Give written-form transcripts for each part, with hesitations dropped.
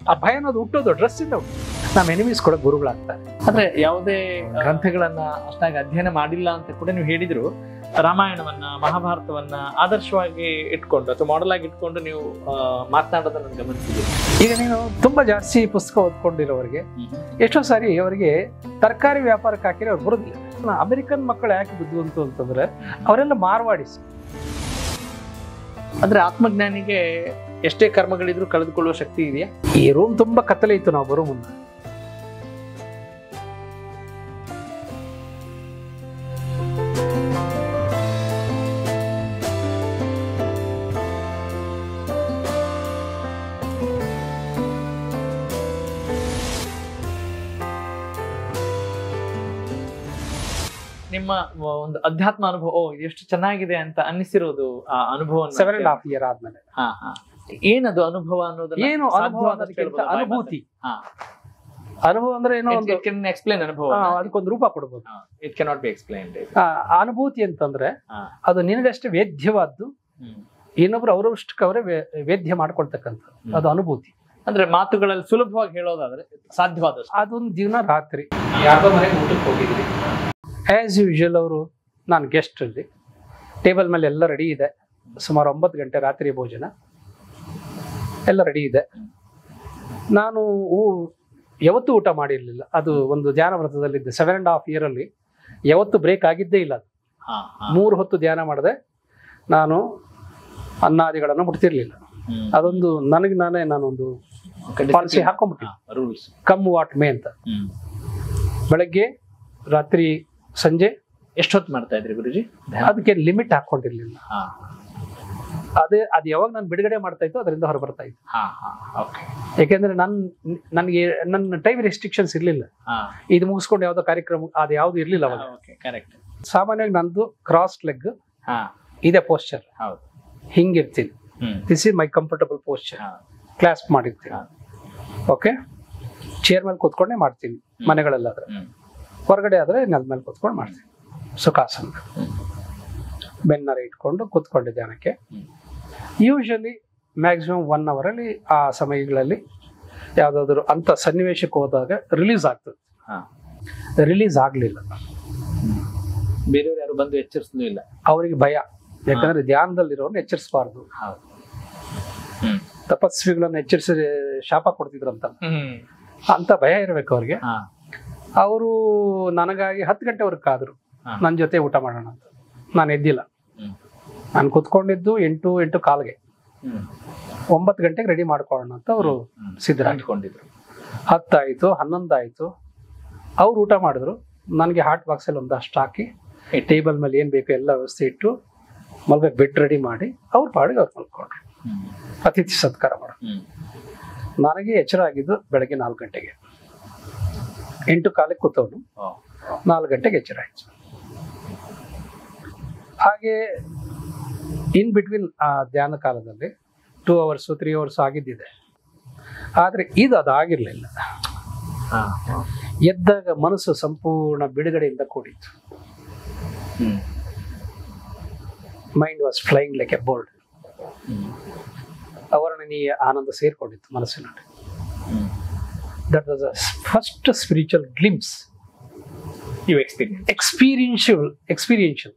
ಆ ಭಯ ಅನ್ನೋದು ಹುಟ್ಟೋದು ಡ್ರೆಸ್ ಇಂದ ನಮ್ಮ ಎನಿಮೀಸ್ ಕೂಡ ಗುರುಗಳಾಗ್ತಾರೆ. ಅಂದ್ರೆ ಯಾವುದೇ ಗ್ರಂಥಗಳನ್ನ ಅಷ್ಟಾಗಿ ಅಧ್ಯಯನ ಮಾಡಿಲ್ಲ ಅಂತ ಕೂಡ ನೀವು ಹೇಳಿದ್ರು, ರಾಮಾಯಣವನ್ನ ಮಹಾಭಾರತವನ್ನ ಆದರ್ಶವಾಗಿ ಇಟ್ಕೊಂಡು ಅಥವಾ ಮಾಡೆಲ್ ಆಗಿ ಇಟ್ಕೊಂಡು ನೀವು ಮಾತನಾಡೋದನ್ನ ಗಮನಿಸಿದ್ದೀರಿ. ಈಗ ನೀನು ತುಂಬಾ ಜಾಸ್ತಿ ಪುಸ್ತಕ ಓದ್ಕೊಂಡಿರೋರಿಗೆ ಎಷ್ಟೋ ಸಾರಿ ಅವರಿಗೆ ತರಕಾರಿ ವ್ಯಾಪಾರಕ್ಕೆ ಹಾಕಿದ್ರೆ ಅವ್ರು ಬರೋದಿಲ್ಲ. ಅಮೆರಿಕನ್ ಮಕ್ಕಳು ಯಾಕೆ ಬುದ್ಧಿವಂತು ಅಂತಂದ್ರೆ ಅವರೆಲ್ಲ ಮಾರ್ವಾಡಿಸ್. ಅಂದ್ರೆ ಆತ್ಮಜ್ಞಾನಿಗೆ ಎಷ್ಟೇ ಕರ್ಮಗಳಿದ್ರು ಕಳೆದುಕೊಳ್ಳುವ ಶಕ್ತಿ ಇದೆಯಾ? ಈ ರೂಮ್ ತುಂಬಾ ಕತ್ತಲೆ ಇತ್ತು ನಾವು ಬರೋ ಮುಂದೆ. ನಿಮ್ಮ ಒಂದು ಅಧ್ಯಾತ್ಮ ಅನುಭವ ಎಷ್ಟು ಚೆನ್ನಾಗಿದೆ ಅಂತ ಅನ್ನಿಸಿರೋದು ಆ ಅನುಭವ 7.5 years ಆದ್ಮೇಲೆ. ಏನದು ಅನುಭವ ಅನ್ನೋದು? ಏನು ಅನುಭವ ಅನ್ನೋದಕ್ಕಿಂತ ಅನುಭೂತಿ. ಅನುಭವ ಅಂದ್ರೆ ಏನೋ ಒಂದು ಎಕ್ಸ್ಪ್ಲೇನ್ ಅನುಭವ, ಅದಕ್ಕೊಂದು ರೂಪ ಕೊಡ್ಬೋದು. It cannot be explained. ಅನುಭೂತಿ ಅಂತಂದ್ರೆ ಅದು ನಿನಗಷ್ಟೇ ವೇದ್ಯವಾದ್ದು, ಇನ್ನೊಬ್ರು ಅವರಷ್ಟಕ್ಕೆ ಅವರೇ ವೇದ್ಯ ಮಾಡ್ಕೊಳ್ತಕ್ಕಂಥ ಅದು ಅನುಭೂತಿ. ಅಂದ್ರೆ ಮಾತುಗಳಲ್ಲಿ ಸುಲಭವಾಗಿ ಹೇಳೋದಾದ್ರೆ ಸಾಧ್ಯವಾದಷ್ಟು. ಅದೊಂದು ಜೀವನ ರಾತ್ರಿ ಯಾರ್ದೋ ಮನೆಗೆ ಊಟಕ್ಕೆ ಹೋಗಿದ್ವಿ. ಆಸ್ ಯೂಶುವಲ್ ಅವರು, ನಾನು ಗೆಸ್ಟ್ ಅಲ್ಲಿ, ಟೇಬಲ್ ಮೇಲೆ ಎಲ್ಲ ರೆಡಿ ಇದೆ. ಸುಮಾರು 9 ಗಂಟೆ ರಾತ್ರಿ ಭೋಜನ ಎಲ್ಲ ರೆಡಿ ಇದೆ. ನಾನು ಯಾವತ್ತೂ ಊಟ ಮಾಡಿರ್ಲಿಲ್ಲ. ಅದು ಒಂದು ಧ್ಯಾನ ವ್ರತದಲ್ಲಿದ್ದೆ 7.5 years ಅಲ್ಲಿ ಯಾವತ್ತು ಬ್ರೇಕ್ ಆಗಿದ್ದೇ ಇಲ್ಲ. ಅದು 3 ಹೊತ್ತು ಧ್ಯಾನ ಮಾಡಿದೆ. ನಾನು ಅನ್ನಾದಿಗಳನ್ನು ಮುಟ್ತಿರ್ಲಿಲ್ಲ. ಅದೊಂದು ನನಗೆ ನಾನೊಂದು ಪಾಲಿಸಿ ಹಾಕೊಂಡ್ಬಿಟ್ಟೆ, ರೂಲ್ಸ್ ಕಮ್ ವಾಟ್ ಮೇ ಅಂತ. ಬೆಳಗ್ಗೆ ರಾತ್ರಿ ಸಂಜೆ ಎಷ್ಟೊತ್ತು ಮಾಡ್ತಾ ಇದ್ರಿ ಗುರುಜಿ? ಅದಕ್ಕೆ ಲಿಮಿಟ್ ಹಾಕೊಂಡಿರ್ಲಿಲ್ಲ. ಅದು ಯಾವಾಗ ನಾನು ಬಿಡುಗಡೆ ಮಾಡ್ತಾ ಇತ್ತು ಅದರಿಂದ ಹೊರ ಬರ್ತಾ ಇತ್ತು. ಯಾಕೆಂದ್ರೆ ನನಗೆ ನನ್ನ ಟೈಮ್ ರೆಸ್ಟ್ರಿಕ್ಷನ್ಸ್ ಇರ್ಲಿಲ್ಲ. ಇದು ಮುಗಿಸ್ಕೊಂಡು ಯಾವ್ದೋ ಕಾರ್ಯಕ್ರಮ ಅದು ಯಾವ್ದು ಇರ್ಲಿಲ್ಲ ಅವಾಗ. ಸಾಮಾನ್ಯವಾಗಿ ನಂದು ಕ್ರಾಸ್ ಲೆಗ್ ಇದೆ ಪೋಸ್ಚರ್, ಹಿಂಗಿರ್ತೀನಿ. This is my comfortable posture. Clasp ಮಾಡಿರ್ತೀನಿ. ಓಕೆ, ಚೇರ್ ಮೇಲೆ ಕೂತ್ಕೊಂಡೇ ಮಾಡ್ತೀನಿ ಮನೆಗಳಲ್ಲಾದ್ರೆ. ಹೊರಗಡೆ ಆದ್ರೆ ನೆಲದ ಮೇಲೆ ಕೂತ್ಕೊಂಡು ಮಾಡ್ತೀನಿ ಸುಖಾಸನ. ಬೆನ್ನರ ಇಟ್ಕೊಂಡು ಕೂತ್ಕೊಂಡೆ ಧ್ಯಾನಕ್ಕೆ. ಯೂಶಲಿ ಮ್ಯಾಕ್ಸಿಮಮ್ 1 hour ಅಲ್ಲಿ ಆ ಸಮಯಗಳಲ್ಲಿ ಯಾವ್ದಾದ್ರು ಅಂತ ಸನ್ನಿವೇಶಕ್ಕೆ ಹೋದಾಗ ರಿಲೀಸ್ ಆಗ್ತದೆ. ರಿಲೀಸ್ ಆಗ್ಲಿಲ್ಲ, ಬೇರೆಯವ್ರು ಯಾರು ಬಂದು ಎಚ್ಚರಿಸಲೂ ಇಲ್ಲ. ಅವರಿಗೆ ಭಯ. ಯಾಕಂದ್ರೆ ಧ್ಯಾನದಲ್ಲಿರೋರ್ನ ಎಚ್ಚರಿಸಬಾರ್ದು. ತಪಸ್ವಿಗಳನ್ನ ಎಚ್ಚರಿಸಿ ಶಾಪ ಕೊಡ್ತಿದ್ರಂತ, ಅಂತ ಭಯ ಇರ್ಬೇಕು ಅವ್ರಿಗೆ. ಅವರು ನನಗಾಗಿ 10 ಗಂಟೆವರೆಗೆ ಕಾದ್ರು ನನ್ನ ಜೊತೆ ಊಟ ಮಾಡೋಣ ಅಂತ. ನಾನು ಎದ್ದಿಲ್ಲ. ನಾನು ಕುತ್ಕೊಂಡಿದ್ದು 8:15ಗೆ. 9 ಗಂಟೆಗೆ ರೆಡಿ ಮಾಡ್ಕೊಳ್ಳೋಣ ಅಂತ ಅವರು ಸಿದ್ಧರಾಗಿಕೊಂಡಿದ್ರು. 10 ಆಯ್ತು, 11 ಆಯ್ತು. ಅವ್ರು ಊಟ ಮಾಡಿದ್ರು. ನನಗೆ ಹಾಟ್ ಬಾಕ್ಸಲ್ಲಿ ಒಂದಷ್ಟು ಹಾಕಿ ಟೇಬಲ್ ಮೇಲೆ ಏನ್ ಬೇಕು ಎಲ್ಲ ವ್ಯವಸ್ಥೆ ಇಟ್ಟು ಮಲ್ಗಕ್ಕೆ ಬೆಡ್ ರೆಡಿ ಮಾಡಿ ಅವ್ರ ಪಾಡಿಗೆ ಅವ್ರು ಮಲ್ಕೊಂಡ್ರು. ಅತಿಥಿ ಸತ್ಕಾರ ಮಾಡು. ನನಗೆ ಎಚ್ಚರ ಆಗಿದ್ದು ಬೆಳಗ್ಗೆ 4 ಗಂಟೆಗೆ. 8:15 ಕೂತವನು, 4 ಗಂಟೆಗೆ ಎಚ್ಚರ ಆಯ್ತು. ಹಾಗೆ ಇನ್ ಬಿಟ್ವೀನ್ ಆ ಧ್ಯಾನ ಕಾಲದಲ್ಲಿ 2 hours 3 hours ಆಗಿದ್ದಿದೆ. ಆದ್ರೆ ಅದಾಗಿರ್ಲಿಲ್ಲ. ಎದ್ದಾಗ ಮನಸ್ಸು ಸಂಪೂರ್ಣ ಬಿಡುಗಡೆಯಿಂದ ಕೂಡಿತ್ತು. Mind was flying like a bird. ಅವರ್ಣನೀಯ ಆನಂದ ಸೇರ್ಕೊಂಡಿತ್ತು ಮನಸ್ಸಿನಲ್ಲಿ. That was a first spiritual glimpse. Experiential.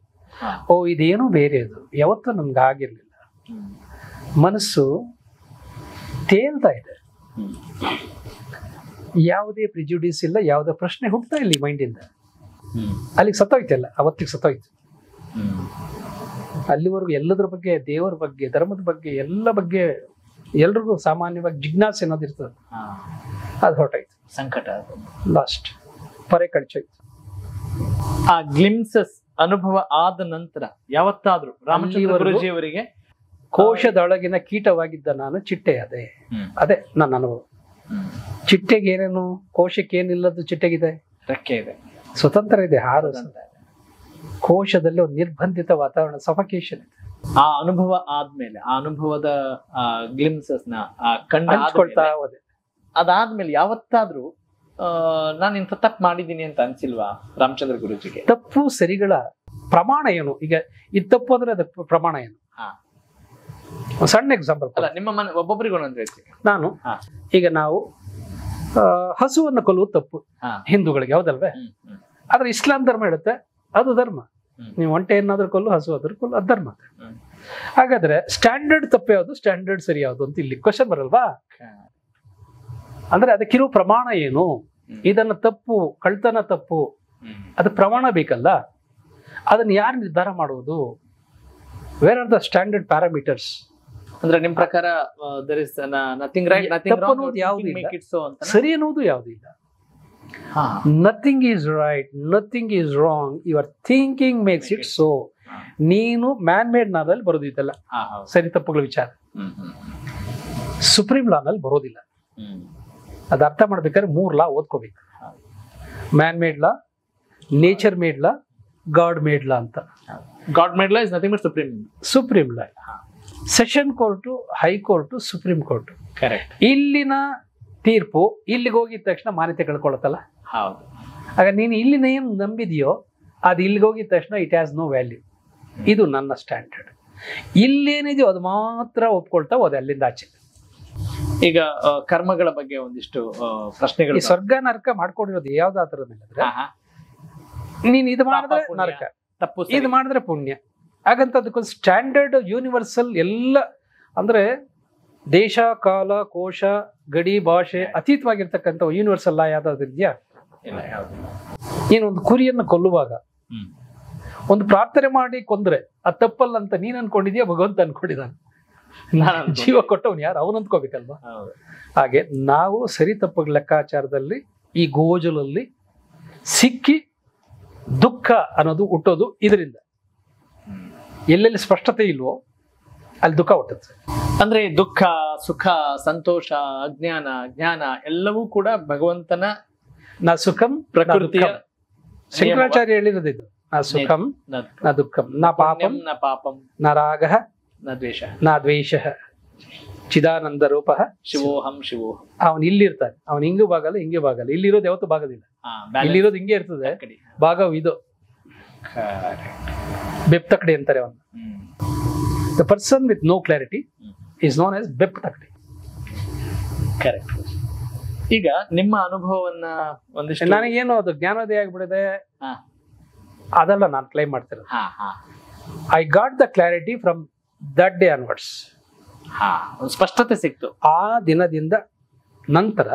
ಇದೇನೋ ಬೇರೆ, ಅದು ಯಾವತ್ತೂ ನಮ್ಗೆ ಆಗಿರ್ಲಿಲ್ಲ. ಮನಸ್ಸು ತೇಲ್ತಾ ಇದೆ, ಯಾವುದೇ ಪ್ರಿಜುಡಿಸ್ ಇಲ್ಲ, ಯಾವುದೇ ಪ್ರಶ್ನೆ ಹುಟ್ಟತಾ ಇಲ್ಲ ಈ ಮೈಂಡಿಂದ. ಅಲ್ಲಿಗೆ ಸತ್ತೋಯ್ತಲ್ಲ, ಅವತ್ತಿಗೆ ಸತ್ತೋಯ್ತು. ಅಲ್ಲಿವರೆಗೂ ಎಲ್ಲದ್ರ ಬಗ್ಗೆ, ದೇವರ ಬಗ್ಗೆ, ಧರ್ಮದ ಬಗ್ಗೆ, ಎಲ್ಲ ಬಗ್ಗೆ ಎಲ್ರಿಗೂ ಸಾಮಾನ್ಯವಾಗಿ ಜಿಜ್ಞಾಸೆ ಅನ್ನೋದಿರ್ತದೆ. ಅದು ಹೊರಟಾಯ್ತು. ಸಂಕಟ ಲಾಸ್ಟ್ ಪರೆ ಕಳ್ಚೋಯ್ತು. ಆ ಗ್ಲಿಮ್ಸಸ್ ಅನುಭವ ಆದ ನಂತರ ಯಾವತ್ತಾದ್ರೂ ರಾಮಚಂದ್ರ ಗುರೂಜಿಯವರಿಗೆ ಕೋಶದೊಳಗಿನ ಕೀಟವಾಗಿದ್ದ ನಾನು ಚಿಟ್ಟೆ ಅದೇ ನನ್ನ ಅನುಭವ. ಚಿಟ್ಟೆಗೆ ಏನೇನು, ಕೋಶಕ್ಕೆ ಏನಿಲ್ಲದ್ದು ಚಿಟ್ಟೆಗಿದೆ, ರೆಕ್ಕೆ ಇದೆ, ಸ್ವತಂತ್ರ ಇದೆ, ಹಾರು. ಕೋಶದಲ್ಲಿ ಒಂದು ನಿರ್ಬಂಧಿತ ವಾತಾವರಣ, ಸಫಕೇಶನ್ ಇದೆ. ಆ ಅನುಭವ ಆದ್ಮೇಲೆ, ಆ ಅನುಭವದ ಗ್ಲಿಮ್ಸಸ್ ನ ಹಂಚ್ಕೊಳ್ತಾ ಹೋದೆ. ಅದಾದ್ಮೇಲೆ ಯಾವತ್ತಾದ್ರೂ ನಾನು ಇಂಥ ತಪ್ಪು ಮಾಡಿದ್ದೀನಿ ಅಂತ ಅನ್ಸಿಲ್ವಾ ರಾಮಚಂದ್ರ ಗುರೂಜಿಗೆ? ತಪ್ಪು ಸರಿಗಳ ಪ್ರಮಾಣ ಏನು? ಈಗ ಇದು ತಪ್ಪು ಅಂದ್ರೆ ಅದಕ್ಕೆ ಪ್ರಮಾಣ ಏನು? ಒಂದು ಸಣ್ಣ ಎಕ್ಸಾಂಪಲ್. ಅಲ್ಲ, ನಿಮ್ಮ ಮನೆ ಒಬ್ಬೊಬ್ಬರಿಗೆ ಒಂದೊಂದು ರೀತಿ. ನಾನು ಈಗ ನಾವು ಹಸುವನ್ನು ಕೊಲ್ಲುವುದು ತಪ್ಪು ಹಿಂದೂಗಳಿಗೆ, ಹೌದಲ್ವೇ? ಆದ್ರೆ ಇಸ್ಲಾಂ ಧರ್ಮ ಹೇಳುತ್ತೆ ಅದು ಧರ್ಮ. ನೀವು ಒಂಟೆ ಏನಾದ್ರೂ ಕೊಲ್ಲು, ಹಸು ಆದ್ರೂ ಕೊಲ್ಲು, ಅದು ಧರ್ಮ. ಹಾಗಾದ್ರೆ ಸ್ಟ್ಯಾಂಡರ್ಡ್ ತಪ್ಪು ಯಾವುದು, ಸ್ಟ್ಯಾಂಡರ್ಡ್ ಸರಿ ಯಾವುದು ಅಂತ ಇಲ್ಲಿ ಕ್ವಶನ್ ಬರಲ್ವಾ? ಅಂದ್ರೆ ಅದಕ್ಕಿರೋ ಪ್ರಮಾಣ ಏನು? ಇದನ್ನ ತಪ್ಪು, ಕಳ್ತನ ತಪ್ಪು, ಅದಕ್ಕೆ ಪ್ರಮಾಣ ಬೇಕಲ್ಲ. ಅದನ್ನ ಯಾರು ನಿರ್ಧಾರ ಮಾಡುವುದು? Where are the standard parameters? ಅಂದ್ರೆ ನಿಮ್ ಪ್ರಕಾರ ಸರಿ ಅನ್ನೋದು ಯಾವುದು ಇಲ್ಲ. Nothing is right, nothing is wrong, your thinking makes it so. ನೀನು ಮ್ಯಾನ್ ಮೇಡ್ ಲಾದಲ್ಲಿ ಬರೋದಿದ್ದಲ್ಲ ಸರಿ ತಪ್ಪುಗಳ ವಿಚಾರ, ಸುಪ್ರೀಂ ಲಾನಲ್ಲಿ ಬರೋದಿಲ್ಲ. ಅದು ಅರ್ಥ ಮಾಡ್ಬೇಕಾದ್ರೆ 3 ಲಾ ಓದ್ಕೋಬೇಕು. ಮ್ಯಾನ್ ಮೇಡ್ ಲಾ, ನೇಚರ್ ಮೇಡ್ ಲಾ, ಗಾಡ್ ಮೇಡ್ ಲಾ ಅಂತ. God made law is nothing but supreme law. Session court, high court, supreme court. Correct. ಇಲ್ಲಿನ ತೀರ್ಪು ಇಲ್ಲಿಗೆ ಹೋಗಿದ ತಕ್ಷಣ ಮಾನ್ಯತೆ ಕಳ್ಕೊಳತ್ತಲ್ಲ. ಹೌದು. ಆಗ ನೀನು ಇಲ್ಲಿನ ಏನು ನಂಬಿದೆಯೋ ಅದು ಇಲ್ಲಿಗೆ ಹೋಗಿದ ತಕ್ಷಣ ಇಟ್ ಹ್ಯಾಸ್ ನೋ ವ್ಯಾಲ್ಯೂ. ಇದು ನನ್ನ ಸ್ಟ್ಯಾಂಡರ್ಡ್. ಇಲ್ಲೇನಿದೆಯೋ ಅದು ಮಾತ್ರ ಒಪ್ಕೊಳ್ತಾ ಹೋದೆ ಅಲ್ಲಿಂದ ಆಚೆ. ಈಗ ಕರ್ಮಗಳ ಬಗ್ಗೆ ಒಂದಿಷ್ಟು ಪ್ರಶ್ನೆಗಳು. ಈ ಸ್ವರ್ಗ ನರಕ ಮಾಡ್ಕೊಂಡಿರೋದು ಯಾವ್ದಾತರ ನೀನ್ ಇದು ಮಾಡಿದ್ರೆ ನರಕ, ತಪ್ಪು, ಇದು ಮಾಡಿದ್ರೆ ಪುಣ್ಯ. ಹಾಗಂತ ಅದಕ್ಕೊಂದು ಸ್ಟ್ಯಾಂಡರ್ಡ್ ಯೂನಿವರ್ಸಲ್ ಎಲ್ಲ ಅಂದ್ರೆ ದೇಶ, ಕಾಲ, ಕೋಶ, ಗಡಿ, ಭಾಷೆ ಅತೀತವಾಗಿರ್ತಕ್ಕಂಥ ಯೂನಿವರ್ಸಲ್ ಲಾ ಯಾವ್ದಾದ್ರು ಇದೆಯಾ? ನೀನೊಂದು ಕುರಿಯನ್ನು ಕೊಲ್ಲುವಾಗ ಒಂದು ಪ್ರಾರ್ಥನೆ ಮಾಡಿ ಕೊಂದ್ರೆ ಅದು ತಪ್ಪಲ್ಲ ಅಂತ ನೀನ್ ಅನ್ಕೊಂಡಿದ್ಯಾ, ಭಗವಂತ ಅನ್ಕೊಂಡಿದ್ದಾನೆ? ಜೀವ ಕೊಟ್ಟವನು ಯಾರು, ಅವನು ಅಂದ್ಕೋಬೇಕಲ್ವಾ? ಹಾಗೆ ನಾವು ಸರಿ ತಪ್ಪುಗಳ ಲೆಕ್ಕಾಚಾರದಲ್ಲಿ ಈ ಗೋಜಲಲ್ಲಿ ಸಿಕ್ಕಿ ದುಃಖ ಅನ್ನೋದು ಹುಟ್ಟೋದು ಇದರಿಂದ. ಎಲ್ಲೆಲ್ಲಿ ಸ್ಪಷ್ಟತೆ ಇಲ್ವೋ ಅಲ್ಲಿ ದುಃಖ ಹುಟ್ಟುತ್ತೆ. ಅಂದ್ರೆ ದುಃಖ, ಸುಖ, ಸಂತೋಷ, ಅಜ್ಞಾನ, ಜ್ಞಾನ ಎಲ್ಲವೂ ಕೂಡ ಭಗವಂತನ ನ ಸುಖಂ ಪ್ರಕೃತಿಯ. ಶಂಕರಾಚಾರ್ಯ ಹೇಳಿರೋದು ಇದು. ನ ಸುಖಂ ನ ದುಃಖಂ ನ ಪಾಪಂ ನ ಪಾಪಂ ನ ರಾಗಃ ನ ದ್ವೇಷ ನ ದ್ವೇಷಃ ಚಿದಾನಂದ ರೂಪ ಶಿವೋಹಂ ಶಿವೋಹಂ. ಅವನು ಇಲ್ಲಿರ್ತಾನೆ, ಅವನು ಹಿಂಗೂ ಬಾಗಲ್ಲ ಹಿಂಗೆ ಬಾಗಲ್ಲ. ಇಲ್ಲಿರೋದು ಯಾವತ್ತೂ ಬಾಗದಿಲ್ಲ, ಇಲ್ಲಿರೋದು ಹಿಂಗೆ ಇರ್ತದೆ. ಭಾಗವು ಇದು ಬೆಪ್ತಕಡಿ ಅಂತಾರೆ ಅವನು. The person with no clarity is known as ಬೆಪ್ತಕಡಿ. ಕರೆಕ್ಟ್. ಈಗ ನಿಮ್ಮ ಅನುಭವವನ್ನ ಒಂದಿಷ್ಟು. ನನಗೇನು ಅದು ಜ್ಞಾನೋದಯ ಆಗ್ಬಿಡಿದೆ ಅದೆಲ್ಲ ನಾನು ಕ್ಲೈಮ್ ಮಾಡ್ತಿರೋದು. I got the clarity from that day onwards. ಸ್ಪಷ್ಟತೆ ಸಿಕ್ತು ಆ ದಿನದಿಂದ. ನಂತರ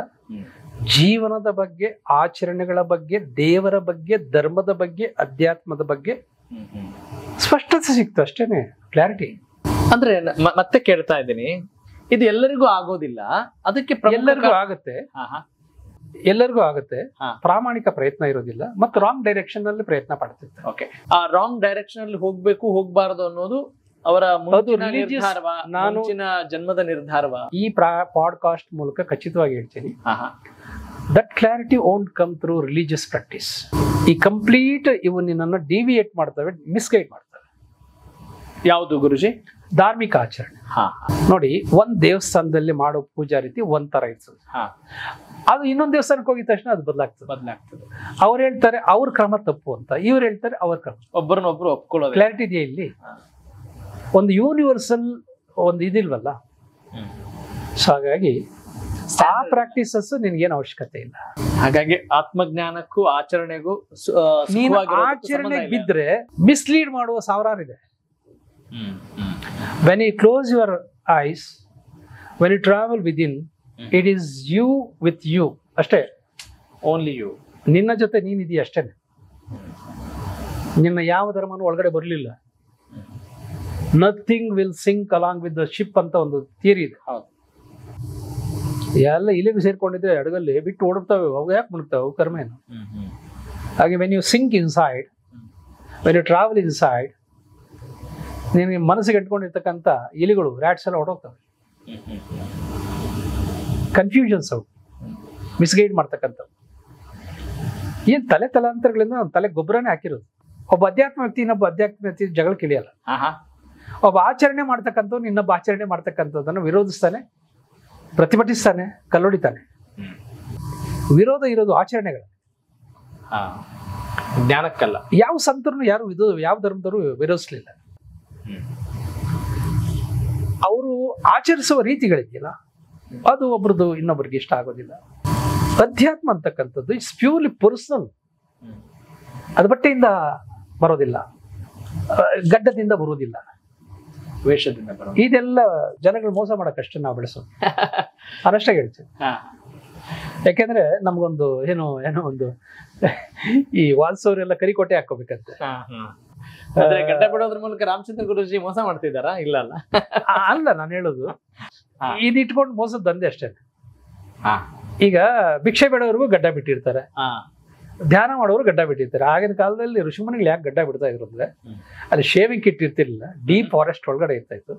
ಜೀವನದ ಬಗ್ಗೆ, ಆಚರಣೆಗಳ ಬಗ್ಗೆ, ದೇವರ ಬಗ್ಗೆ, ಧರ್ಮದ ಬಗ್ಗೆ, ಅಧ್ಯಾತ್ಮದ ಬಗ್ಗೆ ಸ್ಪಷ್ಟತೆ ಸಿಕ್ತು ಅಷ್ಟೇನೆ, ಕ್ಲಾರಿಟಿ. ಅಂದ್ರೆ ಮತ್ತೆ ಕೇಳ್ತಾ ಇದ್ದೀನಿ, ಇದು ಎಲ್ಲರಿಗೂ ಆಗೋದಿಲ್ಲ, ಅದಕ್ಕೆ ಎಲ್ಲರಿಗೂ ಆಗುತ್ತೆ, ಎಲ್ಲರಿಗೂ ಆಗುತ್ತೆ. ಪ್ರಾಮಾಣಿಕ ಪ್ರಯತ್ನ ಇರೋದಿಲ್ಲ ಮತ್ತು ರಾಂಗ್ ಡೈರೆಕ್ಷನ್ ಅಲ್ಲಿ ಪ್ರಯತ್ನ ಪಡ್ತಿತ್ತು. ಓಕೆ, ಆ ರಾಂಗ್ ಡೈರೆಕ್ಷನ್ ಅಲ್ಲಿ ಹೋಗ್ಬೇಕು ಹೋಗ್ಬಾರದು ಅನ್ನೋದು ಅವರ ಜನ್ಮದ ನಿರ್ಧಾರವ. ಈ ಪಾಡ್ಕಾಸ್ಟ್ ಮೂಲಕ ಖಚಿತವಾಗಿ ಹೇಳ್ತೀನಿ, that clarity won't come through religious practice. ಈ ಕಂಪ್ಲೀಟ್ ಇವು ನಿನ್ನನ್ನು ಡಿವಿಯೇಟ್ ಮಾಡ್ತವೆ, ಮಿಸ್ಗೈಡ್ ಮಾಡ್ತವೆ. ಯಾವುದು ಗುರುಜಿ? ಧಾರ್ಮಿಕ ಆಚರಣೆ. ನೋಡಿ, ಒಂದ್ ದೇವಸ್ಥಾನದಲ್ಲಿ ಮಾಡೋ ಪೂಜಾ ರೀತಿ ಒಂದ್ ತರ ಇರ್ತದೆ. ಅದು ಇನ್ನೊಂದ್ ದೇವಸ್ಥಾನಕ್ಕೆ ಹೋಗಿದ ತಕ್ಷಣ ಅದು ಬದಲಾಗ್ತದೆ. ಅವ್ರು ಹೇಳ್ತಾರೆ ಅವ್ರ ಕ್ರಮ ತಪ್ಪು ಅಂತ, ಇವ್ರು ಹೇಳ್ತಾರೆ ಅವ್ರ ಕ್ರಮ. ಒಬ್ಬರನ್ನೊಬ್ರು ಒಪ್ಕೊಳ್ಳೋದು. ಕ್ಲಾರಿಟಿ ಇದೆಯಾ ಇಲ್ಲಿ? ಒಂದು ಯೂನಿವರ್ಸಲ್ ಒಂದು ಇದಿಲ್ವಲ್ಲ. ಸೊ ಹಾಗಾಗಿ ಆ ಪ್ರಾಕ್ಟೀಸಸ್ ನಿನ್ಗೇನು ಅವಶ್ಯಕತೆ ಇಲ್ಲ. ಹಾಗಾಗಿ ಆತ್ಮಜ್ಞಾನಕ್ಕೂ ಆಚರಣೆಗೂ ನೀನು ಆಚರಣೆಗೆ ಬಿದ್ರೆ ಮಿಸ್ಲೀಡ್ ಮಾಡುವ ಸಾವಿರಾರಿದೆ. When you close your eyes, when you travel within, it is you with you. ಅಷ್ಟೇ, ಓನ್ಲಿ ಯು. ನಿನ್ನ ಜೊತೆ ನೀನಿದೀಯ ಅಷ್ಟೇನೆ. ನಿನ್ನ ಯಾವ ಧರ್ಮನೂ ಒಳಗಡೆ ಬರಲಿಲ್ಲ. Nothing will sink along with the ship ಅಂತ ಒಂದು ಥಿಯರಿ ಇದೆ. ಎಲ್ಲ ಇಲ್ಲಿಗೆ ಸೇರ್ಕೊಂಡಿದ್ರೆ ಹಡಗಲ್ಲಿ ಬಿಟ್ಟು ಓಡುತ್ತವೆ, ಅವು ಯಾಕೆ ಮುಳುಗ್ತಾವೆ? ಕರ್ಮ ಏನು? ಹಾಗೆ when you sink inside, when you travel inside, ನಿನಗೆ ಮನಸ್ಸಿಗೆ ಇಟ್ಕೊಂಡಿರ್ತಕ್ಕಂಥ ಇಲಿಗಳು, ರ್ಯಾಟ್ಸ್ ಎಲ್ಲ ಹೊಡೋಗ್ತವೆ. ಕನ್ಫ್ಯೂಷನ್ಸ್ ಅವು, ಮಿಸ್ಗೈಡ್ ಮಾಡ್ತಕ್ಕಂಥವು. ಏನ್ ತಲಾಂತರಗಳಿಂದ ತಲೆ ಗೊಬ್ಬರನೇ ಹಾಕಿರೋದು. ಒಬ್ಬ ಅಧ್ಯಾತ್ಮ ವ್ಯಕ್ತಿ ಇನ್ನೊಬ್ಬ ಅಧ್ಯಾತ್ಮ ವ್ಯಕ್ತಿ ಜಗಳಕ್ಕೆ ಇಳಿಯಲ್ಲ. ಒಬ್ಬ ಆಚರಣೆ ಮಾಡ್ತಕ್ಕಂಥವ್ನು ಇನ್ನೊಬ್ಬ ಆಚರಣೆ ಮಾಡ್ತಕ್ಕಂಥದ್ದನ್ನು ವಿರೋಧಿಸ್ತಾನೆ, ಪ್ರತಿಭಟಿಸ್ತಾನೆ, ಕಲ್ಲೊಡಿತಾನೆ. ವಿರೋಧ ಇರೋದು ಆಚರಣೆಗಳು, ಜ್ಞಾನಕ್ಕಲ್ಲ. ಯಾವ ಸಂತರನ್ನು ಯಾರು ಯಾವ ಧರ್ಮದವರು ವಿರೋಧಿಸ್ಲಿಲ್ಲ. ಅವರು ಆಚರಿಸುವ ರೀತಿಗಳಿದೆಯಲ್ಲ, ಅದು ಒಬ್ರದ್ದು ಇನ್ನೊಬ್ರಿಗೆ ಇಷ್ಟ ಆಗೋದಿಲ್ಲ. ಅಧ್ಯಾತ್ಮ ಅಂತಕ್ಕಂಥದ್ದು ಇಟ್ಸ್ ಪ್ಯೂರ್ಲಿ ಪರ್ಸನಲ್. ಅದು ಬಟ್ಟೆಯಿಂದ ಬರೋದಿಲ್ಲ, ಗಡ್ಡದಿಂದ ಬರುವುದಿಲ್ಲ, ವೇಷದಿಂದ ಬರೋದು. ಇದೆಲ್ಲ ಜನಗಳು ಮೋಸ ಮಾಡಕ್ಕಷ್ಟೇ ನಾವು ಬೆಳೆಸೋದು. ನಾನಷ್ಟೇ ಹೇಳ್ತೀನಿ. ಯಾಕೆಂದ್ರೆ ನಮ್ಗೊಂದು ಏನೋ ಒಂದು ಈ ವಾಲ್ಸೋರೆಲ್ಲ ಕರಿಕೋಟೆ ಹಾಕೋಬೇಕಂತೆ. ಗಡ್ಡ ಬಿಡೋದ್ರ ಮೂಲಕ ರಾಮಚಂದ್ರ ಗುರುಜಿ ಮೋಸ ಮಾಡ್ತಿದಾರಾ? ಇಲ್ಲ ಅಲ್ಲ. ಅಲ್ಲ, ನಾನು ಹೇಳೋದು ಇದು ಇಟ್ಕೊಂಡು ಮೋಸದ ದಂಧೆ ಅಷ್ಟೇ. ಈಗ ಭಿಕ್ಷೆ ಬೇಡೋರ್ಗೂ ಗಡ್ಡ ಬಿಟ್ಟಿರ್ತಾರೆ, ಧ್ಯಾನ ಮಾಡೋರು ಗಡ್ಡ ಬಿಟ್ಟಿರ್ತಾರೆ. ಆಗಿನ ಕಾಲದಲ್ಲಿ ಋಷಿಮುನಿಗಳು ಯಾಕೆ ಗಡ್ಡ ಬಿಡ್ತಾ ಇದ್ರು ಅಂದ್ರೆ, ಅಲ್ಲಿ ಶೇವಿಂಗ್ ಕಿಟ್ ಇರ್ತಿರ್ಲಿಲ್ಲ, ಡೀಪ್ ಫಾರೆಸ್ಟ್ ಒಳಗಡೆ ಇರ್ತಾ ಇತ್ತು.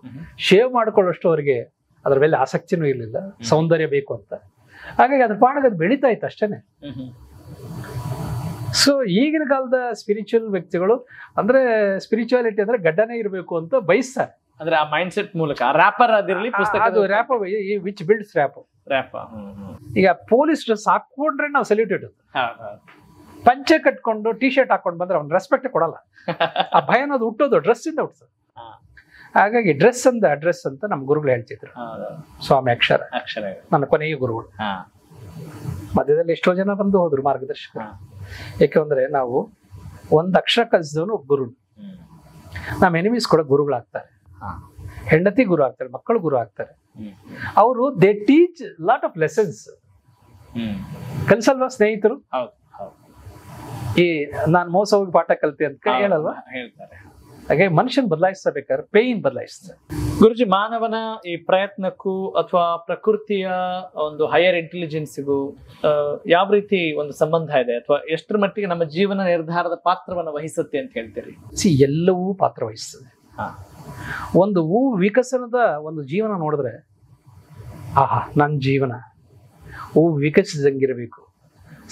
ಶೇವ್ ಮಾಡ್ಕೊಳ್ಳೋಷ್ಟು ಅವರಿಗೆ ಅದ್ರ ಮೇಲೆ ಆಸಕ್ತಿನೂ ಇರ್ಲಿಲ್ಲ, ಸೌಂದರ್ಯ ಬೇಕು ಅಂತ. ಹಾಗಾಗಿ ಅದ್ರ ಪಾಡಿಗೆ ಅದು ಬೆಳೀತಾ ಇತ್ತು ಅಷ್ಟೇನೆ. ಸೊ ಈಗಿನ ಕಾಲದ ಸ್ಪಿರಿಚುವಲ್ ವ್ಯಕ್ತಿಗಳು ಅಂದ್ರೆ ಸ್ಪಿರಿಚುವಾಲಿಟಿ ಅಂದ್ರೆ ಗಡ್ಡನೇ ಇರಬೇಕು ಅಂತ ಬಯಸ್ತಾರೆ. ಅಂದ್ರೆ ಆ ಮೈಂಡ್ ಸೆಟ್ ಮೂಲಕ ರ್ಯಾಪರ್ ಅದಿರ್ಲಿ, ಪುಸ್ತಕ ಅದು ರ್ಯಾಪ್ ವಿಚ್ ಬಿಲ್ಡ್ಸ್ ರ್ಯಾಪ್. ಈಗ ಪೊಲೀಸ್ ಡ್ರೆಸ್ ಹಾಕೊಂಡ್ರೆ ನಾವು ಸಲ್ಯೂಟ್ ಇಡುತ್ತೆ. ಪಂಚೆ ಕಟ್ಕೊಂಡು ಟಿ ಶರ್ಟ್ ಹಾಕೊಂಡು ಬಂದ್ರೆ ಅವ್ನ ರೆಸ್ಪೆಕ್ಟ್ ಕೊಡಲ್ಲ. ಆ ಭಯ ಅನ್ನೋದು ಹುಟ್ಟೋದು ಡ್ರೆಸ್ ಇಂದ ಹುಟ್ಟುತ್ತೆ. ಹಾಗಾಗಿ ಡ್ರೆಸ್ ಅಂತ ನಮ್ಮ ಗುರುಗಳು ಹೇಳ್ತಿದ್ರು. ಸ್ವಾಮಿ ಅಕ್ಷರ ನನ್ನ ಕೊನೆಯ ಗುರುಗಳು. ಮಧ್ಯದಲ್ಲಿ ಎಷ್ಟೋ ಜನ ಬಂದು ಹೋದ್ರು ಮಾರ್ಗದರ್ಶಕರು. ಯಾಕೆಂದ್ರೆ ನಾವು ಒಂದ್ ಅಕ್ಷರ ಕಲಿಸಿದವನು ಗುರು. ನಮ್ಮ ಎನಿಮೀಸ್ ಕೂಡ ಗುರುಗಳಾಗ್ತಾರೆ, ಹೆಂಡತಿ ಗುರು ಆಗ್ತಾರೆ, ಮಕ್ಕಳು ಗುರು ಆಗ್ತಾರೆ. ಅವರು they teach lot of lessons. ಕಲ್ಸಲ್ವಾ ಸ್ನೇಹಿತರು? ಈ ನಾನ್ ಮೋಸ ಹೋಗಿ ಪಾಠ ಕಲ್ತೆ ಅಂತ ಹೇಳಲ್ವಾ? ಹೇಳ್ತಾರೆ. ಹಾಗೆ ಮನುಷ್ಯನ್ ಬದಲಾಯಿಸಬೇಕಾದ್ರೆ ಪೇಯಿನ್ ಬದಲಾಯಿಸ್ತಾರೆ. ಗುರುಜಿ, ಮಾನವನ ಈ ಪ್ರಯತ್ನಕ್ಕೂ ಅಥವಾ ಪ್ರಕೃತಿಯ ಒಂದು ಹೈಯರ್ ಇಂಟೆಲಿಜೆನ್ಸ್ಗೂ ಯಾವ ರೀತಿ ಒಂದು ಸಂಬಂಧ ಇದೆ, ಅಥವಾ ಎಷ್ಟರ ಮಟ್ಟಿಗೆ ನಮ್ಮ ಜೀವನ ನಿರ್ಧಾರದ ಪಾತ್ರವನ್ನು ವಹಿಸುತ್ತೆ ಅಂತ ಹೇಳ್ತೀರಿ? ಎಲ್ಲವೂ ಪಾತ್ರ ವಹಿಸ್ತದೆ. ಒಂದು ಹೂವು ವಿಕಸನದ ಒಂದು ಜೀವನ ನೋಡಿದ್ರೆ, ಆಹಾ ನನ್ನ ಜೀವನ ಹೂವು ವಿಕಸಿಸಿದಂಗಿರಬೇಕು,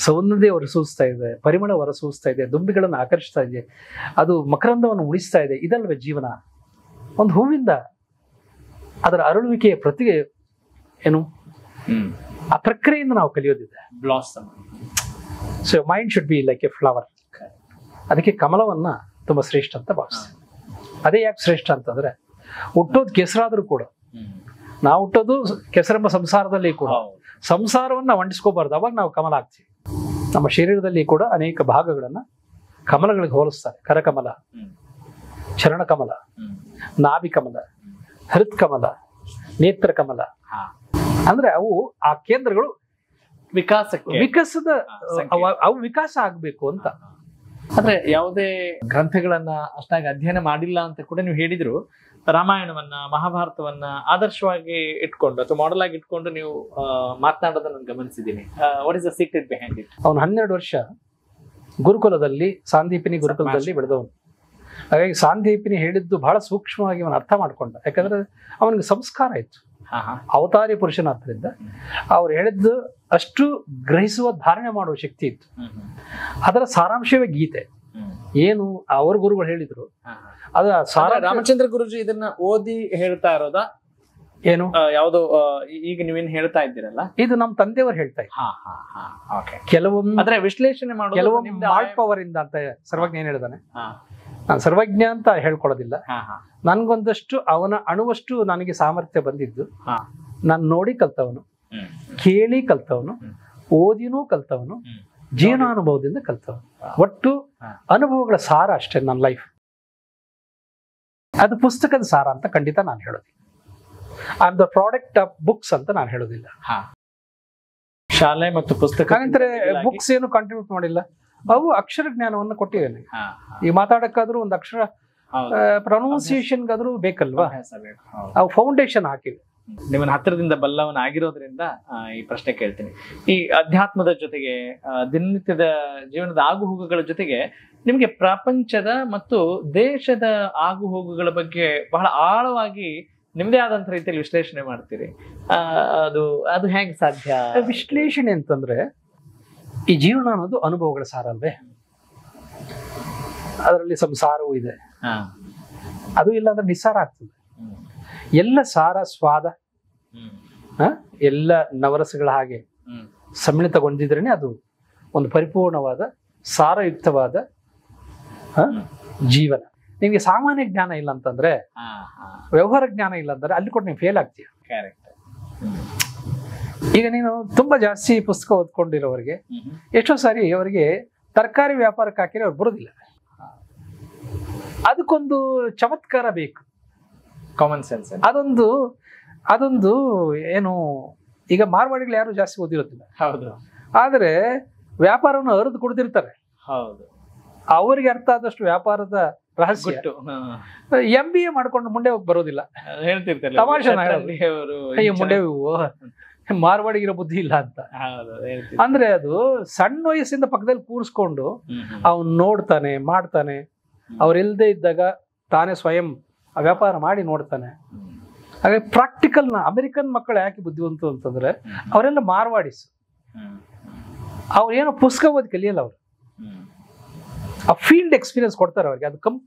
ಸೌಂದರ್ಯ ಹೊರಸೂಸ್ತಾ ಇದೆ, ಪರಿಮಳ ಹೊರಸೂಸ್ತಾ ಇದೆ, ದುಂಬಿಗಳನ್ನು ಆಕರ್ಷಿಸ್ತಾ ಇದೆ, ಅದು ಮಕರಂದವನ್ನು ಉಳಿಸ್ತಾ ಇದೆ. ಇದಲ್ವೇ ಜೀವನ. ಒಂದು ಹೂವಿಂದ ಅದರ ಅರಳುವಿಕೆಯ ಏನು ಆ ಪ್ರಕ್ರಿಯೆಯಿಂದ ನಾವು ಕಲಿಯೋದಿದೆ. Blossom. So mind should be like a flower. ಅದಕ್ಕೆ ಕಮಲವನ್ನ ತುಂಬಾ ಶ್ರೇಷ್ಠ ಅಂತ ಭಾವಿಸ್ತೀವಿ. ಅದೇ ಯಾಕೆ ಶ್ರೇಷ್ಠ ಅಂತಂದ್ರೆ, ಹುಟ್ಟೋದು ಕೆಸರಾದ್ರೂ ಕೂಡ, ನಾವು ಹುಟ್ಟೋದು ಕೆಸರೆಂಬ ಸಂಸಾರದಲ್ಲಿ ಕೂಡ ಸಂಸಾರವನ್ನ ವಂಡಿಸ್ಕೋಬಾರ್ದು. ಅವಾಗ ನಾವು ಕಮಲ ಆಗ್ತೀವಿ. ನಮ್ಮ ಶರೀರದಲ್ಲಿ ಕೂಡ ಅನೇಕ ಭಾಗಗಳನ್ನ ಕಮಲಗಳಿಗೆ ಹೋಲಿಸ್ತಾರೆ. ಕರಕಮಲ, ಚರಣಕಮಲ, ನಾಭಿಕಮಲ, ಹೃತ್ಕಮಲ, ನೇತ್ರ ಕಮಲ. ಅಂದ್ರೆ ಅವು ಆ ಕೇಂದ್ರಗಳು ವಿಕಾಸದ ಅವು ವಿಕಾಸ ಆಗ್ಬೇಕು ಅಂತ. ಅಂದ್ರೆ ಯಾವುದೇ ಗ್ರಂಥಗಳನ್ನ ಅಷ್ಟಾಗಿ ಅಧ್ಯಯನ ಮಾಡಿಲ್ಲ ಅಂತ ಕೂಡ ನೀವು ಹೇಳಿದ್ರು. ರಾಮಾಯಣವನ್ನ, ಮಹಾಭಾರತವನ್ನ ಆದರ್ಶವಾಗಿ ಇಟ್ಕೊಂಡು ಅಥವಾ ಮಾಡೆಲ್ ಆಗಿ ಇಟ್ಕೊಂಡು ನೀವು ಮಾತನಾಡೋದನ್ನ ನಾನು ಗಮನಿಸಿದ್ದೀನಿ. What is the secret behind it? ಅವನು 12 ವರ್ಷ ಗುರುಕುಲದಲ್ಲಿ, ಸಾಂದೀಪಿನಿ ಗುರುಕುಲದಲ್ಲಿ ಬೆಳೆದವನು. ಹಾಗಾಗಿ ಸಾಂದೀಪಿನಿ ಹೇಳಿದ್ದು ಬಹಳ ಸೂಕ್ಷ್ಮವಾಗಿ ಅವನು ಅರ್ಥ ಮಾಡ್ಕೊಂಡ. ಯಾಕಂದ್ರೆ ಅವನಿಗೆ ಸಂಸ್ಕಾರ ಇತ್ತು, ಅವತಾರಿ ಪುರುಷನಾದ್ರಿಂದ ಅವ್ರು ಹೇಳಿದ್ದು ಅಷ್ಟು ಗ್ರಹಿಸುವ, ಧಾರಣೆ ಮಾಡುವ ಶಕ್ತಿ ಇತ್ತು. ಅದರ ಸಾರಾಂಶವೇ ಗೀತೆ. ಏನು ಅವ್ರ ಗುರುಗಳು ಹೇಳಿದ್ರು ಅದ ರಾಮಚಂದ್ರ ಗುರುಜಿ ಇದನ್ನ ಓದಿ ಹೇಳ್ತಾ ಇರೋದಾ? ಏನು ಯಾವ್ದೋ ಈಗ ನೀವೇನ್ ಹೇಳ್ತಾ ಇದ್ದೀರಲ್ಲ, ಇದು ನಮ್ಮ ತಂದೆಯವರು ಹೇಳ್ತಾ ಇದ್ದಾರೆ. ಕೆಲವೊಮ್ಮೆ ಅಂದ್ರೆ ವಿಶ್ಲೇಷಣೆ ಮಾಡೋದು ಕೆಲವೊಮ್ಮೆ ಪವರ್ ಇಂದ ಅಂತ ಸರ್ವಜ್ಞ ಏನ್ ಹೇಳಿದಾನೆ. ನಾನು ಸರ್ವಜ್ಞ ಅಂತ ಹೇಳ್ಕೊಳೋದಿಲ್ಲ. ನನ್ಗೊಂದಷ್ಟು ಅವನ ಅಣುವಷ್ಟು ನನಗೆ ಸಾಮರ್ಥ್ಯ ಬಂದಿದ್ದು. ನಾನು ನೋಡಿ ಕಲ್ತವನು, ಕೇಳಿ ಕಲ್ತವನು, ಓದಿನೂ ಕಲ್ತವನು, ಜೀವನಾನುಭವದಿಂದ ಕಲ್ತವನು. ಒಟ್ಟು ಅನುಭವಗಳ ಸಾರ ಅಷ್ಟೇ ನನ್ನ ಲೈಫ್. ಅದು ಪುಸ್ತಕದ ಸಾರ ಅಂತ ಖಂಡಿತ ನಾನು ಹೇಳೋದಿಲ್ಲ. I am the product of books ಅಂತ ನಾನು ಹೇಳೋದಿಲ್ಲ. ಶಾಲೆ ಮತ್ತು ಪುಸ್ತಕ ಹಾಗಂದ್ರೆ ಬುಕ್ಸ್ ಏನು ಕಾಂಟ್ರಿಬ್ಯೂಟ್ ಮಾಡಿಲ್ಲ. ಅವು ಅಕ್ಷರ ಜ್ಞಾನವನ್ನು ಕೊಟ್ಟಿದ್ದೇನೆ. ಈ ಮಾತಾಡಕ್ಕಾದ್ರೂ ಒಂದು ಅಕ್ಷರ ಪ್ರೊನೌನ್ಸಿಯೇಷನ್ಗಾದ್ರೂ ಬೇಕಲ್ವಾ, ಅವು ಫೌಂಡೇಶನ್ ಹಾಕಿವೆ. ನಿಮ್ಮನ್ನ ಹತ್ತಿರದಿಂದ ಬಲ್ಲವನ ಆಗಿರೋದ್ರಿಂದ ಈ ಪ್ರಶ್ನೆ ಕೇಳ್ತೀನಿ. ಈ ಅಧ್ಯಾತ್ಮದ ಜೊತೆಗೆ, ದಿನನಿತ್ಯದ ಜೀವನದ ಆಗುಹೋಗುಗಳ ಜೊತೆಗೆ ನಿಮ್ಗೆ ಪ್ರಪಂಚದ ಮತ್ತು ದೇಶದ ಆಗುಹೋಗುಗಳ ಬಗ್ಗೆ ಬಹಳ ಆಳವಾಗಿ ನಿಮ್ದೇ ಆದಂತ ರೀತಿಯಲ್ಲಿ ವಿಶ್ಲೇಷಣೆ ಮಾಡ್ತೀರಿ. ಅದು ಹೇಗೆ ಸಾಧ್ಯ? ವಿಶ್ಲೇಷಣೆ ಅಂತಂದ್ರೆ, ಈ ಜೀವನ ಅನ್ನೋದು ಅನುಭವಗಳ ಸಾರ ಅಲ್ವೇ? ಅದರಲ್ಲಿ ಸಂಸಾರವೂ ಇದೆ, ಅದು ಇಲ್ಲ ಅಂದ್ರೆ ನಿಸ್ಸಾರ ಆಗ್ತದೆ. ಎಲ್ಲ ಸಾರ ಸ್ವಾದ ಎಲ್ಲ ನವರಸಗಳ ಹಾಗೆ ಸಮ್ಮಿಳಿತಗೊಂಡಿದ್ರೇನೆ ಅದು ಒಂದು ಪರಿಪೂರ್ಣವಾದ ಸಾರಯುಕ್ತವಾದ ಜೀವನ. ನಿನ್ಗೆ ಸಾಮಾನ್ಯ ಜ್ಞಾನ ಇಲ್ಲ ಅಂತಂದ್ರೆ, ವ್ಯವಹಾರ ಜ್ಞಾನ ಇಲ್ಲ ಅಂದ್ರೆ ಅಲ್ಲಿ ಕೂಡ ನೀವು ಫೇಲ್ ಆಗ್ತೀಯ. ಈಗ ನೀನು ತುಂಬಾ ಜಾಸ್ತಿ ಪುಸ್ತಕ ಓದ್ಕೊಂಡಿರೋರಿಗೆ ಎಷ್ಟೋ ಸಾರಿ ಅವರಿಗೆ ತರಕಾರಿ ವ್ಯಾಪಾರಕ್ಕೆ ಹಾಕಿದ್ರೆ ಅವ್ರು ಬರೋದಿಲ್ಲ. ಅದಕ್ಕೊಂದು ಚಮತ್ಕಾರ ಬೇಕು, ಕಾಮನ್ ಸೆನ್ಸ್. ಅದೊಂದು ಏನು, ಈಗ ಮಾರ್ವಾಡಿಗಳು ಯಾರು ಜಾಸ್ತಿ ಓದಿರೋದಿಲ್ಲ. ಹೌದು. ಆದ್ರೆ ವ್ಯಾಪಾರವನ್ನು ಅರಿದು ಕೊಡ್ತಿರ್ತಾರೆ. ಹೌದು. ಅವರಿಗೆ ಅರ್ಥ ಆದಷ್ಟು ವ್ಯಾಪಾರದ ರಹಸ್ಯ MBA ಮಾಡ್ಕೊಂಡು ಮುಂದೆ ಹೋಗಿ ಬರೋದಿಲ್ಲ. ಹೇಳ್ತಿರ್ತಾರೆ ತಮಾಷೆ ಮುಂಡೆ ಮಾರ್ವಾಡಿಗಿರೋ ಬುದ್ಧಿ ಇಲ್ಲ ಅಂತ. ಅಂದ್ರೆ ಅದು ಸಣ್ಣ ವಯಸ್ಸಿಂದ ಪಕ್ಕದಲ್ಲಿ ಕೂರಿಸ್ಕೊಂಡು ಅವನು ನೋಡ್ತಾನೆ, ಮಾಡ್ತಾನೆ. ಅವ್ರಿಲ್ದೇ ಇದ್ದಾಗ ತಾನೇ ಸ್ವಯಂ ವ್ಯಾಪಾರ ಮಾಡಿ ನೋಡ್ತಾನೆ. ಹಾಗೆ ಪ್ರಾಕ್ಟಿಕಲ್ ಅಮೆರಿಕನ್ ಮಕ್ಕಳು ಯಾಕೆ ಬುದ್ಧಿವಂತು ಅಂತಂದ್ರೆ ಅವರೆಲ್ಲ ಮಾರ್ವಾಡಿಸ್. ಅವ್ರೇನೋ ಪುಸ್ತಕ ಓದಿ ಕಲಿಯಲ್ಲ, ಅವರು ಆ ಫೀಲ್ಡ್ ಎಕ್ಸ್ಪೀರಿಯನ್ಸ್ ಕೊಡ್ತಾರೆ ಅವ್ರಿಗೆ. ಅದು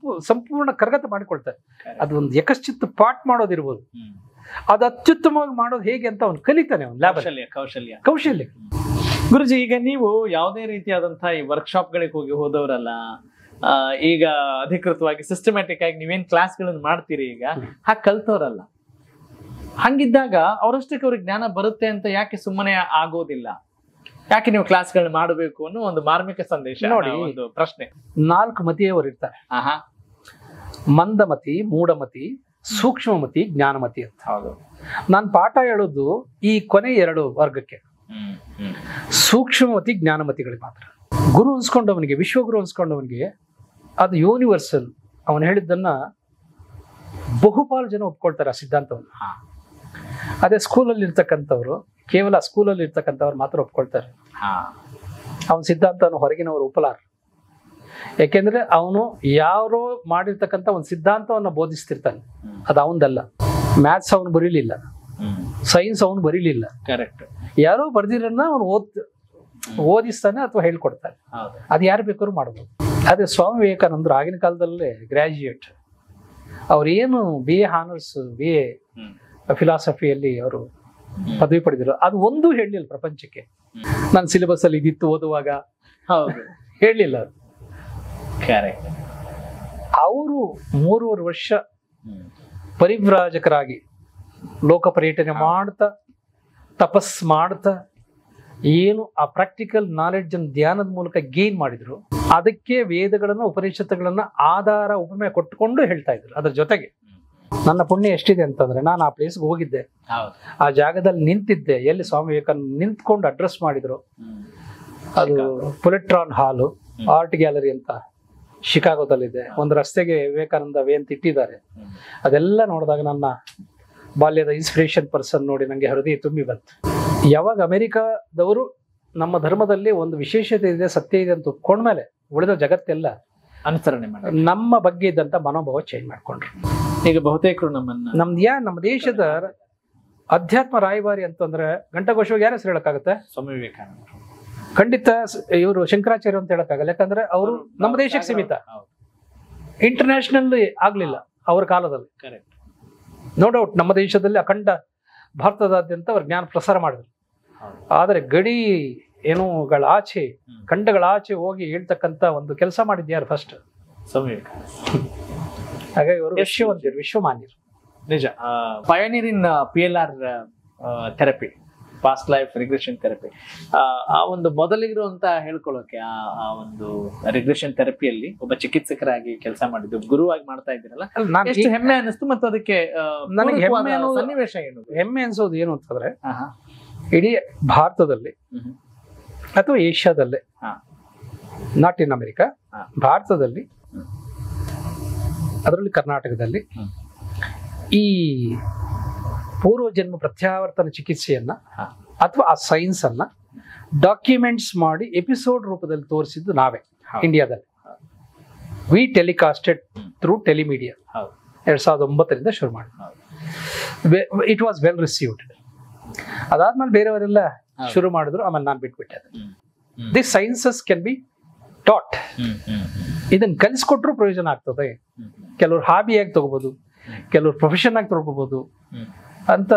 ಸಂಪೂರ್ಣ ಕರಗತ ಮಾಡಿಕೊಳ್ತಾರೆ. ಅದು ಒಂದು ಯಕಶ್ಚಿತ್ ಪಾಠ ಮಾಡೋದಿರ್ಬೋದು, ಅದು ಅತ್ಯುತ್ತಮವಾಗಿ ಮಾಡೋದು ಹೇಗೆ ಅಂತ ಅವ್ನು ಕಲಿತಾನೆ. ಅವ್ನು ಕೌಶಲ್ಯ. ಗುರುಜಿ, ಈಗ ನೀವು ಯಾವುದೇ ರೀತಿಯಾದಂತಹ ಈ ವರ್ಕ್ಶಾಪ್ ಗಳಿಗೆ ಹೋದವರಲ್ಲ, ಈಗ ಅಧಿಕೃತವಾಗಿ ಸಿಸ್ಟಮ್ಯಾಟಿಕ್ ಆಗಿ ನೀವೇನ್ ಕ್ಲಾಸ್ಗಳನ್ನು ಮಾಡ್ತೀರಿ ಈಗ ಹಾಗೆ ಕಲ್ತವ್ರಲ್ಲ. ಹಂಗಿದ್ದಾಗ ಅವರಷ್ಟಕ್ಕೆ ಅವ್ರಿಗೆ ಜ್ಞಾನ ಬರುತ್ತೆ ಅಂತ ಯಾಕೆ ಸುಮ್ಮನೆ ಆಗೋದಿಲ್ಲ? ಯಾಕೆ ನೀವು ಕ್ಲಾಸ್ಗಳನ್ನ ಮಾಡಬೇಕು ಅನ್ನೋ ಒಂದು ಮಾರ್ಮಿಕ ಸಂದೇಶ. ನೋಡಿ, ಒಂದು ಪ್ರಶ್ನೆ. 4 ಮತಿಯವರು ಇರ್ತಾರೆ. ಮಂದಮತಿ, ಮೂಢಮತಿ, ಸೂಕ್ಷ್ಮಮತಿ, ಜ್ಞಾನಮತಿ ಅಂತ. ಹೌದು. ನಾನು ಪಾಠ ಹೇಳೋದು ಈ ಕೊನೆ 2 ವರ್ಗಕ್ಕೆ, ಸೂಕ್ಷ್ಮಮತಿ ಜ್ಞಾನಮತಿಗಳಿಗೆ ಮಾತ್ರ. ಗುರು ಅನ್ಸ್ಕೊಂಡವನಿಗೆ, ವಿಶ್ವಗುರು ಅನ್ಸ್ಕೊಂಡವನಿಗೆ ಅದು ಯೂನಿವರ್ಸಲ್. ಅವನು ಹೇಳಿದ್ದನ್ನ ಬಹುಪಾಲು ಜನ ಒಪ್ಕೊಳ್ತಾರೆ ಆ ಸಿದ್ಧಾಂತವನ್ನು. ಅದೇ ಸ್ಕೂಲಲ್ಲಿ ಇರ್ತಕ್ಕಂಥವ್ರು, ಕೇವಲ ಸ್ಕೂಲಲ್ಲಿ ಇರ್ತಕ್ಕಂಥವ್ರು ಮಾತ್ರ ಒಪ್ಕೊಳ್ತಾರೆ. ಅವನ ಸಿದ್ಧಾಂತವನ್ನು ಹೊರಗಿನವರು ಒಪ್ಪಲಾರ. ಯಾಕೆಂದ್ರೆ ಅವನು ಯಾರೋ ಮಾಡಿರ್ತಕ್ಕಂಥ ಒಂದು ಸಿದ್ಧಾಂತವನ್ನ ಬೋಧಿಸ್ತಿರ್ತಾನೆ, ಅದು ಅವನದಲ್ಲ. ಮ್ಯಾಥ್ಸ್ ಅವನು ಬರೀಲಿಲ್ಲ, ಸೈನ್ಸ್ ಅವನು ಬರೀಲಿಲ್ಲ, ಕರೆಕ್ಟ್. ಯಾರೋ ಬರ್ದಿರನ್ನ ಅವನು ಓದಿಸ್ತಾನೆ ಅಥವಾ ಹೇಳ್ಕೊಡ್ತಾನೆ. ಅದು ಯಾರು ಬೇಕಾದ್ರೂ ಮಾಡ್ಬೋದು. ಅದೇ ಸ್ವಾಮಿ ವಿವೇಕಾನಂದರು ಆಗಿನ ಕಾಲದಲ್ಲೇ ಗ್ರಾಜ್ಯುಯೇಟ್. ಅವ್ರೇನು BA ಹಾನರ್ಸ್, BA ಫಿಲಾಸಫಿಯಲ್ಲಿ ಅವರು ಪದವಿ ಪಡೆದಿರೋ, ಅದು ಒಂದೂ ಹೇಳಲಿಲ್ಲ ಪ್ರಪಂಚಕ್ಕೆ. ನನ್ನ ಸಿಲೆಬಸ್ ಅಲ್ಲಿ ಇದಿತ್ತು ಓದುವಾಗ, ಹೇಳಲಿಲ್ಲ. ಅವರು 3.5 ವರ್ಷ ಪರಿವ್ರಾಜಕರಾಗಿ ಲೋಕ ಪರ್ಯಟನೆ ಮಾಡ್ತಾ, ತಪಸ್ ಮಾಡ್ತಾ, ಏನು ಆ ಪ್ರಾಕ್ಟಿಕಲ್ ನಾಲೆಡ್ಜ್ ಅನ್ನು ಧ್ಯಾನದ ಮೂಲಕ ಗೇನ್ ಮಾಡಿದ್ರು, ಅದಕ್ಕೆ ವೇದಗಳನ್ನ, ಉಪನಿಷತ್ತುಗಳನ್ನ ಆಧಾರ ಉಪಮೆ ಕೊಟ್ಟುಕೊಂಡು ಹೇಳ್ತಾ ಇದ್ರು. ಅದ್ರ ಜೊತೆಗೆ ನನ್ನ ಪುಣ್ಯ ಎಷ್ಟಿದೆ ಅಂತಂದ್ರೆ, ನಾನು ಆ ಪ್ಲೇಸ್ಗೆ ಹೋಗಿದ್ದೆ, ಆ ಜಾಗದಲ್ಲಿ ನಿಂತಿದ್ದೆ. ಎಲ್ಲಿ ಸ್ವಾಮಿ ವಿವೇಕಾನಂದ ನಿಂತ್ಕೊಂಡು ಅಡ್ರೆಸ್ ಮಾಡಿದ್ರು, ಅದು ಪೊಲಿಟ್ರಾನ್ ಹಾಲು ಆರ್ಟ್ ಗ್ಯಾಲರಿ ಅಂತ ಶಿಕಾಗೋದಲ್ಲಿದೆ. ಒಂದು ರಸ್ತೆಗೆ ವಿವೇಕಾನಂದ ವೇ ಅಂತ ಇಟ್ಟಿದ್ದಾರೆ. ಅದೆಲ್ಲ ನೋಡಿದಾಗ ನನ್ನ ಬಾಲ್ಯದ ಇನ್ಸ್ಪಿರೇಷನ್ ಪರ್ಸನ್ ನೋಡಿ ನಂಗೆ ಹೃದಯ ತುಂಬಿ ಬಂತು. ಯಾವಾಗ ಅಮೆರಿಕಾದವರು ನಮ್ಮ ಧರ್ಮದಲ್ಲಿ ಒಂದು ವಿಶೇಷತೆ ಇದೆ, ಸತ್ಯ ಇದೆ ಅಂತ ಒಪ್ಕೊಂಡ್ಮೇಲೆ ಉಳಿದ ಜಗತ್ತೆಲ್ಲ ಅನುಸರಣೆ ಮಾಡಿ ನಮ್ಮ ಬಗ್ಗೆ ಇದ್ದಂತ ಮನೋಭಾವ ಚೇಂಜ್ ಮಾಡ್ಕೊಂಡ್ರು. ಈಗ ಬಹುತೇಕರು ನಮ್ಮ ದೇಶದ ಅಧ್ಯಾತ್ಮ ರಾಯಭಾರಿ ಅಂತಂದ್ರೆ ಘಂಟಾಘೋಷವಾಗಿ ಯಾರ ಹೆಸರು ಹೇಳಕ್ಕಾಗತ್ತೆ? ಸ್ವಾಮಿ ವಿವೇಕಾನಂದ. ಖಂಡಿತ ಇವರು ಶಂಕರಾಚಾರ್ಯ ಅಂತ ಹೇಳಕ್ಕಾಗಲ್ಲ, ಯಾಕಂದ್ರೆ ಅವರು ನಮ್ಮ ದೇಶಕ್ಕೆ ಸೀಮಿತ, ಇಂಟರ್ನ್ಯಾಷನಲ್ ಆಗ್ಲಿಲ್ಲ ಅವ್ರ ಕಾಲದಲ್ಲಿ. ನೋ ಡೌಟ್ ನಮ್ಮ ದೇಶದಲ್ಲಿ ಅಖಂಡ ಭಾರತದಾದ್ಯಂತ ಅವ್ರ ಜ್ಞಾನ ಪ್ರಸಾರ ಮಾಡಿದ್ರು. ಆದರೆ ಗಡಿ ಏನುಗಳ ಆಚೆ, ಖಂಡಗಳ ಆಚೆ ಹೋಗಿ ಹೇಳ್ತಕ್ಕಂತ ಒಂದು ಕೆಲಸ ಮಾಡಿದ್ಯಾರು ಫಸ್ಟ್? ಸ್ವಾಮಿ ವಿವೇಕಾನಂದ. ಹಾಗಾಗಿ ಅವರು ವಿಶ್ವವಂತರು, ವಿಶ್ವಮಾನ್ಯರು. ನಿಜ. ಪಯನೀರ್ ಇನ್ PLR therapy, past life regression therapy. ಆ ಒಂದು ಮೊದಲಿಗರು ಅಂತ ಹೇಳ್ಕೊಳ್ಳೋಕೆ ಆ ಒಂದು ರಿಗ್ರೆಷನ್ ಥೆರಪಿಯಲ್ಲಿ ಒಬ್ಬ ಚಿಕಿತ್ಸಕರಾಗಿ ಕೆಲಸ ಮಾಡಿದ್ದು, ಗುರುವಾಗಿ ಮಾಡ್ತಾ ಇದ್ದೀರಲ್ಲ, ಎಷ್ಟು ಹೆಮ್ಮೆ ಅನಿಸ್ತು. ಮತ್ತು ಅದಕ್ಕೆ ನನಗೆ ಸನ್ನಿವೇಶ ಏನು, ಹೆಮ್ಮೆ ಅನ್ಸೋದು ಏನು ಅಂತಂದ್ರೆ, ಇಡೀ ಭಾರತದಲ್ಲಿ ಅಥವಾ ಏಷ್ಯಾದಲ್ಲೇ, ನಾಟ್ ಇನ್ ಅಮೆರಿಕ, ಭಾರತದಲ್ಲಿ, ಅದರಲ್ಲಿ ಕರ್ನಾಟಕದಲ್ಲಿ ಈ ಪೂರ್ವಜನ್ಮ ಪ್ರತ್ಯಾವರ್ತನ ಚಿಕಿತ್ಸೆಯನ್ನ ಅಥವಾ ಆ ಸೈನ್ಸ್ ಅನ್ನ ಡಾಕ್ಯುಮೆಂಟ್ಸ್ ಮಾಡಿ ಎಪಿಸೋಡ್ ರೂಪದಲ್ಲಿ ತೋರಿಸಿದ್ದು ನಾವೇ ಇಂಡಿಯಾದಲ್ಲಿ. ವಿ ಟೆಲಿಕಾಸ್ಟೆಡ್ ಥ್ರೂ ಟೆಲಿಮೀಡಿಯಾ 2009 ಶುರು ಮಾಡಿ. It was well received. ಅದಾದ್ಮೇಲೆ ಬೇರೆಯವರೆಲ್ಲ ಶುರು ಮಾಡಿದ್ರು, ಆಮೇಲೆ ನಾನು ಬಿಟ್ಬಿಟ್ಟೆ. This sciences can be taught. ಇದನ್ನ ಕಲಿಸ್ಕೊಟ್ರು ಪ್ರಯೋಜನ ಆಗ್ತದೆ. ಕೆಲವ್ರು ಹಾಬಿಯಾಗಿ ತಗೋಬಹುದು, ಕೆಲವ್ರು ಪ್ರೊಫೆಷನ್ ಆಗಿ ತಗೋಬಹುದು ಅಂತ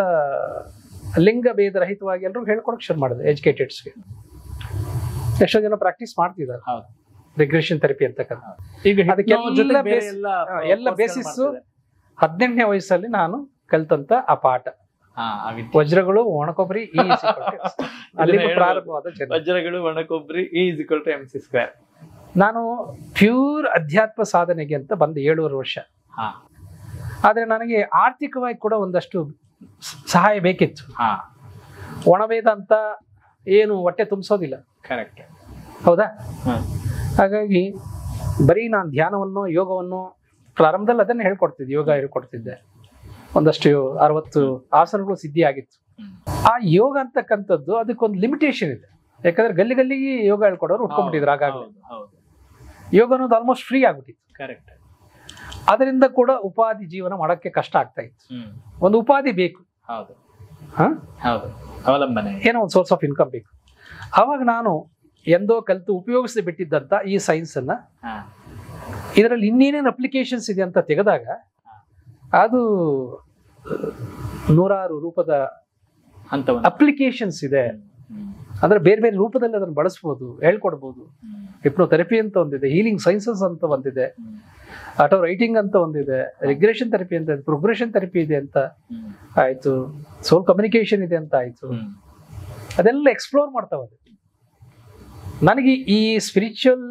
ಲಿಂಗ ಭೇದ ರಹಿತವಾಗಿ ಎಲ್ಲರೂ ಹೇಳ್ಕೊಡಕ್ ಶುರು ಮಾಡಿದೆ ಎಜುಕೇಟೆಡ್ಸ್ಗೆ. ಎಷ್ಟೋ ಜನ ಪ್ರಾಕ್ಟೀಸ್ ಮಾಡ್ತಿದ್ದಾರೆ. ರಿಗ್ರೆಷನ್ ಥೆರಪಿ ಅಂತಕ್ಕಂಥ. ಈಗ ಅದಕ್ಕೆಲ್ಲ ಎಲ್ಲ ಬೇಸಿಸ್ 18ನೇ ವಯಸ್ಸಲ್ಲಿ ನಾನು ಕಲ್ತಂತ ಆ ಪಾಠ. ವಜ್ರಗಳು ಒಣಕೊಬ್ಬರಿ ಅಲ್ಲಿಂದ ಪ್ರಾರಂಭವಾದ ಜರ್ನಿ. ವಜ್ರಗಳು ಒಣಕೊಬ್ಬರಿ E=mc². ನಾನು ಪ್ಯೂರ್ ಅಧ್ಯಾತ್ಮ ಸಾಧನೆಗೆ ಅಂತ ಬಂದ 7.5 ವರ್ಷ. ಆದ್ರೆ ನನಗೆ ಆರ್ಥಿಕವಾಗಿ ಕೂಡ ಒಂದಷ್ಟು ಸಹಾಯ ಬೇಕಿತ್ತು. ಒಣವೇದಾಂತ ಏನು ಹೊಟ್ಟೆ ತುಂಬಿಸೋದಿಲ್ಲ. ಕರೆಕ್ಟ್, ಹೌದಾ? ಹಾಗಾಗಿ ಬರೀ ನಾನು ಧ್ಯಾನವನ್ನು ಯೋಗವನ್ನು ಪ್ರಾರಂಭದಲ್ಲಿ ಅದನ್ನೇ ಹೇಳ್ಕೊಡ್ತಿದ್ದೆ, ಯೋಗ ಹೇಳ್ಕೊಡ್ತಿದ್ದೆ. ಒಂದಷ್ಟು 60 ಆಸನಗಳು ಸಿದ್ಧಿ ಆಗಿತ್ತು. ಆ ಯೋಗ ಅಂತಕ್ಕಂಥದ್ದು ಅದಕ್ಕೊಂದು ಲಿಮಿಟೇಷನ್ ಇದೆ. ಯಾಕಂದ್ರೆ ಗಲ್ಲಿಗೆ ಯೋಗ ಹೇಳ್ಕೊಡೋರು ಉಟ್ಕೊಂಡ್ಬಿಟ್ಟಿದ್ರು. ಆಗಾಗಲೇ ಯೋಗ ಅನ್ನೋದು ಆಲ್ಮೋಸ್ಟ್ ಫ್ರೀ ಆಗ್ಬಿಟ್ಟಿತ್ತು. ಕರೆಕ್ಟ್. ಅದರಿಂದ ಕೂಡ ಉಪಾಧಿ ಜೀವನ ಮಾಡಕ್ಕೆ ಕಷ್ಟ ಆಗ್ತಾ ಇತ್ತು. ಒಂದು ಉಪಾಧಿ ಬೇಕು, ಅವಲಂಬನೆ, ಏನೋ ಒಂದು ಸೋರ್ಸ್ ಆಫ್ ಇನ್ಕಮ್ ಬೇಕು. ಅವಾಗ ನಾನು ಎಂದೋ ಕಲಿತು ಉಪಯೋಗಿಸಿ ಬಿಟ್ಟಿದ್ದಂತ ಈ ಸೈನ್ಸ್ ಅನ್ನ ಇದರಲ್ಲಿ ಇನ್ನೇನೇನು ಅಪ್ಲಿಕೇಶನ್ಸ್ ಇದೆ ಅಂತ ತೆಗೆದಾಗ ಅದು 100 ರೂಪದ ಅಪ್ಲಿಕೇಶನ್ಸ್ ಇದೆ. ಅಂದ್ರೆ ಬೇರೆ ಬೇರೆ ರೂಪದಲ್ಲಿ ಅದನ್ನು ಬಳಸ್ಬೋದು, ಹೇಳ್ಕೊಡ್ಬೋದು. ಹಿಪ್ನೋಥೆರಪಿ ಅಂತ ಒಂದಿದೆ, ಹೀಲಿಂಗ್ ಸೈನ್ಸಸ್ ಅಂತ ಒಂದಿದೆ, ಆಟೋ ರೈಟಿಂಗ್ ಅಂತ ಒಂದಿದೆ, ರಿಗ್ರೆಷನ್ ಥೆರಪಿ ಅಂತ, ಪ್ರೋಗ್ರೆಷನ್ ಥೆರಪಿ ಇದೆ ಅಂತ ಆಯ್ತು, ಸೋಲ್ ಕಮ್ಯುನಿಕೇಶನ್ ಇದೆ ಅಂತ ಆಯ್ತು. ಅದೆಲ್ಲ ಎಕ್ಸ್ಪ್ಲೋರ್ ಮಾಡ್ತಾ ಹೋದೆ. ನನಗೆ ಈ ಸ್ಪಿರಿಚುವಲ್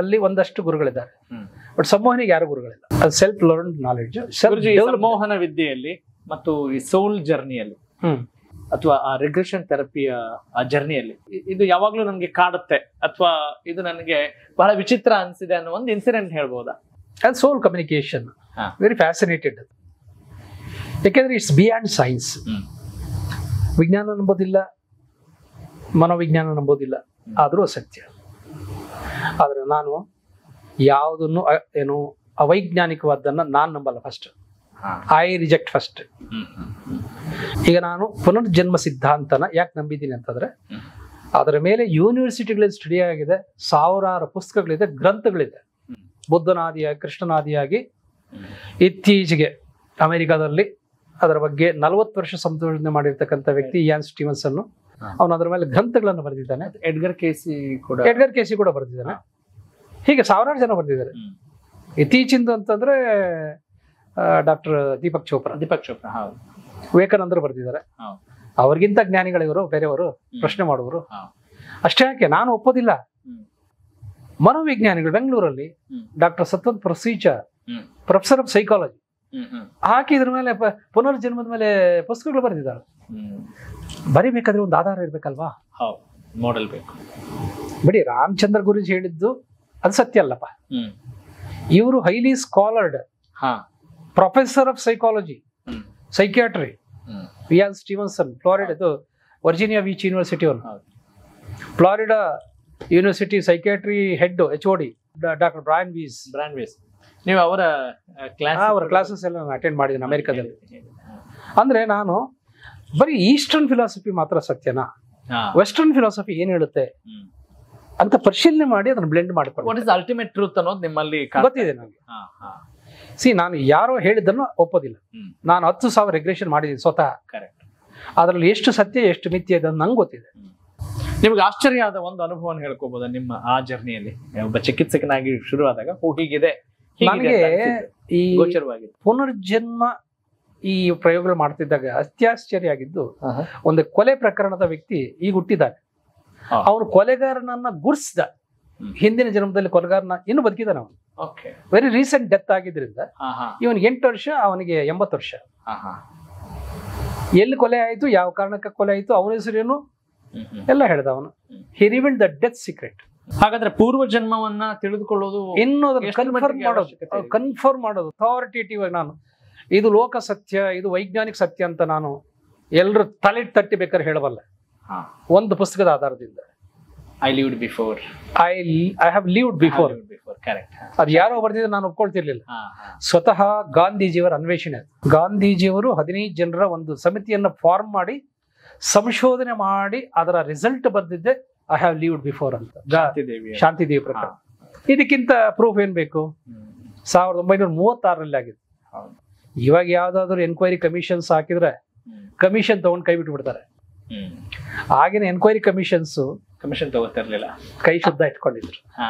ಅಲ್ಲಿ ಒಂದಷ್ಟು ಗುರುಗಳಿದ್ದಾರೆ, ಬಟ್ ಸಂಮೋಹನಿಗೆ ಯಾರು ಗುರುಗಳಿಲ್ಲ. ಅದು ಸೆಲ್ಫ್ ಲರ್ನ್ಡ್ ನಾಲೆಡ್ಜ್. ಸಂಮೋಹನ ವಿದ್ಯೆಯಲ್ಲಿ ಮತ್ತು ಈ ಸೋಲ್ ಜರ್ನಿಯಲ್ಲಿ ಅಥವಾ ಆ ರಿಗ್ರೆಷನ್ ಥೆರಪಿಯ ಆ ಜರ್ನಿಯಲ್ಲಿ ಇದು ಯಾವಾಗ್ಲೂ ನನಗೆ ಕಾಡುತ್ತೆ ಅಥವಾ ಇದು ನನಗೆ ಬಹಳ ವಿಚಿತ್ರ ಅನ್ಸಿದೆ ಅನ್ನೋ ಒಂದು ಇನ್ಸಿಡೆಂಟ್ ಹೇಳ್ಬೋದಾ? ಅದು ಸೋಲ್ ಕಮ್ಯುನಿಕೇಶನ್ ವೆರಿ ಫ್ಯಾಸಿನೇಟೆಡ್. ಯಾಕೆಂದ್ರೆ ಇಟ್ಸ್ ಬಿಯಾಂಡ್ ಸೈನ್ಸ್. ವಿಜ್ಞಾನ ನಂಬೋದಿಲ್ಲ, ಮನೋವಿಜ್ಞಾನ ನಂಬೋದಿಲ್ಲ, ಆದರೂ ಸತ್ಯ. ಆದ್ರೆ ನಾನು ಯಾವುದನ್ನು ಏನು ಅವೈಜ್ಞಾನಿಕವಾದನ್ನ ನಾನು ನಂಬಲ್ಲ. First I reject first. ಈಗ ನಾನು ಪುನರ್ಜನ್ಮ ಸಿದ್ಧಾಂತನ ಯಾಕೆ ನಂಬಿದ್ದೀನಿ ಅಂತಂದ್ರೆ ಅದರ ಮೇಲೆ ಯೂನಿವರ್ಸಿಟಿಗಳಲ್ಲಿ ಸ್ಟಡಿ ಆಗಿದೆ, ಸಾವಿರಾರು ಪುಸ್ತಕಗಳಿದೆ, ಗ್ರಂಥಗಳಿದೆ. ಬುದ್ಧನಾದಿಯಾಗಿ ಕೃಷ್ಣನಾದಿಯಾಗಿ ಇತ್ತೀಚೆಗೆ ಅಮೆರಿಕಾದಲ್ಲಿ ಅದರ ಬಗ್ಗೆ 40 ವರ್ಷ ಸಂಶೋಧನೆ ಮಾಡಿರ್ತಕ್ಕಂಥ ವ್ಯಕ್ತಿ ಇಯಾನ್ ಸ್ಟೀವನ್ಸನ್. ಅವನು ಅದರ ಮೇಲೆ ಗ್ರಂಥಗಳನ್ನು ಬರೆದಿದ್ದಾನೆ. ಎಡ್ಗರ್ ಕೇಸಿ ಕೂಡ ಬರೆದಿದ್ದಾನೆ. ಹೀಗೆ ಸಾವಿರಾರು ಜನ ಬರೆದಿದ್ದಾರೆ. ಇತ್ತೀಚಿಂದು ಅಂತಂದ್ರೆ ಡಾಕ್ಟರ್ ದೀಪಕ್ ಚೋಪ್ರಾ, ವಿವೇಕಾನಂದರು ಬರೆದಿದ್ದಾರೆ. ಅವ್ರಿಗಿಂತ ಜ್ಞಾನಿಗಳಿವರು, ಬೇರೆಯವರು ಪ್ರಶ್ನೆ ಮಾಡುವರು. ಅಷ್ಟೇ ಯಾಕೆ ನಾನು ಒಪ್ಪೋದಿಲ್ಲ. ಮನೋವಿಜ್ಞಾನಿಗಳು ಬೆಂಗಳೂರಲ್ಲಿ doctor Satwant Pasricha, professor of psychology ಹಾಕಿ ಇದ್ರ ಮೇಲೆ ಪುನರ್ಜನ್ಮದ ಮೇಲೆ ಪುಸ್ತಕಗಳು ಬರೆದಿದ್ದಾರೆ. ಬರಿಬೇಕಾದ್ರೆ ಒಂದು ಆಧಾರ ಇರ್ಬೇಕಲ್ವಾ, ಮಾಡೆಲ್ ಬೇಕು. ಬಿಡಿ, ರಾಮಚಂದ್ರ ಗುರೂಜಿ ಹೇಳಿದ್ದು ಅದು ಸತ್ಯ ಅಲ್ಲಪ್ಪ. ಇವರು highly scholared professor of psychology, psychiatry, Ian Stevenson, Florida, ಇದು ವರ್ಜಿನಿಯಾ ಬೀಚ್ ಯೂನಿವರ್ಸಿಟಿ ಅವನು, Florida university psychiatry head HOD doctor Brian Weiss. ನೀವು ಅವರ ಕ್ಲಾಸಸ್ ಎಲ್ಲ ನಾನು ಅಟೆಂಡ್ ಮಾಡಿದ್ದೀನಿ ಅಮೆರಿಕಾದಲ್ಲಿ. ಅಂದ್ರೆ ನಾನು ಬರೀ ಈಸ್ಟರ್ನ್ ಫಿಲಾಸಫಿ ಮಾತ್ರ ಸತ್ಯನಾ, ವೆಸ್ಟರ್ನ್ ಫಿಲಾಸಫಿ ಏನ್ ಹೇಳುತ್ತೆ ಅಂತ ಪರಿಶೀಲನೆ ಮಾಡಿ ಅದನ್ನ ಬ್ಲೆಂಡ್ ಮಾಡ್ಕೊಂಡು ವಾಟ್ ಇಸ್ ಅಲ್ಟಿಮೇಟ್ ಟ್ರೂತ್ ಅನ್ನೋದು ನಿಮ್ಮಲ್ಲಿ ಗೊತ್ತಿದೆ ನನಗೆ. ನಾನು ಯಾರೋ ಹೇಳಿದ್ದನ್ನು ಒಪ್ಪೋದಿಲ್ಲ. ನಾನು 10,000 ರಿಗ್ರೆಷನ್ ಮಾಡಿದ್ದೀನಿ ಸ್ವತಃ. ಕರೆಕ್ಟ್. ಅದ್ರಲ್ಲಿ ಎಷ್ಟು ಸತ್ಯ ಎಷ್ಟು ಮಿಥ್ಯೆ ಇದೆ ನಂಗೆ ಗೊತ್ತಿದೆ. ನಿಮ್ಗೆ ಆಶ್ಚರ್ಯ ಆದ ಒಂದು ಅನುಭವನ ಹೇಳ್ಕೋಬಹುದಾ ನಿಮ್ಮ ಆ ಜರ್ನಿಯಲ್ಲಿ? ಒಬ್ಬ ಚಿಕಿತ್ಸಕನಾಗಿ ಶುರುವಾದಾಗ ಹೀಗಿದೆ ನನಗೆ ಈ ಗೋಚರವಾಗಿ ಪುನರ್ಜನ್ಮ ಈ ಪ್ರಯೋಗಗಳು ಮಾಡ್ತಿದ್ದಾಗ ಅತ್ಯಾಶ್ಚರ್ಯ ಆಗಿದ್ದು, ಒಂದು ಕೊಲೆ ಪ್ರಕರಣದ ವ್ಯಕ್ತಿ ಈಗ ಹುಟ್ಟಿದ್ದಾನೆ. ಅವನು ಕೊಲೆಗಾರನನ್ನ ಗುರ್ಸ್ದ, ಹಿಂದಿನ ಜನ್ಮದಲ್ಲಿ ಕೊಲೆಗಾರನ ಇನ್ನು ಬದುಕಿದ್ದಾನೆ. ಅವನು ವೆರಿ ರೀಸೆಂಟ್ ಡೆತ್ ಆಗಿದ್ರಿಂದ ಇವನಿಗೆ 8 ವರ್ಷ, ಅವನಿಗೆ 80 ವರ್ಷ. ಎಲ್ಲಿ ಕೊಲೆ ಆಯ್ತು, ಯಾವ ಕಾರಣಕ್ಕೆ ಕೊಲೆ ಆಯ್ತು, ಅವನ ಹೆಸರೇನು ಎಲ್ಲ ಹೇಳ್ದ ಅವನು. ಹಿ ರಿವೀಲ್ಡ್ ದ ಡೆತ್ ಸೀಕ್ರೆಟ್. ಹಾಗಾದ್ರೆ ಪೂರ್ವ ಜನ್ಮವನ್ನ ತಿಳಿದುಕೊಳ್ಳೋದು, ಇನ್ನೊಂದು ಕನ್ಫರ್ಮ್ ಮಾಡೋದು ಅಥಾರಿಟೇಟಿವ್ ಆಗಿ. ನಾನು ಇದು ಲೋಕ ಸತ್ಯ, ಇದು ವೈಜ್ಞಾನಿಕ ಸತ್ಯ ಅಂತ ನಾನು ಎಲ್ಲರೂ ತಲೆ ತಟ್ಟಿ ಬೇಕಾದ್ರೆ ಹೇಳಬಲ್ಲ. ಒಂದು ಪುಸ್ತಕದ ಆಧಾರದಿಂದ I lived before, I have lived before. ಅದು ಯಾರೋ ಬರ್ದಿದ್ರೆ ನಾನು ಒಪ್ಕೊಳ್ತಿರ್ಲಿಲ್ಲ. ಸ್ವತಃ ಗಾಂಧೀಜಿಯವರ ಅನ್ವೇಷಣೆ. ಗಾಂಧೀಜಿಯವರು 15 ಜನರ ಒಂದು ಸಮಿತಿಯನ್ನ ಫಾರ್ಮ್ ಮಾಡಿ ಸಂಶೋಧನೆ ಮಾಡಿ ಅದರ ರಿಸಲ್ಟ್ ಬರ್ದಿದ್ದೆ ಐ ಹ್ಯಾವ್ ಲಿವ್ಡ್ ಬಿಫೋರ್ ಅಂತ, ಶಾಂತಿದೇವಿ ಪ್ರಕಾರ. ಇದಕ್ಕಿಂತ ಪ್ರೂಫ್ ಏನ್ ಬೇಕು? 1936ರಲ್ಲಿ ಆಗಿದೆ. ಇವಾಗ ಯಾವ್ದಾದ್ರು ಎನ್ಕ್ವೈರಿ ಕಮಿಷನ್ಸ್ ಹಾಕಿದ್ರೆ ಕಮಿಷನ್ ತಗೊಂಡು ಕೈ ಬಿಟ್ಟು ಬಿಡ್ತಾರೆ. ಆಗಿನ ಎನ್ಕ್ವೈರಿ ಕಮಿಷನ್ಸ್ ಕಮಿಷನ್ ತಗೋತಿರ್ಲಿಲ್ಲ, ಕೈ ಶುದ್ಧ ಇಟ್ಕೊಂಡಿದ್ರು.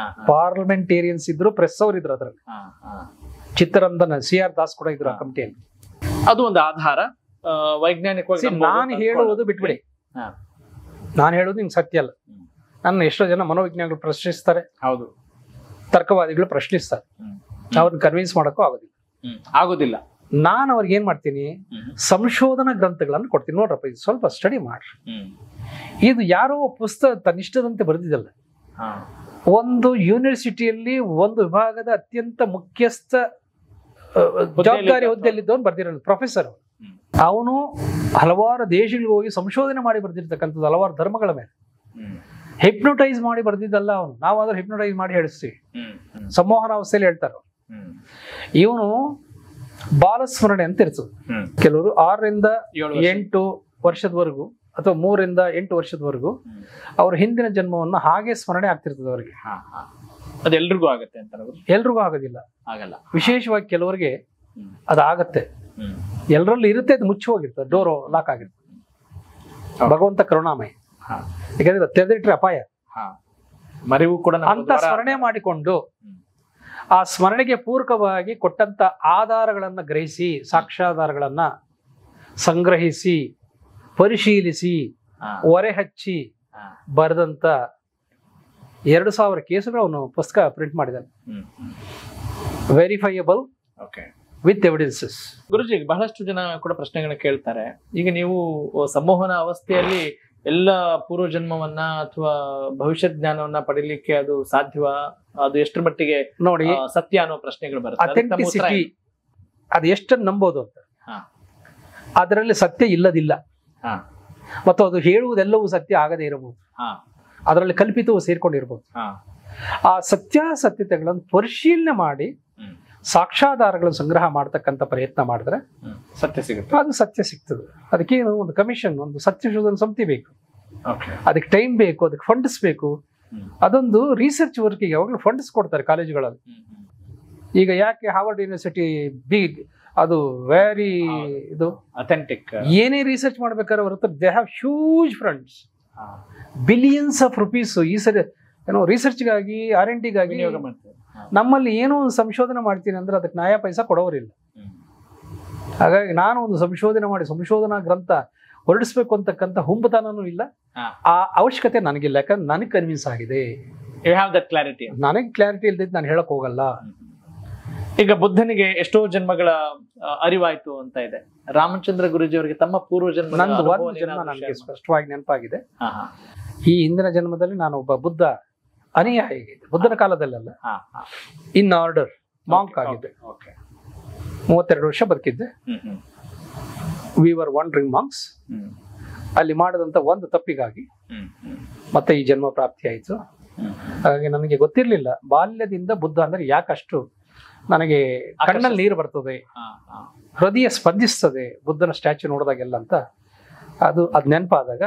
ಪಾರ್ಲಿಮೆಂಟೇರಿಯನ್ಸ್ ಇದ್ರು, ಪ್ರೆಸ್ ಅವ್ರು ಇದ್ರು ಅದ್ರಲ್ಲಿ. ಚಿತ್ತರಂಜನ್ CR ದಾಸ್ ಕೂಡ ಇದ್ರು ಆ ಕಮಿಟಿಯಲ್ಲಿ. ಅದು ಒಂದು ಆಧಾರ. ವೈಜ್ಞಾನಿಕವಾಗಿ ನಾನು ಹೇಳುವುದು ಬಿಟ್ಬಿಡಿ, ನಾನು ಹೇಳೋದು ನಿಮ್ಗೆ ಸತ್ಯ ಅಲ್ಲ. ನನ್ನ ಎಷ್ಟೋ ಜನ ಮನೋವಿಜ್ಞಾನಿಗಳು ಪ್ರಶ್ನಿಸ್ತಾರೆ, ಹೌದು, ತರ್ಕವಾದಿಗಳು ಪ್ರಶ್ನಿಸ್ತಾರೆ, ಅವ್ರನ್ನ ಕನ್ವಿನ್ಸ್ ಮಾಡೋಕ್ಕೂ ಆಗೋದಿಲ್ಲ. ನಾನು ಅವ್ರಿಗೆ ಏನ್ ಮಾಡ್ತೀನಿ, ಸಂಶೋಧನಾ ಗ್ರಂಥಗಳನ್ನು ಕೊಡ್ತೀನಿ. ನೋಡ್ರಪ್ಪ, ಇದು ಸ್ವಲ್ಪ ಸ್ಟಡಿ ಮಾಡ್ರಿ. ಇದು ಯಾರೋ ಪುಸ್ತಕ ತನ್ನಿಷ್ಟದಂತೆ ಬರೆದಿದ್ದಲ್ಲ. ಒಂದು ಯೂನಿವರ್ಸಿಟಿಯಲ್ಲಿ ಒಂದು ವಿಭಾಗದ ಅತ್ಯಂತ ಮುಖ್ಯಸ್ಥ ಜವಾಬ್ದಾರಿ ಹುದ್ದೆಯಲ್ಲಿದ್ದವನು ಬರ್ದಿರೋನು, ಪ್ರೊಫೆಸರ್. ಅವನು ಹಲವಾರು ದೇಶಗಳಿಗೆ ಹೋಗಿ ಸಂಶೋಧನೆ ಮಾಡಿ ಬರ್ದಿರ್ತಕ್ಕಂಥದ್ದು, ಹಲವಾರು ಧರ್ಮಗಳ ಮೇಲೆ. ಹಿಪ್ನೋಟೈಸ್ ಮಾಡಿ ಬರ್ದಿದ್ದಲ್ಲ ಅವನು. ನಾವಾದ್ರೂ ಹಿಪ್ನೋಟೈಸ್ ಮಾಡಿ ಹೇಳಿಸ್ತೀವಿ, ಸಂಮೋಹನ ಅವಸ್ಥೆಯಲ್ಲಿ ಹೇಳ್ತಾರೆ. ಇವನು ಬಾಲಸ್ಮರಣೆ ಅಂತ ಇರ್ತದೆ. ಕೆಲವರು 6 ರಿಂದ 8 ವರ್ಷದವರೆಗೂ ಅಥವಾ 3 ರಿಂದ 8 ವರ್ಷದವರೆಗೂ ಅವ್ರ ಹಿಂದಿನ ಜನ್ಮವನ್ನು ಹಾಗೆ ಸ್ಮರಣೆ ಆಗ್ತಿರ್ತದೆ ಅವರಿಗೆ. ಅದೆಲ್ರಿಗೂ ಆಗುತ್ತೆ ಅಂತ? ಎಲ್ರಿಗೂ ಆಗೋದಿಲ್ಲ, ಆಗಲ್ಲ. ವಿಶೇಷವಾಗಿ ಕೆಲವರಿಗೆ ಅದಾಗತ್ತೆ. ಎಲ್ಲರಲ್ಲೂ ಇರುತ್ತೆ, ಅದು ಮುಚ್ಚಿ ಹೋಗಿರ್ತದೆ, ಡೋರ್ ಲಾಕ್ ಆಗಿರ್ತದೆ. ಭಗವಂತ ಕರುಣಾಮಯ. ಯಾಕಂದ್ರೆ ತೆರೆದಿಟ್ರೆ ಅಪಾಯ. ಮರಿವು ಕೂಡ ಅಂತ ಸ್ಮರಣೆ ಮಾಡಿಕೊಂಡು ಆ ಸ್ಮರಣೆಗೆ ಪೂರಕವಾಗಿ ಕೊಟ್ಟಂತ ಆಧಾರಗಳನ್ನ ಗ್ರಹಿಸಿ, ಸಾಕ್ಷ್ಯಾಧಾರಗಳನ್ನ ಸಂಗ್ರಹಿಸಿ, ಪರಿಶೀಲಿಸಿ, ಒರೆ ಹಚ್ಚಿ ಬರೆದಂತ 2000 ಕೇಸುಗಳು ಅವನು ಪುಸ್ತಕ ಪ್ರಿಂಟ್ ಮಾಡಿದ್ದಾನೆ. Verifiable with evidences. ಗುರುಜಿ, ಬಹಳಷ್ಟು ಜನ ಕೂಡ ಪ್ರಶ್ನೆಗಳನ್ನ ಕೇಳ್ತಾರೆ. ಈಗ ನೀವು ಸಂಮೋಹನ ಅವಸ್ಥೆಯಲ್ಲಿ ಎಲ್ಲ ಪೂರ್ವ ಜನ್ಮವನ್ನ ಅಥವಾ ಭವಿಷ್ಯತ್ ಜ್ಞಾನವನ್ನ ಪಡಿಲಿಕ್ಕೆ ಅದು ಸಾಧ್ಯವಾ? ಅದು ಎಷ್ಟರ ಮಟ್ಟಿಗೆ ನೋಡಿ ಸತ್ಯ ಅನ್ನೋ ಪ್ರಶ್ನೆಗಳು ಬರುತ್ತೆ. ಅಥೆಂಟಿಸಿಟಿ ಅದು ಎಷ್ಟನ್ನು ನಂಬೋದು ಅಂತ. ಅದರಲ್ಲಿ ಸತ್ಯ ಇಲ್ಲದಿಲ್ಲ, ಮತ್ತು ಅದು ಹೇಳುವುದೆಲ್ಲವೂ ಸತ್ಯ ಆಗದೆ ಇರಬಹುದು, ಅದರಲ್ಲಿ ಕಲ್ಪಿತವು ಸೇರ್ಕೊಂಡಿರ್ಬೋದು. ಆ ಸತ್ಯಾಸತ್ಯತೆಗಳನ್ನು ಪರಿಶೀಲನೆ ಮಾಡಿ ಸಾಕ್ಷ್ಯಾಧಾರಗಳನ್ನು ಸಂಗ್ರಹ ಮಾಡತಕ್ಕಂಥ ಪ್ರಯತ್ನ ಮಾಡಿದ್ರೆ ಸತ್ಯ ಸಿಗುತ್ತೆ. ಅದು ಸತ್ಯ ಸಿಗ್ತದೆ. ಅದಕ್ಕೇನು ಒಂದು ಕಮಿಷನ್, ಒಂದು ಸತ್ಯಶೋಧನ ಸಮಿತಿ ಬೇಕು, ಅದಕ್ಕೆ ಟೈಮ್ ಬೇಕು, ಅದಕ್ಕೆ ಫಂಡ್ಸ್ ಬೇಕು. ಅದೊಂದು ರಿಸರ್ಚ್ ವರ್ಕಿಗೆ ಯಾವಾಗಲೂ ಫಂಡ್ಸ್ ಕೊಡ್ತಾರೆ ಕಾಲೇಜುಗಳಲ್ಲಿ. ಈಗ ಯಾಕೆ ಹಾರ್ವರ್ಡ್ ಯೂನಿವರ್ಸಿಟಿ ಬಿಗ್, ಅದು ವೆರಿ ಇದು ಅಥೆಂಟಿಕ್. ಏನೇ ರಿಸರ್ಚ್ ಮಾಡ್ಬೇಕಾದ್ರೆ ಅವ್ರ ಹತ್ರ they have huge funds, billions of rupees ಈ ಸರಿ ಏನೋ ರಿಸರ್ಚ್ಗಾಗಿ, R&Dಗಾಗಿ. ನಮ್ಮಲ್ಲಿ ಏನೋ ಒಂದು ಸಂಶೋಧನೆ ಮಾಡ್ತೀನಿ ಅಂದ್ರೆ ಅದಕ್ಕೆ ನ್ಯಾಯ ಪೈಸಾ ಕೊಡೋರಿಲ್ಲ. ಹಾಗಾಗಿ ನಾನು ಒಂದು ಸಂಶೋಧನೆ ಮಾಡಿ ಸಂಶೋಧನಾ ಗ್ರಂಥ ಹೊರಡಿಸ್ಬೇಕು ಅಂತಕ್ಕಂಥ ಹುಂಬತನೂ ಇಲ್ಲ, ಆ ಅವಶ್ಯಕತೆ ನನಗಿಲ್ಲ. ಯಾಕಂದ್ರೆ ನನಗೆ ಕನ್ವಿನ್ಸ್ ಆಗಿದೆ. ನನಗೆ ಕ್ಲಾರಿಟಿ ಇಲ್ದಿದ್ದು ನಾನು ಹೇಳಕ್ ಹೋಗಲ್ಲ. ಈಗ ಬುದ್ಧನಿಗೆ ಎಷ್ಟೋ ಜನ್ಮಗಳ ಅರಿವಾಯ್ತು ಅಂತ ಇದೆ. ರಾಮಚಂದ್ರ ಗುರುಜಿ ಅವರಿಗೆ ತಮ್ಮ ಪೂರ್ವ ಜನ್ಮ, ನಂದು ಒಂದು ಜನ್ಮ ನನಗೆ ಸ್ಪಷ್ಟವಾಗಿ ನೆನಪಾಗಿದೆ. ಈ ಹಿಂದಿನ ಜನ್ಮದಲ್ಲಿ ನಾನು ಒಬ್ಬ ಬುದ್ಧ ಅನುಯಾಯಿ ಆಗಿದ್ದೆ. ಬುದ್ಧನ ಕಾಲದಲ್ಲೆಲ್ಲ ಇನ್ ಆರ್ಡರ್ ಮಾಂಕ್ ಆಗಿದ್ದೆ. 32 ವರ್ಷ ಬದುಕಿದ್ದೆ. We were wandering monks. ಅಲ್ಲಿ ಮಾಡಿದಂತ ಒಂದು ತಪ್ಪಿಗಾಗಿ ಮತ್ತೆ ಈ ಜನ್ಮ ಪ್ರಾಪ್ತಿ ಆಯಿತು. ಹಾಗಾಗಿ ನನಗೆ ಗೊತ್ತಿರ್ಲಿಲ್ಲ ಬಾಲ್ಯದಿಂದ ಬುದ್ಧ ಅಂದ್ರೆ ಯಾಕಷ್ಟು ನನಗೆ ಕಣ್ಣಲ್ಲಿ ನೀರು ಬರ್ತದೆ, ಹೃದಯ ಸ್ಪಂದಿಸ್ತದೆ ಬುದ್ಧನ ಸ್ಟ್ಯಾಚ್ಯೂ ನೋಡಿದಾಗೆಲ್ಲ ಅಂತ. ಅದು ನೆನಪಾದಾಗ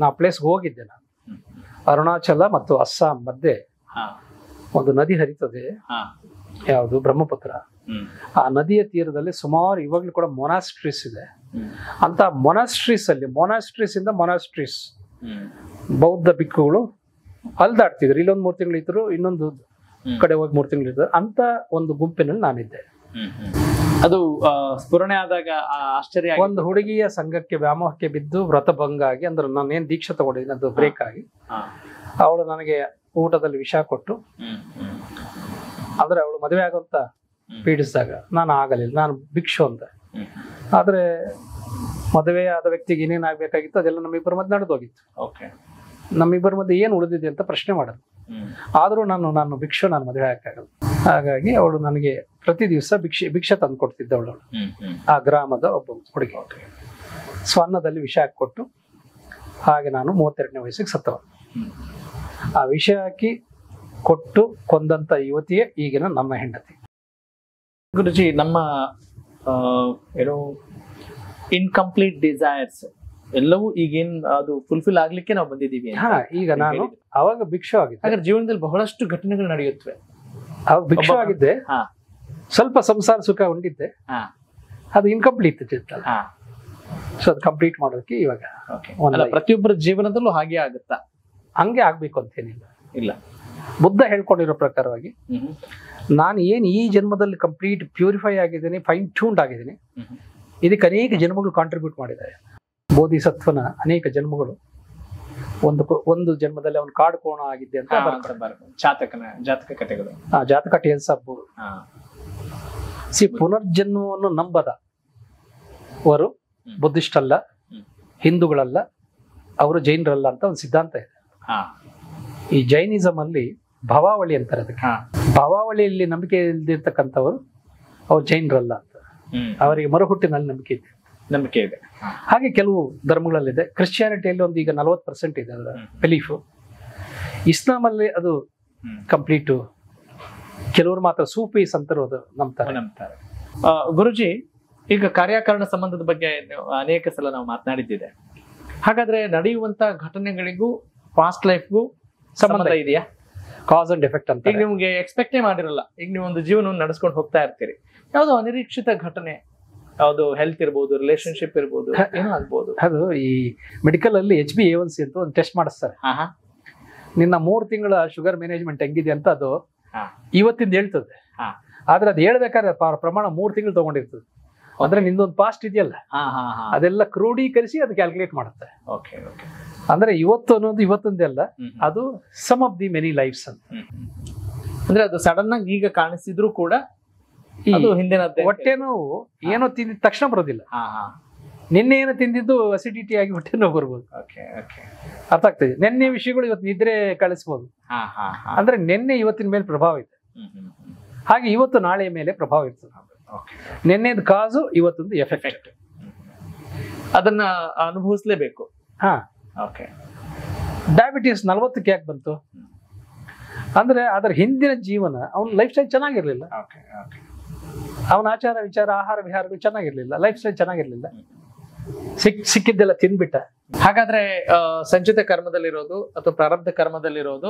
ನಾ ಪ್ಲೇಸ್ಗೆ ಹೋಗಿದ್ದೆ. ನಾನು ಅರುಣಾಚಲ ಮತ್ತು ಅಸ್ಸಾಂ ಮಧ್ಯೆ ಒಂದು ನದಿ ಹರಿತದೆ, ಯಾವುದು ಬ್ರಹ್ಮಪುತ್ರ. ಆ ನದಿಯ ತೀರದಲ್ಲಿ ಸುಮಾರು ಇವಾಗ್ಲೂ ಕೂಡ ಮೊನಾಸ್ಟ್ರೀಸ್ ಇದೆ. ಅಂತ ಮೊನಾಸ್ಟ್ರೀಸ್ ಅಲ್ಲಿ ಮೊನಾಸ್ಟ್ರೀಸ್ ಬೌದ್ಧ ಬಿಕ್ಕುಗಳು ಅಲ್ದಾಡ್ತಿದ್ರು. ಇಲ್ಲೊಂದು 3 ತಿಂಗಳು ಇದ್ರು, ಇನ್ನೊಂದು ಕಡೆ ಹೋಗಿ 3 ತಿಂಗಳು ಇದ್ರು. ಅಂತ ಒಂದು ಗುಂಪಿನಲ್ಲಿ ನಾನಿದ್ದೆ. ಅದು ಸ್ಫುರಣೆ ಆದಾಗ ಆಶ್ಚರ್ಯ. ಒಂದು ಹುಡುಗಿಯ ಸಂಘಕ್ಕೆ ವ್ಯಾಮೋಹಕ್ಕೆ ಬಿದ್ದು ವ್ರತಭಂಗ ಆಗಿ, ಅಂದ್ರೆ ನಾನು ಏನ್ ದೀಕ್ಷೆ ತಗೊಂಡಿದ್ದೀನಿ ಅದು ಬ್ರೇಕ್ ಆಗಿ, ಅವಳು ನನಗೆ ಊಟದಲ್ಲಿ ವಿಷ ಕೊಟ್ಟು, ಅಂದ್ರೆ ಅವಳು ಮದುವೆ ಆಗೋಂತ ಪೀಡಿಸಿದಾಗ ನಾನು ಆಗಲಿಲ್ಲ. ನಾನು ಭಿಕ್ಷು ಅಂತ. ಆದ್ರೆ ಮದುವೆ ಆದ ವ್ಯಕ್ತಿಗೆ ಏನೇನ್ ಆಗ್ಬೇಕಾಗಿತ್ತು ಅದೆಲ್ಲ ನಮ್ಮಿಬ್ಬರ ಮಧ್ಯೆ ನಡೆದೋಗಿತ್ತು. ನಮ್ಮಿಬ್ಬರ ಮಧ್ಯೆ ಏನ್ ಉಳಿದಿದೆ ಅಂತ ಪ್ರಶ್ನೆ ಮಾಡೋದು. ಆದ್ರೂ ನಾನು ಭಿಕ್ಷು, ನಾನು ಮದುವೆ ಆಗಕ್ಕಾಗಲ್ಲ. ಹಾಗಾಗಿ ಅವಳು ನನಗೆ ಪ್ರತಿ ದಿವಸ ಭಿಕ್ಷೆ ತಂದು ಕೊಡ್ತಿದ್ದವಳು. ಆ ಗ್ರಾಮದ ಒಬ್ಬ ಹುಡುಗಿ ಸ್ವರ್ಣದಲ್ಲಿ ವಿಷ ಹಾಕಿಕೊಟ್ಟು, ಹಾಗೆ ನಾನು 32ನೇ ವಯಸ್ಸಿಗೆ ಸತ್ತವ. ಆ ವಿಷ ಹಾಕಿ ಕೊಟ್ಟು ಕೊಂದಂತ ಯುವತಿಯೇ ಈಗಿನ ನಮ್ಮ ಹೆಂಡತಿ. ಗುರುಜಿ, ನಮ್ಮ ಏನೋ ಇನ್ಕಂಪ್ಲೀಟ್ ಡಿಸೈರ್ಸ್ ಎಲ್ಲವೂ ಈಗೇನ್ ಅದು ಫುಲ್ಫಿಲ್ ಆಗ್ಲಿಕ್ಕೆ ನಾವು ಬಂದಿದ್ದೀವಿ. ಈಗ ನಾನು ಅವಾಗ ಭಿಕ್ಷು ಆಗಿದ್ದೆ. ಹಾಗಾದ್ರೆ ಜೀವನದಲ್ಲಿ ಬಹಳಷ್ಟು ಘಟನೆಗಳು ನಡೆಯುತ್ತವೆ. ಅವಾಗ ಭಿಕ್ಷು ಆಗಿದ್ದೆ, ಸ್ವಲ್ಪ ಸಂಸಾರ ಸುಖ ಉಂಡಿದ್ದೆ, ಅದು ಇನ್ಕಂಪ್ಲೀಟ್ ಇತ್ತಲ್ಲ. ಸೊ ಅದು ಕಂಪ್ಲೀಟ್ ಮಾಡೋದಕ್ಕೆ ಇವಾಗ ಪ್ರತಿಯೊಬ್ಬರ ಜೀವನದಲ್ಲೂ ಹಾಗೆ ಆಗುತ್ತಾ? ಹಂಗೆ ಆಗ್ಬೇಕು ಅಂತೇನಿಲ್ಲ. ಇಲ್ಲ. ಬುದ್ಧ ಹೇಳ್ಕೊಂಡಿರೋ ಪ್ರಕಾರವಾಗಿ ನಾನು ಏನು ಈ ಜನ್ಮದಲ್ಲಿ ಕಂಪ್ಲೀಟ್ ಪ್ಯೂರಿಫೈ ಆಗಿದ್ದೀನಿ, ಫೈನ್ ಟ್ಯೂನ್ಡ್ ಆಗಿದ್ದೀನಿ, ಇದಕ್ಕೆ ಅನೇಕ ಜನ್ಮಗಳು ಕಾಂಟ್ರಿಬ್ಯೂಟ್ ಮಾಡಿದ್ದಾರೆ. ಬೋಧಿಸತ್ವನ ಅನೇಕ ಜನ್ಮಗಳು ಒಂದು ಜನ್ಮದಲ್ಲಿ ಅವನು ಕಾಡು ಕೋಣ ಆಗಿದ್ದೆ ಅಂತ ಜಾತಕ ಕಥೆಗಳು, ಜಾತಕ ಟೇಲ್ಸ್ ಆಫ್ ಪುನರ್ಜನ್ಮವನ್ನು ನಂಬದ ಅವರು ಬುದ್ಧಿಸ್ಟ್ ಅಲ್ಲ, ಹಿಂದೂಗಳಲ್ಲ, ಅವರು ಜೈನರಲ್ಲ ಅಂತ ಒಂದು ಸಿದ್ಧಾಂತ ಇದೆ. ಈ ಜೈನಿಸಂ ಅಲ್ಲಿ ಭವಾವಳಿ ಅಂತಾರೆ ಅದಕ್ಕೆ. ಭವಾವಳಿಯಲ್ಲಿ ನಂಬಿಕೆ ಇಲ್ದಿರ್ತಕ್ಕಂಥವ್ರು ಅವ್ರು ಜೈನರಲ್ಲ ಅಂತ, ಅವರಿಗೆ ಮರುಹುಟ್ಟಿನಲ್ಲಿ ನಂಬಿಕೆ ಇದೆ. ಹಾಗೆ ಕೆಲವು ಧರ್ಮಗಳಲ್ಲಿದೆ. ಕ್ರಿಶ್ಚಿಯಾನಿಟಿಯಲ್ಲಿ ಒಂದು ಈಗ 40% ಇದೆ ಅದರ ಬಿಲೀಫ್. ಇಸ್ಲಾಂ ಅಲ್ಲಿ ಅದು ಕಂಪ್ಲೀಟು, ಕೆಲವರು ಮಾತ್ರ ಸೂಫೀಸ್ ಅಂತರೂ ಅದು ನಂಬ್ತಾರೆ. ಗುರುಜಿ, ಈಗ ಕಾರ್ಯಕಾರಣ ಸಂಬಂಧದ ಬಗ್ಗೆ ಅನೇಕ ಸಲ ನಾವು ಮಾತನಾಡಿದ್ದಿದೆ. ಹಾಗಾದ್ರೆ ನಡೆಯುವಂತ ಘಟನೆಗಳಿಗೂ ಪಾಸ್ಟ್ ಲೈಫ್ಗೂ ಸಂಬಂಧ ಇದೆಯಾ? ಕಾಸ್ ಅಂಡ್ ಎಫೆಕ್ಟ್ ಅಂತ. ಈಗ ನಿಮ್ಗೆ ಎಕ್ಸ್ಪೆಕ್ಟೇ ಮಾಡಿರಲ್ಲ, ಈಗ ನೀವು ಒಂದು ಜೀವನವನ್ನು ನಡೆಸ್ಕೊಂಡು ಹೋಗ್ತಾ ಇರ್ತೀರಿ, ಯಾವುದೋ ಅನಿರೀಕ್ಷಿತ ಘಟನೆ, ಯಾವುದು ಹೆಲ್ತ್ ಇರ್ಬೋದು, ರಿಲೇಶನ್ಶಿಪ್ ಇರ್ಬೋದು, ಏನೋ ಆಗ್ಬೋದು. ಅದು ಈ ಮೆಡಿಕಲ್ ಅಲ್ಲಿ HbA1c ಅಂತ ಒಂದು ಟೆಸ್ಟ್ ಮಾಡಿಸ್ತಾರೆ. ನಿನ್ನ 3 ತಿಂಗಳ ಶುಗರ್ ಮ್ಯಾನೇಜ್ಮೆಂಟ್ ಹೆಂಗಿದೆ ಅಂತ ಅದು ಇವತ್ತಿಂದ ಹೇಳ್ತದೆ. ಆದ್ರೆ ಅದು ಹೇಳ್ಬೇಕಾದ್ರೆ ಪ್ರಮಾಣ 3 ತಿಂಗಳು ತಗೊಂಡಿರ್ತದೆ. ಅಂದ್ರೆ ನಿಂದೊಂದು ಪಾಸ್ಟ್ ಇದೆಯಲ್ಲ, ಅದೆಲ್ಲ ಕ್ರೋಢೀಕರಿಸಿ ಅದು ಕ್ಯಾಲ್ಕುಲೇಟ್ ಮಾಡುತ್ತೆ. ಅಂದ್ರೆ ಇವತ್ತು ಅನ್ನೋದು ಇವತ್ತೊಂದೇ ಅಲ್ಲ, ಅದು some of the many lives ಅಂತ. ಅಂದ್ರೆ ಅದು ಸಡನ್ ಆಗಿ ಈಗ ಕಾಣಿಸಿದ್ರು ಕೂಡ ಹಿಂದಿನ ಹೊಟ್ಟೆ ನೋವು ಏನೋ ತಿಂದಿದ ತಕ್ಷಣ ಬರೋದಿಲ್ಲ. ನಿನ್ನೆ ಏನೋ ತಿಂದಿದ್ದು ಅಸಿಡಿಟಿ ಆಗಿ ಹೊಟ್ಟೆ ನೋವು ಬರ್ಬೋದು. ಅರ್ಥ ಆಗ್ತದೆ. ನಿನ್ನೆ ವಿಷಯಗಳು ಇವತ್ತು ನಿದ್ರೆ ಕಳಿಸ್ಬೋದು. ಅಂದ್ರೆ ನಿನ್ನೆ ಇವತ್ತಿನ ಮೇಲೆ ಪ್ರಭಾವ ಇದೆ, ಹಾಗೆ ಇವತ್ತು ನಾಳೆಯ ಮೇಲೆ ಪ್ರಭಾವ ಇರ್ತದೆ. ನಿನ್ನೆದ ಕಾಸು ಇವತ್ತೊಂದು ಎಫೆಕ್ಟ್, ಅದನ್ನ ಅನುಭವಿಸ್ಲೇಬೇಕು. ಡಯಾಬಿಟೀಸ್ 40ಕ್ಕೆ ಯಾಕೆ ಬಂತು ಅಂದ್ರೆ ಅದರ ಹಿಂದಿನ ಜೀವನ ಅವನ ಲೈಫ್ ಸ್ಟೈಲ್ ಚೆನ್ನಾಗಿರ್ಲಿಲ್ಲ, ಅವನ ಆಚಾರ ವಿಚಾರ ಆಹಾರ ವಿಹಾರಗಳು ಚೆನ್ನಾಗಿರ್ಲಿಲ್ಲ, ಲೈಫ್ ಸ್ಟೈಲ್ ಚೆನ್ನಾಗಿರ್ಲಿಲ್ಲ, ಸಿಕ್ಕಿದ್ದೆಲ್ಲ ತಿನ್ಬಿಟ್ಟ. ಹಾಗಾದ್ರೆ ಸಂಚಿತ ಕರ್ಮದಲ್ಲಿರೋದು ಅಥವಾ ಪ್ರಾರಬ್ಧ ಕರ್ಮದಲ್ಲಿರೋದು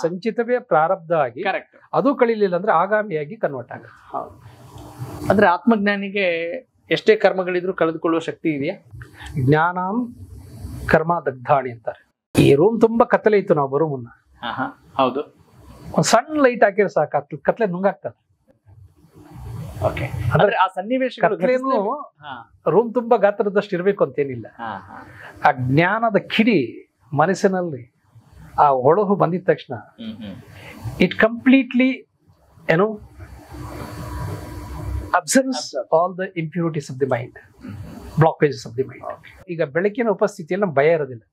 ಸಂಚಿತವೇ ಪ್ರಾರಬ್ಧ ಆಗಿ ಅದು ಕಳಿಲಿಲ್ಲ ಅಂದ್ರೆ ಆಗಾಮಿಯಾಗಿ ಕನ್ವರ್ಟ್ ಆಗುತ್ತೆ. ಅಂದ್ರೆ ಆತ್ಮಜ್ಞಾನಿಗೆ ಎಷ್ಟೇ ಕರ್ಮಗಳಿದ್ರು ಕಳೆದುಕೊಳ್ಳುವ ಶಕ್ತಿ ಇದೆಯಾ? ಜ್ಞಾನಂ ಕರ್ಮ ದಗ್ಧಾಣಿ ಅಂತಾರೆ. ಈ ರೂಮ್ ತುಂಬಾ ಕತ್ತಲೆ ಇತ್ತು ನಾವು ಬರೋ ಮುನ್ನ. ಹೌದು. ಒಂದ್ ಸಣ್ಣ ಲೈಟ್ ಹಾಕಿದ್ರೆ ಸಾಕು, ಕತ್ಲೆ ನುಂಗಾಗ್ತದೆ. ಅಂದ್ರೆ ಆ ಸನ್ನಿವೇಶ ಕತ್ಲೇನು ರೂಮ್ ತುಂಬಾ ಗಾತ್ರದಷ್ಟು ಇರ್ಬೇಕು ಅಂತೇನಿಲ್ಲ. ಆ ಜ್ಞಾನದ ಕಿಡಿ ಮನಸ್ಸಿನಲ್ಲಿ ಆ ಹೊಳಹು ಬಂದಿದ ತಕ್ಷಣ ಇಟ್ ಕಂಪ್ಲೀಟ್ಲಿ ಏನೋ observes all the impurities of the mind, blockages of the mind. ಈಗ ಬೆಳಕಿನ ಉಪಸ್ಥಿತಿಯಲ್ಲಿ ನಮ್ಗೆ ಭಯ ಇರೋದಿಲ್ಲ.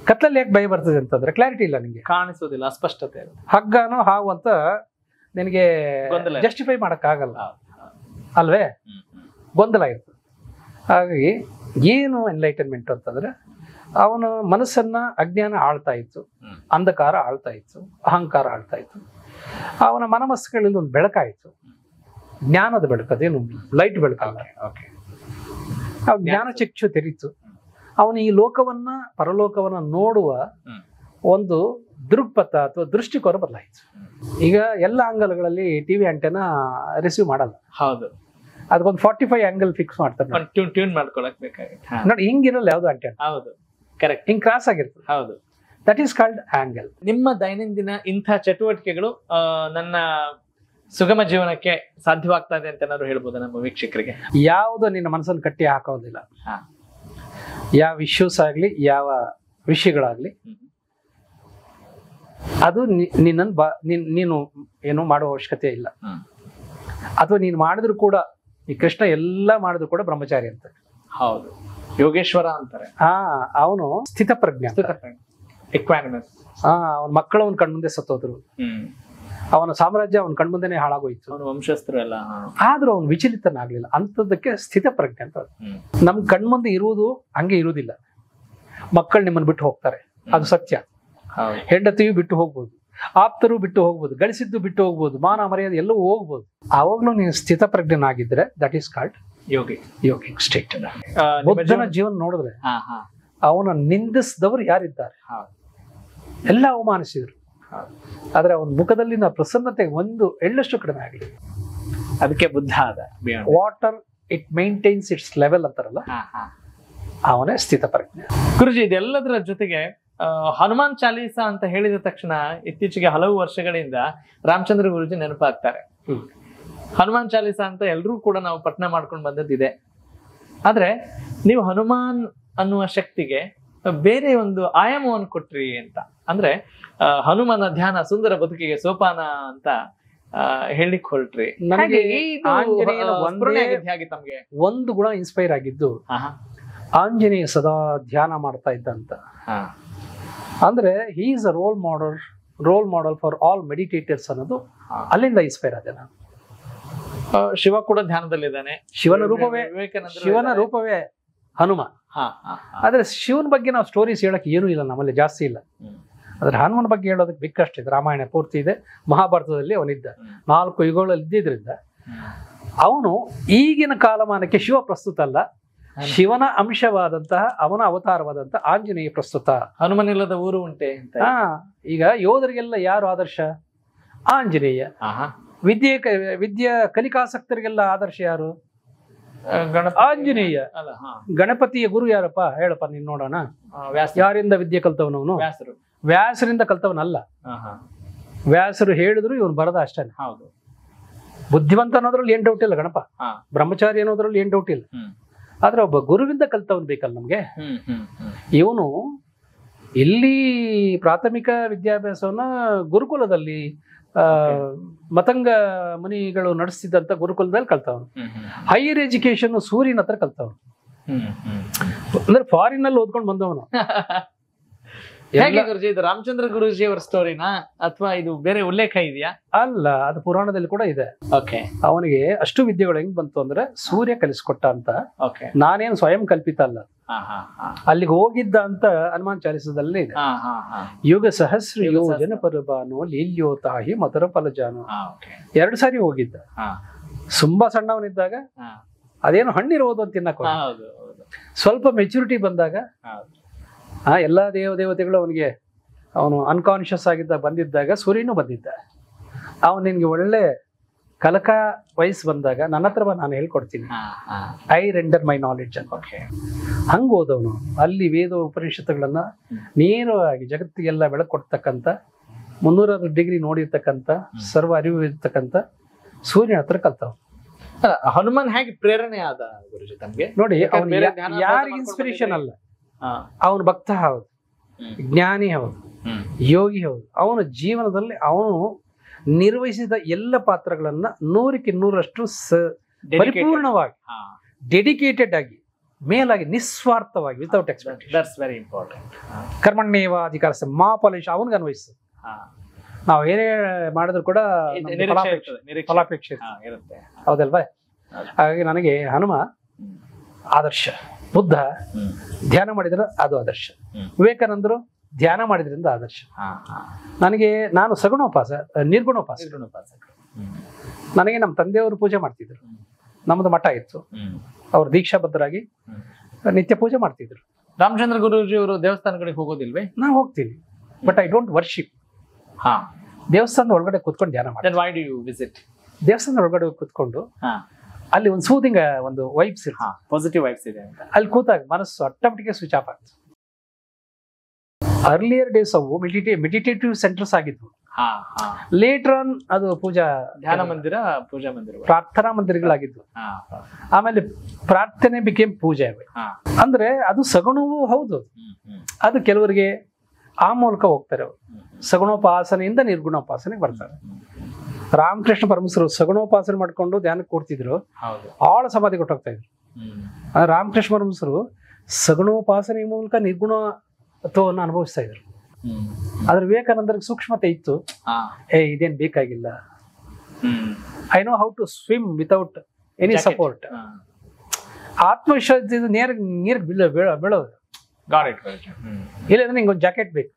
ಕತ್ಲಲ್ಲಿ ಯಾಕೆ ಭಯ ಬರ್ತದೆ ಅಂತಂದ್ರೆ ಕ್ಲಾರಿಟಿ ಇಲ್ಲ, ನಿಂಗೆ ಕಾಣಿಸೋದಿಲ್ಲ, ಅಸ್ಪಷ್ಟತೆ. ಹಗ್ಗನೋ ಹಾವು ಅಂತ ನಿನಗೆ ಜಸ್ಟಿಫೈ ಮಾಡಕ್ ಆಗಲ್ಲ ಅಲ್ವೇ, ಗೊಂದಲ ಇರ್ತದೆ. ಹಾಗಾಗಿ ಏನು ಎನ್ಲೈಟನ್ಮೆಂಟ್ ಅಂತಂದ್ರೆ ಅವನ ಮನಸ್ಸನ್ನ ಅಜ್ಞಾನ ಆಳ್ತಾ ಇತ್ತು, ಅಂಧಕಾರ ಆಳ್ತಾ ಇತ್ತು, ಅಹಂಕಾರ ಆಳ್ತಾ ಇತ್ತು. ಅವನ ಮನಮಸ್ಸುಗಳಲ್ಲಿ ಒಂದು ಬೆಳಕಾಯಿತು, ಜ್ಞಾನದ ಬೆಳಕು, ಅದೇನು ಲೈಟ್ ಬೆಳಕಲ್ಲ. ಆ ಜ್ಞಾನ ಚಕ್ಷು ತೆರೀತು. ಅವನು ಈ ಲೋಕವನ್ನ ಪರಲೋಕವನ್ನ ನೋಡುವ ಒಂದು ದೃಕ್ಪಥ ಅಥವಾ ದೃಷ್ಟಿಕೋನ ಬದಲಾಯಿತು. ಈಗ ಎಲ್ಲ ಆಂಗಲ್ಗಳಲ್ಲಿ ಟಿವಿ ಆಂಟೆನಾ ರಿಸೀವ್ ಮಾಡಲ್ಲ. ಹೌದು. ಅದಕ್ಕೊಂದು 45 ಆಂಗಲ್ ಫಿಕ್ಸ್ ಮಾಡ್ತಾರೆ. ಟ್ಯೂನ್ ಮಾಡ್ಕೊಳಕ್ ಬೇಕಾಗುತ್ತೆ ನೋಡಿ, ಹಿಂಗಿರಲ್ಲ ಯಾವ್ದು ಆಂಟೆನಾ. ಹೌದು, ಕರೆಕ್ಟ್. ಹಿಂಗ್ ಕ್ರಾಸ್ ಆಗಿರ್ತದೆ. ಹೌದು, ದಟ್ ಈಸ್ ಕಾಲ್ಡ್ ಆಂಗಲ್. ನಿಮ್ಮ ದೈನಂದಿನ ಇಂಥ ಚಟುವಟಿಕೆಗಳು ನನ್ನ ಸುಗಮ ಜೀವನಕ್ಕೆ ಸಾಧ್ಯವಾಗ್ತಾ ಇದೆ ಅಂತ ಏನಾದ್ರು ಹೇಳ್ಬೋದಾ ನಮ್ಮ ವೀಕ್ಷಕರಿಗೆ? ಯಾವುದು ನಿನ್ನ ಮನಸ್ಸನ್ನು ಕಟ್ಟಿ ಹಾಕೋದಿಲ್ಲ. ಯಾವ ಇಶ್ಯೂಸ್ ಆಗ್ಲಿ, ಯಾವ ವಿಷಯಗಳಾಗ್ಲಿ, ಅದು ನೀನು ಏನು ಮಾಡುವ ಅವಶ್ಯಕತೆ ಇಲ್ಲ. ಅಥವಾ ನೀನು ಮಾಡಿದ್ರು ಕೂಡ, ಈ ಕೃಷ್ಣ ಎಲ್ಲ ಮಾಡಿದ್ರು ಕೂಡ ಬ್ರಹ್ಮಚಾರಿ ಅಂತ. ಹೌದು, ಯೋಗೇಶ್ವರ ಅಂತಾರೆ. ಅವನು ಸ್ಥಿತ ಪ್ರಜ್ಞೆ, ಇಕ್ವಾನಿಮಸ್. ಅವನ ಮಕ್ಕಳು ಅವನ ಕಣ್ಮುಂದೆ ಸತ್ತೋದ್ರು, ಅವನ ಸಾಮ್ರಾಜ್ಯ ಅವನ ಕಣ್ಮುಂದೆನೆ ಹಾಳಾಗೋಯ್ತು, ಅವನ ವಂಶಸ್ಥರು ಎಲ್ಲ. ಆದ್ರೂ ಅವನು ವಿಚಲಿತನಾಗ್ಲಿಲ್ಲ. ಅಂತದಕ್ಕೆ ಸ್ಥಿತ ಪ್ರಜ್ಞೆ ಅಂತ. ನಮ್ ಕಣ್ಮುಂದೆ ಇರುವುದು ಹಂಗೆ ಇರುವುದಿಲ್ಲ. ಮಕ್ಕಳು ನಿಮ್ಮನ್ನು ಬಿಟ್ಟು ಹೋಗ್ತಾರೆ, ಅದು ಸತ್ಯ. ಹೆಂಡತಿಯು ಬಿಟ್ಟು ಹೋಗ್ಬೋದು, ಆಪ್ತರು ಬಿಟ್ಟು ಹೋಗ್ಬೋದು, ಗಳಿಸಿದ್ದು ಬಿಟ್ಟು ಹೋಗ್ಬೋದು, ಮಾನ ಮರ್ಯಾದೆ ಎಲ್ಲವೂ ಹೋಗ್ಬೋದು. ಆವಾಗ್ಲೂ ನೀನು ಸ್ಥಿತ ಪ್ರಜ್ಞನಾಗಿದ್ರೆ that is called yogic state. ಬುದ್ಧನ ಜೀವನ ನೋಡಿದ್ರೆ ಅವನ ನಿಂದಿಸಿದವರು ಯಾರಿದ್ದಾರೆ? ಎಲ್ಲ ಅವಮಾನಿಸಿದ್ರು. ಆದ್ರೆ ಅವನ ಮುಖದಲ್ಲಿನ ಪ್ರಸನ್ನತೆ ಒಂದು ಎಳ್ಳಷ್ಟು ಕಡಿಮೆ ಆಗಲಿ. ಅದಕ್ಕೆ ಬುದ್ಧ ಆದ. Water it maintains it's level ಅಂತಾರಲ್ಲ, ಅವನೇ ಸ್ಥಿತ ಪ್ರಜ್ಞೆ. ಗುರುಜಿ, ಇದೆಲ್ಲದರ ಜೊತೆಗೆ ಹನುಮಾನ್ ಚಾಲೀಸ ಅಂತ ಹೇಳಿದ ತಕ್ಷಣ ಇತ್ತೀಚೆಗೆ ಹಲವು ವರ್ಷಗಳಿಂದ ರಾಮಚಂದ್ರ ಗುರುಜಿ ನೆನಪಾಗ್ತಾರೆ. ಹನುಮಾನ್ ಚಾಲೀಸ ಅಂತ ಎಲ್ಲರೂ ಕೂಡ ನಾವು ಪಠಣ ಮಾಡ್ಕೊಂಡು ಬಂದದ್ದಿದೆ. ಆದ್ರೆ ನೀವು ಹನುಮಾನ್ ಅನ್ನುವ ಶಕ್ತಿಗೆ ಬೇರೆ ಒಂದು ಆಯಾಮವನ್ನು ಕೊಟ್ರಿ ಅಂತ, ಅಂದ್ರೆ ಹನುಮನ ಧ್ಯಾನ ಸುಂದರ ಬದುಕಿಗೆ ಸೋಪಾನ ಅಂತ ಹೇಳಿಕ್ ಹೊರಟ್ರಿ. ನನಗೆ ಹೇಗೆ ತಮ್ಗೆ ಒಂದು ಗುಣ ಇನ್ಸ್ಪೈರ್ ಆಗಿದ್ದು, ಆಂಜನೇಯ ಸದಾ ಧ್ಯಾನ ಮಾಡ್ತಾ ಇದ್ದಂತ. ಅಂದ್ರೆ he is a role model for all meditators ಅನ್ನೋದು ಅಲ್ಲಿಂದ ಇನ್ಸ್ಪೈರ್ ಆದೆ ನಾನು. ಶಿವ ಕೂಡ ಧ್ಯಾನದಲ್ಲಿದ್ದಾನೆ. ಶಿವನ ರೂಪವೇ ಹನುಮ. ಆದ್ರೆ ಶಿವನ ಬಗ್ಗೆ ನಾವು ಸ್ಟೋರೀಸ್ ಹೇಳಕ್ ಏನೂ ಇಲ್ಲ, ನಮ್ಮಲ್ಲಿ ಜಾಸ್ತಿ ಇಲ್ಲ. ಆದ್ರೆ ಹನುಮನ ಬಗ್ಗೆ ಹೇಳೋದಕ್ಕೆ ಬಿಕ್ಕಷ್ಟಿದೆ. ರಾಮಾಯಣ ಪೂರ್ತಿ ಇದೆ, ಮಹಾಭಾರತದಲ್ಲಿ ಅವನಿದ್ದ 4 ಯುಗಗಳಲ್ಲಿ ಇದ್ದಿದ್ರಿಂದ ಅವನು ಈಗಿನ ಕಾಲಮಾನಕ್ಕೆ ಶಿವ ಪ್ರಸ್ತುತ ಅಲ್ಲ, ಶಿವನ ಅಂಶವಾದಂತಹ ಅವನ ಅವತಾರವಾದಂತಹ ಆಂಜನೇಯ ಪ್ರಸ್ತುತ. ಹನುಮನಿಲ್ಲದ ಊರು ಉಂಟೆ ಅಂತ. ಈಗ ಯೋಧರಿಗೆಲ್ಲ ಯಾರು ಆದರ್ಶ? ಆಂಜನೇಯ. ವಿದ್ಯೆ ಕಲಿಕಾಸಕ್ತರಿಗೆಲ್ಲ ಆದರ್ಶ ಯಾರು? ಆಂಜನೇಯ. ಗಣಪತಿಯ ಗುರು ಯಾರಪ್ಪ ಹೇಳಪ್ಪ ನೀನ್ ನೋಡೋಣ. ಯಾರಿಂದ ವಿದ್ಯೆ ಕಲ್ತವನವನು? ವ್ಯಾಸರಿಂದ ಕಲ್ತವನಲ್ಲ. ವ್ಯಾಸರು ಹೇಳಿದ್ರು ಇವನು ಬರದ ಅಷ್ಟೇ. ಹೌದು. ಬುದ್ಧಿವಂತ ಅನ್ನೋದ್ರಲ್ಲಿ ಏನ್ ಡೌಟ್ ಇಲ್ಲ. ಗಣಪ ಬ್ರಹ್ಮಚಾರಿ ಅನ್ನೋದ್ರಲ್ಲಿ ಏನ್ ಡೌಟ್ ಇಲ್ಲ. ಆದ್ರೆ ಒಬ್ಬ ಗುರುವಿಂದ ಕಲ್ತವನ್ ಬೇಕಲ್ಲ ನಮ್ಗೆ. ಇವನು ಇಲ್ಲಿ ಪ್ರಾಥಮಿಕ ವಿದ್ಯಾಭ್ಯಾಸವನ್ನ ಗುರುಕುಲದಲ್ಲಿ ಮತಂಗ ಮುನಿಗಳು ನಡೆಸ್ತಿದ್ದಂತ ಗುರುಕುಲದಲ್ಲಿ ಕಲ್ತವನು. ಹೈಯರ್ ಎಜುಕೇಶನ್ ಸೂರ್ಯನ ಹತ್ರ ಕಲ್ತವನು. ಅಂದ್ರೆ ಫಾರಿನ್ ಅಲ್ಲಿ ಓದ್ಕೊಂಡು ಬಂದವನು. ಹೇಗೆ ಗುರುಜಿ, ಇದು ರಾಮಚಂದ್ರ ಗುರುಜಿ ಅವರ ಸ್ಟೋರಿನಾ ಅಥವಾ ಇದು ಬೇರೆ ಉಲ್ಲೇಖ ಇದೆಯಾ? ಅಲ್ಲ, ಅದು ಪುರಾಣದಲ್ಲಿ ಕೂಡ ಇದೆ. ಓಕೆ. ಅವನಿಗೆ ಅಷ್ಟು ವಿದ್ಯೆಗಳು ಹೆಂಗ್ ಬಂತು ಅಂದ್ರೆ ಸೂರ್ಯ ಕಲಿಸ್ಕೊಟ್ಟ ಅಂತ. ಓಕೆ. ನಾನೇನು ಸ್ವಯಂ ಕಲ್ಪಿತ ಅಲ್ಲ, ಅಲ್ಲಿಗೆ ಹೋಗಿದ್ದ ಅಂತ ಹನುಮಾನ್ ಚಾಲಿಸದಲ್ಲಿ ಇದೆ. ಯುಗ ಸಹಸ್ರ ಯೋಜನ ಪರಬಾನು ಲೀಲ್ಯೋತಾಹಿ ಮಧುರ ಫಲಜಾನು. 2 ಸಾರಿ ಹೋಗಿದ್ದ. ತುಂಬಾ ಸಣ್ಣವನಿದ್ದಾಗ ಅದೇನು ಹಣ್ಣಿರೋದು ಅಂತ ತಿನ್ನಕ. ಸ್ವಲ್ಪ ಮೆಚುರಿಟಿ ಬಂದಾಗ ಎಲ್ಲಾ ದೇವತೆಗಳು ಅವನಿಗೆ, ಅವನು ಅನ್ಕಾನ್ಶಿಯಸ್ ಬಂದಿದ್ದಾಗ ಸೂರ್ಯನೂ ಬಂದಿದ್ದ. ಅವನು ನಿನ್ಗೆ ಒಳ್ಳೆ ಕಲಕ ವಯಸ್ಸು ಬಂದಾಗ ನನ್ನ ಹತ್ರ ನಾನು ಹೇಳ್ಕೊಡ್ತೀನಿ, ಐ ರೆಂಡರ್ ಮೈ ನಾಲೆಡ್ಜ್ ಅಂತ. ಹಂಗ ಹೋದವನು ಅಲ್ಲಿ ವೇದ ಉಪನಿಷತ್ತುಗಳನ್ನ ನೇರವಾಗಿ ಜಗತ್ತಿಗೆಲ್ಲ ಬೆಳಕು ಕೊಡ್ತಕ್ಕಂಥ 360 ಡಿಗ್ರಿ ನೋಡಿರ್ತಕ್ಕಂಥ ಸರ್ವ ಅರಿವು ಇರ್ತಕ್ಕಂಥ ಸೂರ್ಯನ ಹತ್ರ ಕಲ್ತವ. ಹನುಮಾನ್ ಹೇಗೆ ಪ್ರೇರಣೆ ಆದ ಗುರುಜಿ ತಮ್ಗೆ? ನೋಡಿ, ಅವನು ಯಾರಿಗೆ ಇನ್ಸ್ಪಿರೇಷನ್ ಅಲ್ಲ, ಅವನು ಭಕ್ತ ಹೌದು, ಜ್ಞಾನಿ ಹೌದು, ಯೋಗಿ ಹೌದು. ಅವನ ಜೀವನದಲ್ಲಿ ಅವನು ನಿರ್ವಹಿಸಿದ ಎಲ್ಲ ಪಾತ್ರಗಳನ್ನ 100ಕ್ಕೆ 100ರಷ್ಟು ಪರಿಪೂರ್ಣವಾಗಿ, ಡೆಡಿಕೇಟೆಡ್ ಆಗಿ, ಮೇಲಾಗಿ, ನಿಸ್ವಾರ್ಥವಾಗಿ, without expectation. That's very important. ಕರ್ಮಣ್ಯೇವಾಧಿಕಾರ ಮಾ ಫಲೇಶ ಅವನಿಗೆ ಅನ್ವಯಿಸ್ತದೆ. ನಾವು ಏನೇ ಮಾಡಿದ್ರು ಕೂಡ ಫಲಾಪೇಕ್ಷೆ ಇರುತ್ತೆ, ಹೌದಲ್ವಾ? ಹಾಗಾಗಿ ನನಗೆ ಹನುಮ ಆದರ್ಶ. ಬುದ್ಧ ಧ್ಯಾನ ಮಾಡಿದ್ರೆ ಅದು ಆದರ್ಶ. ವಿವೇಕಾನಂದರು ಧ್ಯಾನ ಮಾಡಿದ್ರಿಂದ ಆದರ್ಶ. ನನಗೆ, ನಾನು ಸಗುಣೋಪಾಸ, ನಿರ್ಗುಣೋಪಾಸ. ನನಗೆ ನಮ್ಮ ತಂದೆಯವರು ಪೂಜೆ ಮಾಡ್ತಿದ್ರು. ನಮ್ದು ಮಠ ಇತ್ತು, ಅವ್ರು ದೀಕ್ಷಾಬದ್ಧರಾಗಿ ನಿತ್ಯ ಪೂಜೆ ಮಾಡ್ತಿದ್ರು. ರಾಮಚಂದ್ರ ಗುರೂಜಿ ಅವರು ದೇವಸ್ಥಾನಗಳಿಗೆ ಹೋಗೋದಿಲ್ವೇ? ನಾನು ಹೋಗ್ತೀನಿ, ಬಟ್ ಐ ಡೋಂಟ್ ವರ್ಷಿಪ್. ದೇವಸ್ಥಾನದ ಒಳಗಡೆ ಕುತ್ಕೊಂಡು ಧ್ಯಾನ ಮಾಡ್ತೀನಿ. Why do you visit? ದೇವಸ್ಥಾನದ ಒಳಗಡೆ ಕುತ್ಕೊಂಡು ಅಲ್ಲಿ ಒಂದು ಸೂದಿಂಗ್ ಒಂದು ವೈಬ್ಸ್ ಇರುತ್ತೆ, ಪಾಸಿಟಿವ್ ವೈಬ್ಸ್ ಇದೆ ಅಂತ. ಅಲ್ಲಿ ಕೂತಾಗ ಮನಸ್ಸು ಆಟೋಮೆಟಿಕ್ ಸ್ವಿಚ್ ಆಫ್ ಆಗ್ತದೆ. ಅರ್ಲಿಯರ್ ಡೇಸ್ ಅವು ಮೆಡಿಟೇಟಿವ್ ಸೆಂಟರ್ಸ್ ಆಗಿದ್ವು. ಲೇಟರ್ ಆನ್ ಅದು ಧ್ಯಾನ ಮಂದಿರ, ಪೂಜಾ ಮಂದಿರ, ಪ್ರಾರ್ಥನಾ ಮಂದಿರಗಳಾಗಿದ್ವು. ಆಮೇಲೆ ಪ್ರಾರ್ಥನೆ ಬಿಕೇಮ್ ಪೂಜೆ. ಅಂದ್ರೆ ಅದು ಸಗುಣವೂ ಹೌದು. ಅದು ಕೆಲವರಿಗೆ ಆ ಮೂಲಕ ಹೋಗ್ತಾರೆ ಅವರು. ಸಗುಣೋಪಾಸನೆಯಿಂದ ನಿರ್ಗುಣೋಪಾಸನೆಗೆ ಬರ್ತಾರೆ. ರಾಮಕೃಷ್ಣ ಪರಮಹಂಸರು ಸಗುಣೋಪಾಸನೆ ಮಾಡ್ಕೊಂಡು ಧ್ಯಾನಕ್ಕೆ ಕೂರ್ತಿದ್ರು, ಆಳ ಸಮಾಧಿ ಕೊಟ್ಟೋಗ್ತಾ ಇದ್ರು. ರಾಮಕೃಷ್ಣ ಪರಮಹಂಸರು ಸಗುಣೋಪಾಸನೆ ಮೂಲಕ ನಿರ್ಗುಣತ್ವವನ್ನು ಅನುಭವಿಸ್ತಾ ಇದ್ರು. ಆದ್ರೆ ವಿವೇಕಾನಂದರಿಗೆ ಸೂಕ್ಷ್ಮತೆ ಇತ್ತು. ಇದೇನ್ ಬೇಕಾಗಿಲ್ಲ, I know how to swim without any support. ಆತ್ಮವಿಶ್ವಾಸದಿಂದ ನೀರಿಗೆ ಬೀಳೋದು. ಇಲ್ಲಂದ್ರೆ ನಿಂಗೆ ಒಂದು ಜಾಕೆಟ್ ಬೇಕು.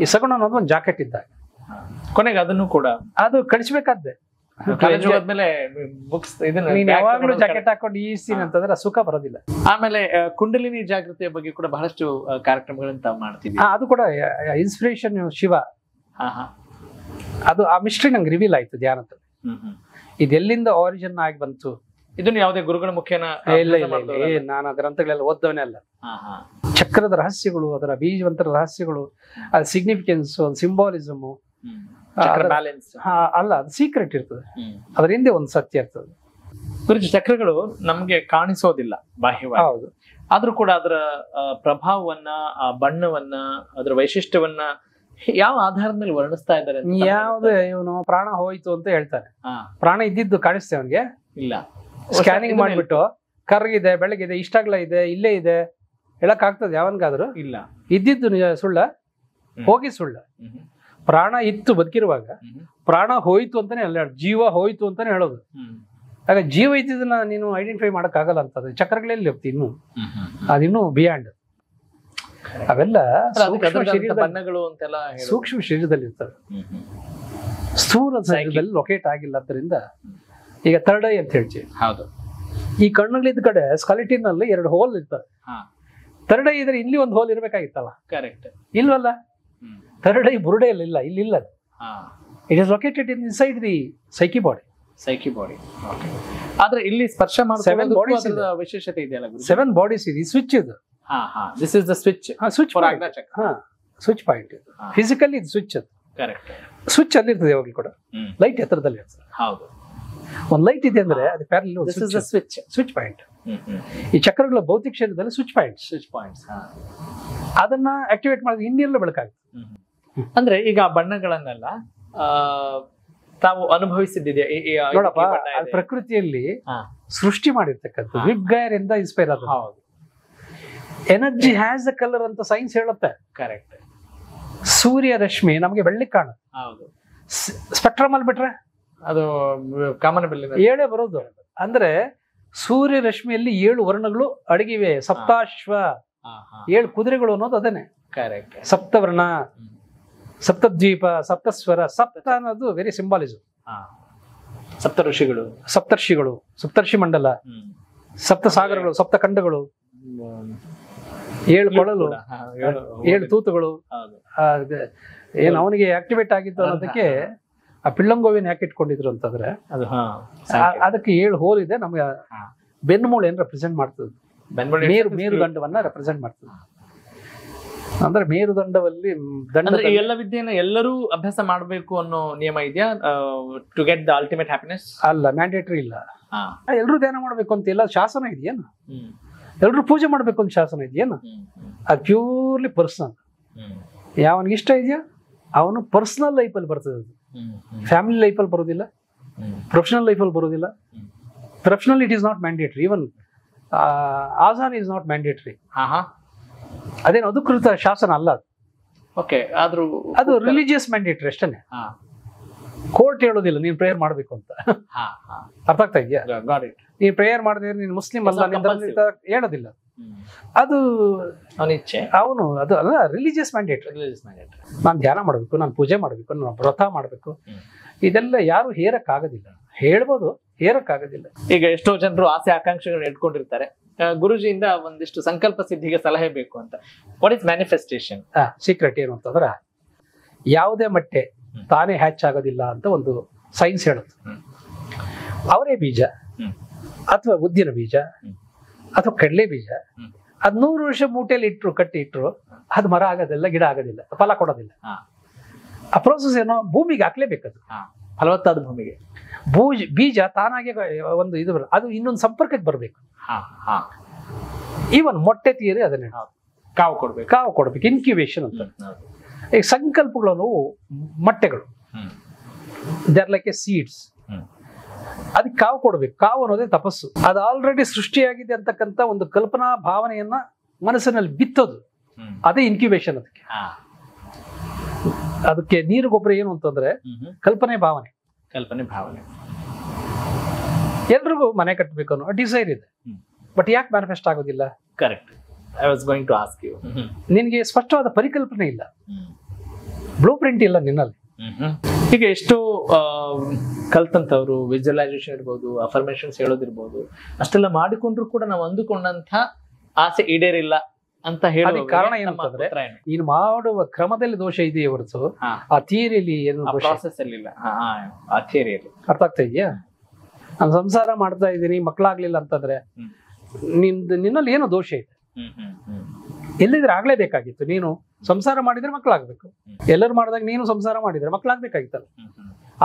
ಈ ಸಗುಣ ಅನ್ನೋದು ಒಂದು ಜಾಕೆಟ್ ಇದ್ದಾಗ ಕೊನೆಗೆ ಅದನ್ನು ಕೂಡ ಅದು ಕಳಿಸ್ಬೇಕಾದ್ದೆ. ನೀನ್ ಯಾವಾಗ್ಲೂ ಜಾಕೆಟ್ ಹಾಕೊಂಡು ಈಸ್ತೀನಿ ಅಂತಂದ್ರೆ ಸುಖ ಬರೋದಿಲ್ಲ. ಆಮೇಲೆ ಕುಂಡಲಿನಿ ಜಾಗೃತಿಯ ಬಗ್ಗೆ ಕೂಡ ಬಹಳಷ್ಟು ಕಾರ್ಯಕ್ರಮಗಳನ್ನ ಮಾಡ್ತೀವಿ. ಅದು ಕೂಡ ಇನ್ಸ್ಪಿರೇಷನ್ ಶಿವ. ಅದು ಆ ಮಿಸ್ಟ್ರಿ ನಂಗೆ ರಿವೀಲ್ ಆಯ್ತು ಧ್ಯಾನದಲ್ಲಿ. ಇದೆಲ್ಲಿಂದ ಆರಿಜಿನ್ ಆಗಿ ಬಂತು, ಇದನ್ನು ಯಾವುದೇ ಗುರುಗಳ ಮುಖೇನ ಇಲ್ಲ ಇಲ್ಲ ಇಲ್ಲ, ನಾನು ಆ ಗ್ರಂಥಗಳೆಲ್ಲ ಓದ್ದವನೇ ಅಲ್ಲ. ಚಕ್ರದ ರಹಸ್ಯಗಳು, ಅದರ ಬೀಜವಂತರ ರಹಸ್ಯಗಳು, ಅದ್ ಸಿಗ್ನಿಫಿಕೆನ್ಸ್, ಸಿಂಬಾಲಿಸಮ್ ಬ್ಯಾಲೆನ್ಸ್ ಅಲ್ಲ, ಅದು ಸೀಕ್ರೆಟ್ ಇರ್ತದೆ, ಅದ್ರ ಹಿಂದೆ ಒಂದು ಸತ್ಯ ಇರ್ತದೆ. ಗುರುಜಿ, ಚಕ್ರಗಳು ನಮ್ಗೆ ಕಾಣಿಸೋದಿಲ್ಲ ಬಾಹ್ಯವಾಗಿ, ಹೌದು, ಆದ್ರೂ ಕೂಡ ಅದರ ಪ್ರಭಾವವನ್ನ, ಆ ಬಣ್ಣವನ್ನ, ಅದರ ವೈಶಿಷ್ಟ್ಯವನ್ನ ಯಾವ ಆಧಾರದ ಮೇಲೆ ವರ್ಣಿಸ್ತಾ ಇದ್ದಾರೆ? ಯಾವ್ದು ಇವನು ಪ್ರಾಣ ಹೋಯ್ತು ಅಂತ ಹೇಳ್ತಾನೆ, ಪ್ರಾಣ ಇದ್ದಿದ್ದು ಕಾಣಿಸ್ತೇವೆ ಅವನಿಗೆ ಇಲ್ಲ, ಸ್ಕ್ಯಾನಿಂಗ್ ಮಾಡ್ಬಿಟ್ಟು ಕರ್ಗಿದೆ, ಬೆಳಗಿದೆ, ಇಷ್ಟಾಗ್ಲ ಇದೆ, ಇಲ್ಲೇ ಇದೆ ಹೇಳಕ್ ಆಗ್ತದೆ ಯಾವನ್ಗಾದ್ರು? ಇಲ್ಲ. ಇದ್ದಿದ್ದು ನಿಜ ಸುಳ್ಳ, ಹೋಗಿ ಸುಳ್ಳ. ಪ್ರಾಣ ಇತ್ತು ಬದುಕಿರುವಾಗ, ಪ್ರಾಣ ಹೋಯ್ತು ಅಂತಾನೆ ಅಲ್ಲ, ಜೀವ ಹೋಯ್ತು ಅಂತಾನೆ ಹೇಳೋದು. ಆಗ ಜೀವ ಇದ್ದಿದ್ದನ್ನ ನೀನು ಐಡೆಂಟಿಫೈ ಮಾಡಕ್ ಆಗಲ್ಲ ಅಂತದ್ದು. ಚಕ್ರಗಳಲ್ಲಿ ಇರ್ತಿ ಇನ್ನು ಅದಿನ್ನು ಬಿಯಾಂಡ್. ಅವೆಲ್ಲ ಬಣ್ಣಗಳು ಅಂತೆಲ್ಲ ಸೂಕ್ಷ್ಮ ಶರೀರದಲ್ಲಿ ಇರ್ತವೆ, ಸ್ಥೂಲ ಶರೀರದಲ್ಲಿ ಲೊಕೇಟ್ ಆಗಿಲ್ಲ. ಆದ್ದರಿಂದ ಈಗ ಥರ್ಡ್ ಐ ಅಂತ ಹೇಳ್ತೀವಿ. ಹೌದು. ಈ ಕಣ್ಣುಗಳಿದ್ದ ಕಡೆ ಸ್ಕಲಿಟಿನ್ ಅಲ್ಲಿ 2 ಹೋಲ್ ಇರ್ತವೆ. ಥರ್ಡ್ ಐ ಇದ್ರೆ ಇಲ್ಲಿ ಒಂದು ಹೋಲ್ ಇರ್ಬೇಕಾಗಿತ್ತಲ್ಲ? ಕರೆಕ್ಟ್. ಇಲ್ವಲ್ಲ, ಥರ್ಡ್ ಐ ಬುರುಡೆ ಇಲ್ಲ, ಇಲ್ಲ. It is located inside the psyche body. ಆದ್ರೆ ಇಲ್ಲಿ ಸ್ಪರ್ಶ ಮಾಡುವ ವಿಶೇಷತೆ ಇದೆಯಲ್ಲ, 7 ಬಾಡೀಸ್ ಇದೆ. ಸ್ವಿಚ್ ಇದು. This is the switch. Switch point. Physically ಇದು ಸ್ವಿಚ್. ಅದು ಕರೆಕ್ಟ್. ಸ್ವಿಚ್ ಅಲ್ಲಿ ಇರ್ತದೆ ಯಾವಾಗಲೂ ಕೂಡ, ಲೈಟ್ ಎತ್ತರದಲ್ಲಿ ಇರ್ತದೆ. ಹೌದು. ಒಂದು ಲೈಟ್ ಇದೆ ಅಂದ್ರೆ ಅದು ಪ್ಯಾರಲಲ್ ಸ್ವಿಚ್ ಪಾಯಿಂಟ್. ಈ ಚಕ್ರಗಳ ಭೌತಿಕ ಶರೀರದಲ್ಲಿ ಸ್ವಿಚ್ ಪಾಯಿಂಟ್ಸ್. ಅದನ್ನ ಆಕ್ಟಿವೇಟ್ ಮಾಡಿದ್ರೆ ಇನ್ನೆಲ್ಲ ಬೆಳಕಾಗುತ್ತೆ. ಅಂದ್ರೆ ಈಗ ಬಣ್ಣಗಳನ್ನೆಲ್ಲ ತಾವು ಅನುಭವಿಸಿದ್ದಿದೆಯಾ? ನೋಡಪ್ಪ, ಪ್ರಕೃತಿಯಲ್ಲಿ ಸೃಷ್ಟಿ ಮಾಡಿರ್ತಕ್ಕಂಥ ವಿಬ್ಗೈರ್ ಇಂದ ಇನ್ಸ್ಪೈರ್ ಆದ. ಹೌದು. ಎನರ್ಜಿ ಹ್ಯಾಸ್ ಅ ಕಲರ್ ಅಂತ ಸೈನ್ಸ್ ಹೇಳುತ್ತೆ. ಕರೆಕ್ಟ್. ಸೂರ್ಯ ರಶ್ಮಿ ನಮಗೆ ಬೆಳ್ಳಿ ಕಾಣುತ್ತೆ. ಹೌದು. ಸ್ಪೆಕ್ಟ್ರಮ್ ಅಲ್ಲಿ ಬಿಟ್ರೆ ಅದು ಕಾಮನ ಬೆಳ್ಳಿ 7 ಬರೋದು. ಅಂದ್ರೆ ಸೂರ್ಯ ರಶ್ಮಿಯಲ್ಲಿ 7 ವರ್ಣಗಳು ಅಡಗಿವೆ. ಸಪ್ತಾಶ್ವ, 7 ಕುದುರೆಗಳು ಅನ್ನೋದು ಅದೇನೆ. ಕರೆಕ್ಟ್. ಸಪ್ತವರ್ಣ, ಸಪ್ತದ್ವೀಪ, ಸಪ್ತಸ್ವರ. ಸಪ್ತ ಅನ್ನೋದು ವೆರಿ ಸಿಂಬಾಲಿಸಮ್. ಸಪ್ತರ್ಷಿಗಳು, ಸಪ್ತರ್ಷಿ ಮಂಡಲ, ಸಪ್ತ ಸಾಗರಗಳು, ಸಪ್ತ ಖಂಡಗಳು, 7 ಕೊಳಲು, 7 ತೂತುಗಳು. ಏನು ಅವನಿಗೆ ಆಕ್ಟಿವೇಟ್ ಆಗಿತ್ತು ಅನ್ನೋದಕ್ಕೆ ಆ ಪಿಳ್ಳಂಗೋವಿನ ಯಾಕೆ ಇಟ್ಕೊಂಡಿದ್ರು ಅಂತಂದ್ರೆ ಅದಕ್ಕೆ 7 ಹೋಲ್ ಇದೆ. ನಮ್ಗೆ ಬೆನ್ನುಮೂಳೆಯನ್ನು ರೆಪ್ರೆಸೆಂಟ್ ಮಾಡ್ತದೆ, ಮೇರುದಂಡವನ್ನ ರೆಪ್ರೆಸೆಂಟ್ ಮಾಡ್ತದೆ. ಅಂದ್ರೆ ಮೇರುದಂಡದಲ್ಲಿ ಎಲ್ಲ ವಿದ್ಯೆಯನ್ನ ಎಲ್ಲರೂ ಅಭ್ಯಾಸ ಮಾಡಬೇಕು ಅನ್ನೋ ನಿಯಮ ಇದೆಯಾ? To get the ultimate happiness ಅಲ್ಲ, ಮ್ಯಾಂಡೇಟರಿ ಇಲ್ಲ. ಎಲ್ರು ಧ್ಯಾನ ಮಾಡ್ಬೇಕು ಅಂತ ಎಲ್ಲ ಶಾಸನ ಇದೆಯೇನು? ಎಲ್ರು ಪೂಜೆ ಮಾಡ್ಬೇಕು ಅಂತ ಶಾಸನ ಇದೆಯೇನು? ಅದು ಪ್ಯೂರ್ಲಿ ಪರ್ಸನಲ್. ಯಾವನಿಗೆ ಇಷ್ಟ ಇದೆಯಾ ಅವನು ಪರ್ಸನಲ್ ಲೈಫಲ್ಲಿ ಬರ್ತದೆ. ಅದು ಫ್ಯಾಮಿಲಿ ಲೈಫಲ್ಲಿ ಬರೋದಿಲ್ಲ, ಪ್ರೊಫೆಷನಲ್ ಲೈಫಲ್ಲಿ ಬರೋದಿಲ್ಲ. Professional it is not mandatory. Even ಆಸಾನ್ ಈಸ್ ನಾಟ್ ಮ್ಯಾಂಡೇಟರಿ. ಅದೇನು ಅಧಿಕೃತ ಶಾಸನ ಅಲ್ಲ ಅದು. ಓಕೆ. ಆದ್ರೂ ಅದು ರಿಲಿಜಿಯಸ್ ಮ್ಯಾಂಡೇಟರಿ ಅಷ್ಟೇ. ಕೋರ್ಟ್ ಹೇಳೋದಿಲ್ಲ ನೀನ್ ಪ್ರೇಯರ್ ಮಾಡ್ಬೇಕು ಅಂತ. ಅರ್ಥ ಆಗ್ತಾ ಇದೆಯಾ? ನೀನ್ ಪ್ರೇಯರ್ ಮಾಡಿದ್ರೆ ನೀನ್ ಮುಸ್ಲಿಂ ಅಲ್ಲ ಹೇಳೋದಿಲ್ಲ. ಅದು ಅವನು ಅದು ಅಲ್ಲ, ರಿಲಿಜಿಯಸ್ ಮ್ಯಾಂಡೇಟರಿ. ನಾನು ಧ್ಯಾನ ಮಾಡ್ಬೇಕು, ನಾನು ಪೂಜೆ ಮಾಡ್ಬೇಕು, ನಾನು ವ್ರತ ಮಾಡ್ಬೇಕು, ಇದೆಲ್ಲ ಯಾರು ಹೇರಕ್ ಆಗೋದಿಲ್ಲ. ಹೇಳ್ಬೋದು, ಹೇರಕ್ ಆಗೋದಿಲ್ಲ. ಈಗ ಎಷ್ಟೋ ಜನರು ಆಸೆ ಆಕಾಂಕ್ಷೆಗಳನ್ನ ಇಟ್ಕೊಂಡಿರ್ತಾರೆ. ಗುರುಜಿಯಿಂದ ಒಂದಿಷ್ಟು ಸಂಕಲ್ಪ ಸಿದ್ಧಿಗೆ ಸಲಹೆ ಬೇಕು ಅಂತ. What is manifestation? ಸೀಕ್ರೆಟ್ ಏನು ಅಂತಂದ್ರೆ, ಯಾವುದೇ ಮಟ್ಟೆ ತಾನೇ ಹ್ಯಾಚ್ ಆಗೋದಿಲ್ಲ ಅಂತ ಒಂದು ಸೈನ್ಸ್ ಹೇಳುತ್ತೆ. ಅವರೇ ಬೀಜ ಅಥವಾ ಉದ್ದಿನ ಬೀಜ ಅಥವಾ ಕಡಲೆ ಬೀಜ ಅದ್ 100 ವರ್ಷ ಮೂಟೆಯಲ್ಲಿ ಕಟ್ಟಿ ಇಟ್ರು ಅದು ಮರ ಆಗೋದಿಲ್ಲ, ಗಿಡ ಆಗೋದಿಲ್ಲ, ಫಲ ಕೊಡೋದಿಲ್ಲ. ಆ ಪ್ರೋಸೆಸ್ ಏನೋ ಭೂಮಿಗೆ ಹಾಕ್ಲೇಬೇಕದು, ಫಲವತ್ತಾದ ಭೂಮಿಗೆ. ಬೀಜ ತಾನಾಗೆ ಒಂದು ಇದು ಅದು ಇನ್ನೊಂದು ಸಂಪರ್ಕಕ್ಕೆ ಬರ್ಬೇಕು. ಈವನ್ ಮೊಟ್ಟೆ ತೀರಿ ಅದನ್ನೇ ಕಾವು ಕೊಡ್ಬೇಕು. ಇನ್ಕ್ಯುಬೇಷನ್ ಅಂತ. ಈಗ ಸಂಕಲ್ಪಗಳು ಮೊಟ್ಟೆಗಳು, ದೇರ್ ಲೈಕ್ ಎ ಸೀಡ್ಸ್. ಅದಕ್ಕೆ ಕಾವು ಕೊಡ್ಬೇಕು. ಕಾವು ಅನ್ನೋದೇ ತಪಸ್ಸು. ಅದು ಆಲ್ರೆಡಿ ಸೃಷ್ಟಿಯಾಗಿದೆ ಅಂತಕ್ಕಂಥ ಒಂದು ಕಲ್ಪನಾ ಭಾವನೆಯನ್ನ ಮನಸ್ಸಿನಲ್ಲಿ ಬಿತ್ತೋದು, ಅದೇ ಇನ್ಕ್ಯುಬೇಷನ್. ಅದಕ್ಕೆ ನೀರು ಗೊಬ್ಬರ ಏನು ಅಂತಂದ್ರೆ ಕಲ್ಪನೆ ಭಾವನೆ. ಎಲ್ರಿಗೂ ಮನೆ ಕಟ್ಟಬೇಕು ಅನ್ನೋ ಡಿಸೈರ್ ಇದೆ, ಬಟ್ ಯಾಕೆ ಮ್ಯಾನಿಫೆಸ್ಟ್ ಆಗೋದಿಲ್ಲ? Correct. I was going to ask you. ನಿನ್ಗೆ ಸ್ಪಷ್ಟವಾದ ಪರಿಕಲ್ಪನೆ ಇಲ್ಲ, ಬ್ಲೂ ಪ್ರಿಂಟ್ ಇಲ್ಲ ನಿನ್ನಲ್ಲಿ. ಈಗ ಎಷ್ಟೋ ಕಲ್ತಂತವ್ರು ವಿಜುವಲೈಸೇಷನ್ ಇರ್ಬೋದು, ಅಫರ್ಮೇಷನ್ಸ್ ಹೇಳೋದಿರ್ಬೋದು, ಅಷ್ಟೆಲ್ಲ ಮಾಡಿಕೊಂಡ್ರು ಕೂಡ ನಾವು ಅಂದುಕೊಂಡಂತ ಆಸೆ ಈಡೇರಿಲ್ಲ ಅಂತ ಹೇಳಿ ಕಾರಣ ಏನಂತಂದ್ರೆ ನೀನು ಮಾಡುವ ಕ್ರಮದಲ್ಲಿ ದೋಷ ಇದೆಯೇ ಹೊರತು ಆ ಥಿಯರಿಯಲ್ಲಿ ಏನು ಪ್ರಾಸೆಸ್ ಅಲ್ಲಿ ಇಲ್ಲ. ಆ ಥಿಯರಿಯಲ್ಲಿ ಅರ್ಥ ಆಗ್ತಾ ಇದೆಯಾ? ನಾನು ಸಂಸಾರ ಮಾಡ್ತಾ ಇದ್ದೀನಿ ಮಕ್ಕಳಾಗ್ಲಿಲ್ಲ ಅಂತಂದ್ರೆ ನಿನ್ನಲ್ಲಿ ಏನೋ ದೋಷ ಇದೆ. ಎಲ್ಲಿದ್ರೆ ಆಗ್ಲೇಬೇಕಾಗಿತ್ತು. ನೀನು ಸಂಸಾರ ಮಾಡಿದ್ರೆ ಮಕ್ಕಳಾಗ್ಬೇಕು. ಎಲ್ಲರೂ ಮಾಡಿದಾಗ ನೀನು ಸಂಸಾರ ಮಾಡಿದ್ರೆ ಮಕ್ಕಳಾಗ್ಬೇಕಾಗಿತ್ತಲ್ಲ.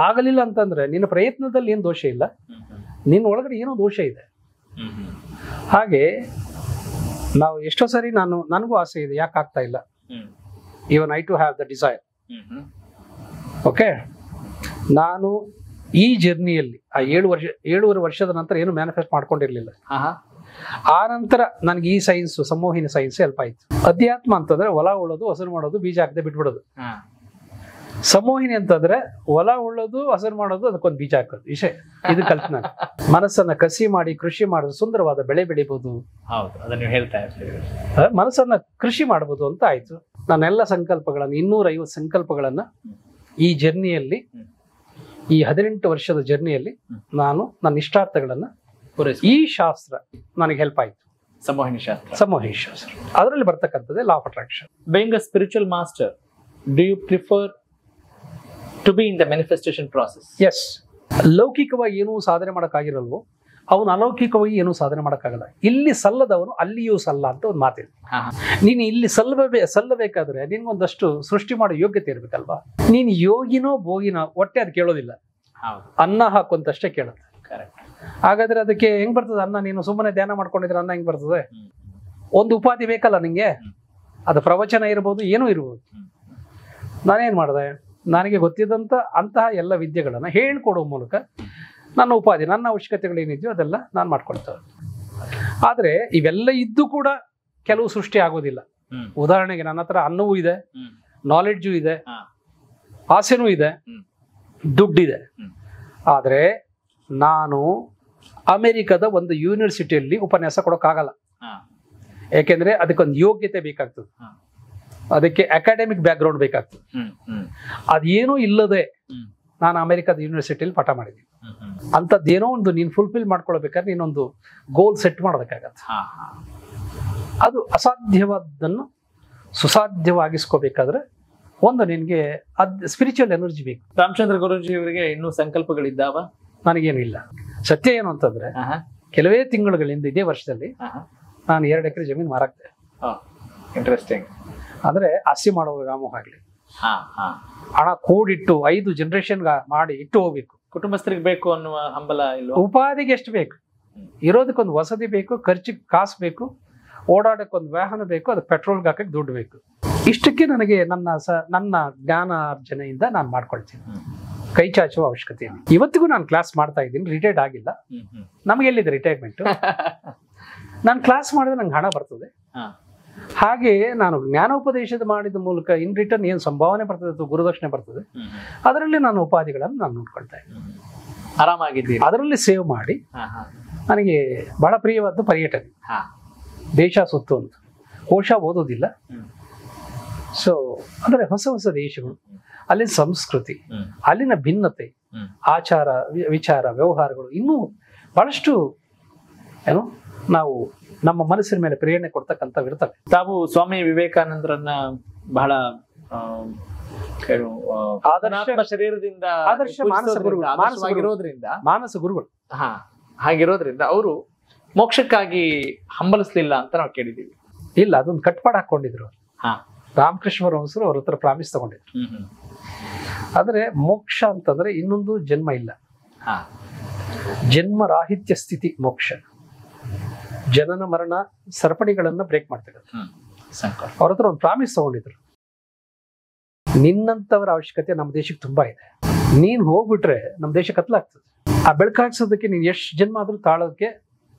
ಆಗಲಿಲ್ಲ ಅಂತಂದ್ರೆ ನಿನ್ನ ಪ್ರಯತ್ನದಲ್ಲಿ ಏನು ದೋಷ ಇಲ್ಲ, ನಿನ್ನ ಒಳಗಡೆ ಏನೋ ದೋಷ ಇದೆ. ಹಾಗೆ ನಾವು ಎಷ್ಟೋ ಸರಿ ನನಗೂ ಆಸೆ ಇದೆ, ಯಾಕೆ ಆಗ್ತಾ ಇಲ್ಲ. Even I to have the desire. Okay, ನಾನು ಈ ಜರ್ನಿಯಲ್ಲಿ ಆ 7.5 ವರ್ಷದ ನಂತರ ಏನು ಮ್ಯಾನಿಫೆಸ್ಟ್ ಮಾಡ್ಕೊಂಡಿರ್ಲಿಲ್ಲ. ಆ ನಂತರ ನನಗೆ ಈ ಸೈನ್ಸ್, ಸಂಮೋಹಿನಿ ಸೈನ್ಸ್ ಹೆಲ್ಪ್ ಆಯ್ತು. ಅಧ್ಯಾತ್ಮ ಅಂತಂದ್ರೆ ಹೊಲ ಉಳ್ಳೋದು, ಹಸರು ಮಾಡೋದು, ಬೀಜ ಹಾಕದೆ ಬಿಟ್ಬಿಡೋದು. ಸಂಮೋಹಿನಿ ಅಂತಂದ್ರೆ ಹೊಲ ಉಳ್ಳೋದು, ಹಸರು ಮಾಡೋದು, ಅದಕ್ಕೊಂದು ಬೀಜ ಹಾಕೋದು. ಇದು ಕಲ್ಪನೆ. ಮನಸ್ಸನ್ನ ಕಸಿ ಮಾಡಿ ಕೃಷಿ ಮಾಡೋದು, ಸುಂದರವಾದ ಬೆಳೆ ಬೆಳಿಬಹುದು. ಹೌದು, ಅದನ್ನ ಹೇಳ್ತಾ ಇರ್ತೀವಿ. ಮನಸ್ಸನ್ನ ಕೃಷಿ ಮಾಡಬಹುದು ಅಂತ ಆಯ್ತು. ನಾನೆಲ್ಲ ಸಂಕಲ್ಪಗಳನ್ನ 250 ಸಂಕಲ್ಪಗಳನ್ನ ಈ ಜರ್ನಿಯಲ್ಲಿ, ಈ 18 ವರ್ಷದ ಜರ್ನಿಯಲ್ಲಿ ನಾನು ನನ್ನ ಇಷ್ಟಾರ್ಥಗಳನ್ನ ಈ ಶಾಸ್ತ್ರ ನನಗೆ ಹೆಲ್ಪ್ ಆಯ್ತು. ಸಂಮೋಹಿನಿ ಶಾಸ್ತ್ರ. ಸಂಮೋಹಿನಿ ಶಾಸ್ತ್ರ ಅದರಲ್ಲಿ ಬರ್ತಕ್ಕಂಥದ್ದೇ law of attraction. Being a spiritual master, do you prefer to be in the manifestation process? Yes. ಲೌಕಿಕವಾಗಿ ಏನೂ ಸಾಧನೆ ಮಾಡೋಕ್ಕಾಗಿರಲ್ವೋ ಅವನು ಅಲೌಕಿಕವಾಗಿ ಏನೂ ಸಾಧನೆ ಮಾಡೋಕ್ಕಾಗಲ್ಲ. ಇಲ್ಲಿ ಸಲ್ಲದವನು ಅಲ್ಲಿಯೂ ಸಲ್ಲ ಅಂತ ಒಂದು ಮಾತಿದೆ. ನೀನು ಇಲ್ಲಿ ಸಲ್ಲಬೇಕಾದ್ರೆ ನಿನ್ಗೊಂದಷ್ಟು ಸೃಷ್ಟಿ ಮಾಡೋ ಯೋಗ್ಯತೆ ಇರ್ಬೇಕಲ್ವಾ. ನೀನು ಯೋಗಿನೋ ಭೋಗಿನೋ ಹೊಟ್ಟೆ ಅದು ಕೇಳೋದಿಲ್ಲ, ಅನ್ನ ಹಾಕುವಂತಷ್ಟೇ ಕೇಳುತ್ತೆ. ಹಾಗಾದ್ರೆ ಅದಕ್ಕೆ ಹೆಂಗ್ ಬರ್ತದೆ ಅನ್ನ? ನೀನು ಸುಮ್ಮನೆ ಧ್ಯಾನ ಮಾಡ್ಕೊಂಡಿದ್ರೆ ಅನ್ನ ಹೆಂಗ್ ಬರ್ತದೆ? ಒಂದು ಉಪಾಧಿ ಬೇಕಲ್ಲ ನಿಂಗೆ. ಅದು ಪ್ರವಚನ ಇರ್ಬೋದು, ಏನೂ ಇರ್ಬೋದು. ನಾನೇನ್ ಮಾಡಿದೆ, ನನಗೆ ಗೊತ್ತಿದ್ದಂತ ಅಂತಹ ಎಲ್ಲ ವಿದ್ಯೆಗಳನ್ನ ಹೇಳ್ಕೊಡೋ ಮೂಲಕ ನನ್ನ ಉಪಾಧಿ, ನನ್ನ ಅವಶ್ಯಕತೆಗಳೇನಿದೆಯೋ ಅದೆಲ್ಲ ನಾನು ಮಾಡ್ಕೊಳ್ತೇವೆ. ಆದ್ರೆ ಇವೆಲ್ಲ ಇದ್ದು ಕೂಡ ಕೆಲವು ಸೃಷ್ಟಿ ಆಗೋದಿಲ್ಲ. ಉದಾಹರಣೆಗೆ ನನ್ನ ಹತ್ರ ಅನ್ನವೂ ಇದೆ, ನಾಲೆಡ್ಜು ಇದೆ, ಆಸೆನೂ ಇದೆ, ದುಡ್ಡಿದೆ. ಆದ್ರೆ ನಾನು ಅಮೆರಿಕದ ಒಂದು ಯೂನಿವರ್ಸಿಟಿಯಲ್ಲಿ ಉಪನ್ಯಾಸ ಕೊಡೋಕ್ಕಾಗಲ್ಲ. ಯಾಕೆಂದ್ರೆ ಅದಕ್ಕೊಂದು ಯೋಗ್ಯತೆ ಬೇಕಾಗ್ತದೆ, ಅದಕ್ಕೆ ಅಕಾಡೆಮಿಕ್ ಬ್ಯಾಕ್ ಗ್ರೌಂಡ್ ಬೇಕಾಗ್ತದೆ. ಅದೇನೂ ಇಲ್ಲದೆ ನಾನು ಅಮೆರಿಕದ ಯೂನಿವರ್ಸಿಟಿಯಲ್ಲಿ ಪಾಠ ಮಾಡಿದ್ದೀನಿ. ಅಂಥದ್ದೇನೋ ಒಂದು ನೀನು ಫುಲ್ಫಿಲ್ ಮಾಡ್ಕೊಳ್ಬೇಕಾದ್ರೆ ನೀನೊಂದು ಗೋಲ್ ಸೆಟ್ ಮಾಡೋದಕ್ಕಾಗತ್ತೆ. ಅದು ಅಸಾಧ್ಯವಾದನ್ನು ಸುಸಾಧ್ಯವಾಗಿಸ್ಕೋಬೇಕಾದ್ರೆ ಒಂದು ನಿನಗೆ ಸ್ಪಿರಿಚುವಲ್ ಎನರ್ಜಿ ಬೇಕು. ರಾಮಚಂದ್ರ ಗುರೂಜಿ ಅವರಿಗೆ ಇನ್ನೂ ಸಂಕಲ್ಪಗಳಿದ್ದಾವ? ನನಗೇನು ಇಲ್ಲ. ಸತ್ಯ ಏನು ಅಂತಂದ್ರೆ ಕೆಲವೇ ತಿಂಗಳುಗಳಿಂದ ಇದೇ ವರ್ಷದಲ್ಲಿ ನಾನು 2 ಎಕರೆ ಜಮೀನು ಮಾರಾಕ್ತೆ. ಇಂಟ್ರೆಸ್ಟಿಂಗ್. ಅಂದ್ರೆ ಆಸ್ತಿ ಮಾಡೋ ವ್ಯಾಮೋಹ ಆಗ್ಲಿ, ಹಣ ಕೂಡಿಟ್ಟು 5 ಜನರೇಷನ್ ಮಾಡಿ ಇಟ್ಟು ಹೋಗ್ಬೇಕು. ಕುಟುಂಬಸ್ಥರಿಗೆ ಬೇಕು ಅನ್ನುವ ಹಂಬಲ ಇಲ್ಲ. ಉಪಾಧಿಗೆ ಎಷ್ಟು ಬೇಕು, ಇರೋದಕ್ಕೊಂದು ವಸತಿ ಬೇಕು, ಖರ್ಚಿಗೆ ಕಾಸು ಬೇಕು, ಓಡಾಡಕ್ಕೊಂದು ವಾಹನ ಬೇಕು, ಅದಕ್ಕೆ ಪೆಟ್ರೋಲ್ಗೆ ಹಾಕಕ್ಕೆ ದುಡ್ಡು ಬೇಕು. ಇಷ್ಟಕ್ಕೆ ನನಗೆ ನನ್ನ ಜ್ಞಾನಾರ್ಜನೆಯಿಂದ ನಾನು ಮಾಡ್ಕೊಳ್ತೀನಿ. ಕೈ ಚಾಚುವ ಅವಶ್ಯಕತೆ ಇಲ್ಲ. ಇವತ್ತಿಗೂ ನಾನು ಕ್ಲಾಸ್ ಮಾಡ್ತಾ ಇದ್ದೀನಿ, ರಿಟೈರ್ಡ್ ಆಗಿಲ್ಲ. ನಮಗೆ ಎಲ್ಲಿದೆ ರಿಟೈರ್ಮೆಂಟ್? ನಾನು ಕ್ಲಾಸ್ ಮಾಡಿದ್ರೆ ನಂಗೆ ಹಣ ಬರ್ತದೆ. ಹಾಗೆ ನಾನು ಜ್ಞಾನೋಪದೇಶದ ಮಾಡಿದ ಮೂಲಕ ಇನ್ ರಿಟರ್ನ್ ಏನು ಸಂಭಾವನೆ ಬರ್ತದೆ ಅಥವಾ ಗುರುದಕ್ಷಿಣೆ ಬರ್ತದೆ, ಅದರಲ್ಲಿ ನಾನು ಉಪಾಧಿಗಳನ್ನು ನಾನು ನೋಡ್ಕೊಳ್ತಾ ಇದ್ದೀನಿ. ಆರಾಮಾಗಿದ್ದೀನಿ. ಅದರಲ್ಲಿ ಸೇವ್ ಮಾಡಿ ನನಗೆ ಬಹಳ ಪ್ರಿಯವಾದ ಪರ್ಯಟನೆ, ದೇಶ ಸುತ್ತು ಅಂತ. ಕೋಶ ಓದೋದಿಲ್ಲ. ಸೊ ಅಂದ್ರೆ ಹೊಸ ಹೊಸ ದೇಶಗಳು, ಅಲ್ಲಿನ ಸಂಸ್ಕೃತಿ, ಅಲ್ಲಿನ ಭಿನ್ನತೆ, ಆಚಾರ ವಿಚಾರ ವ್ಯವಹಾರಗಳು ಇನ್ನೂ ಬಹಳಷ್ಟು ಏನು ನಾವು ನಮ್ಮ ಮನಸ್ಸಿನ ಮೇಲೆ ಪ್ರೇರಣೆ ಕೊಡ್ತಕ್ಕಂಥವು ಇರ್ತವೆ. ತಾವು ಸ್ವಾಮಿ ವಿವೇಕಾನಂದರನ್ನ ಬಹಳ ಶರೀರದಿಂದ ಆದರ್ಶ ಮಾನಸ ಗುರುಗಳು ಹಾಗಿರೋದ್ರಿಂದ ಅವರು ಮೋಕ್ಷಕ್ಕಾಗಿ ಹಂಬಲಿಸ್ಲಿಲ್ಲ ಅಂತ ನಾವು ಕೇಳಿದೀವಿ. ಇಲ್ಲ, ಅದೊಂದು ಕಟ್ಪಾಡು ಹಾಕೊಂಡಿದ್ರು. ರಾಮಕೃಷ್ಣ ಪರಮಹಂಸರು ಅವ್ರ ಹತ್ರ ಪ್ರಾಮಿಸ್ ತಗೊಂಡಿದ್ರು. ಆದ್ರೆ ಮೋಕ್ಷ ಅಂತಂದ್ರೆ ಇನ್ನೊಂದು ಜನ್ಮ ಇಲ್ಲ, ಜನ್ಮ ರಾಹಿತ್ಯ ಸ್ಥಿತಿ ಮೋಕ್ಷ. ಜನನ ಮರಣ ಸರಪಣಿಗಳನ್ನ ಬ್ರೇಕ್ ಮಾಡ್ತಾರೆ. ಅವ್ರ ಹತ್ರ ಒಂದು ಪ್ರಾಮಿಸ್ ತಗೊಂಡಿದ್ರು, ನಿನ್ನಂತವರ ಅವಶ್ಯಕತೆ ನಮ್ಮ ದೇಶಕ್ಕೆ ತುಂಬಾ ಇದೆ, ನೀನ್ ಹೋಗ್ಬಿಟ್ರೆ ನಮ್ಮ ದೇಶ ಕತ್ಲಾಗ್ತದೆ. ಆ ಬೆಳಕಾಗ್ಸೋದಕ್ಕೆ ನೀನ್ ಎಷ್ಟು ಜನ್ಮ ಆದ್ರೂ ತಾಳೋದಕ್ಕೆ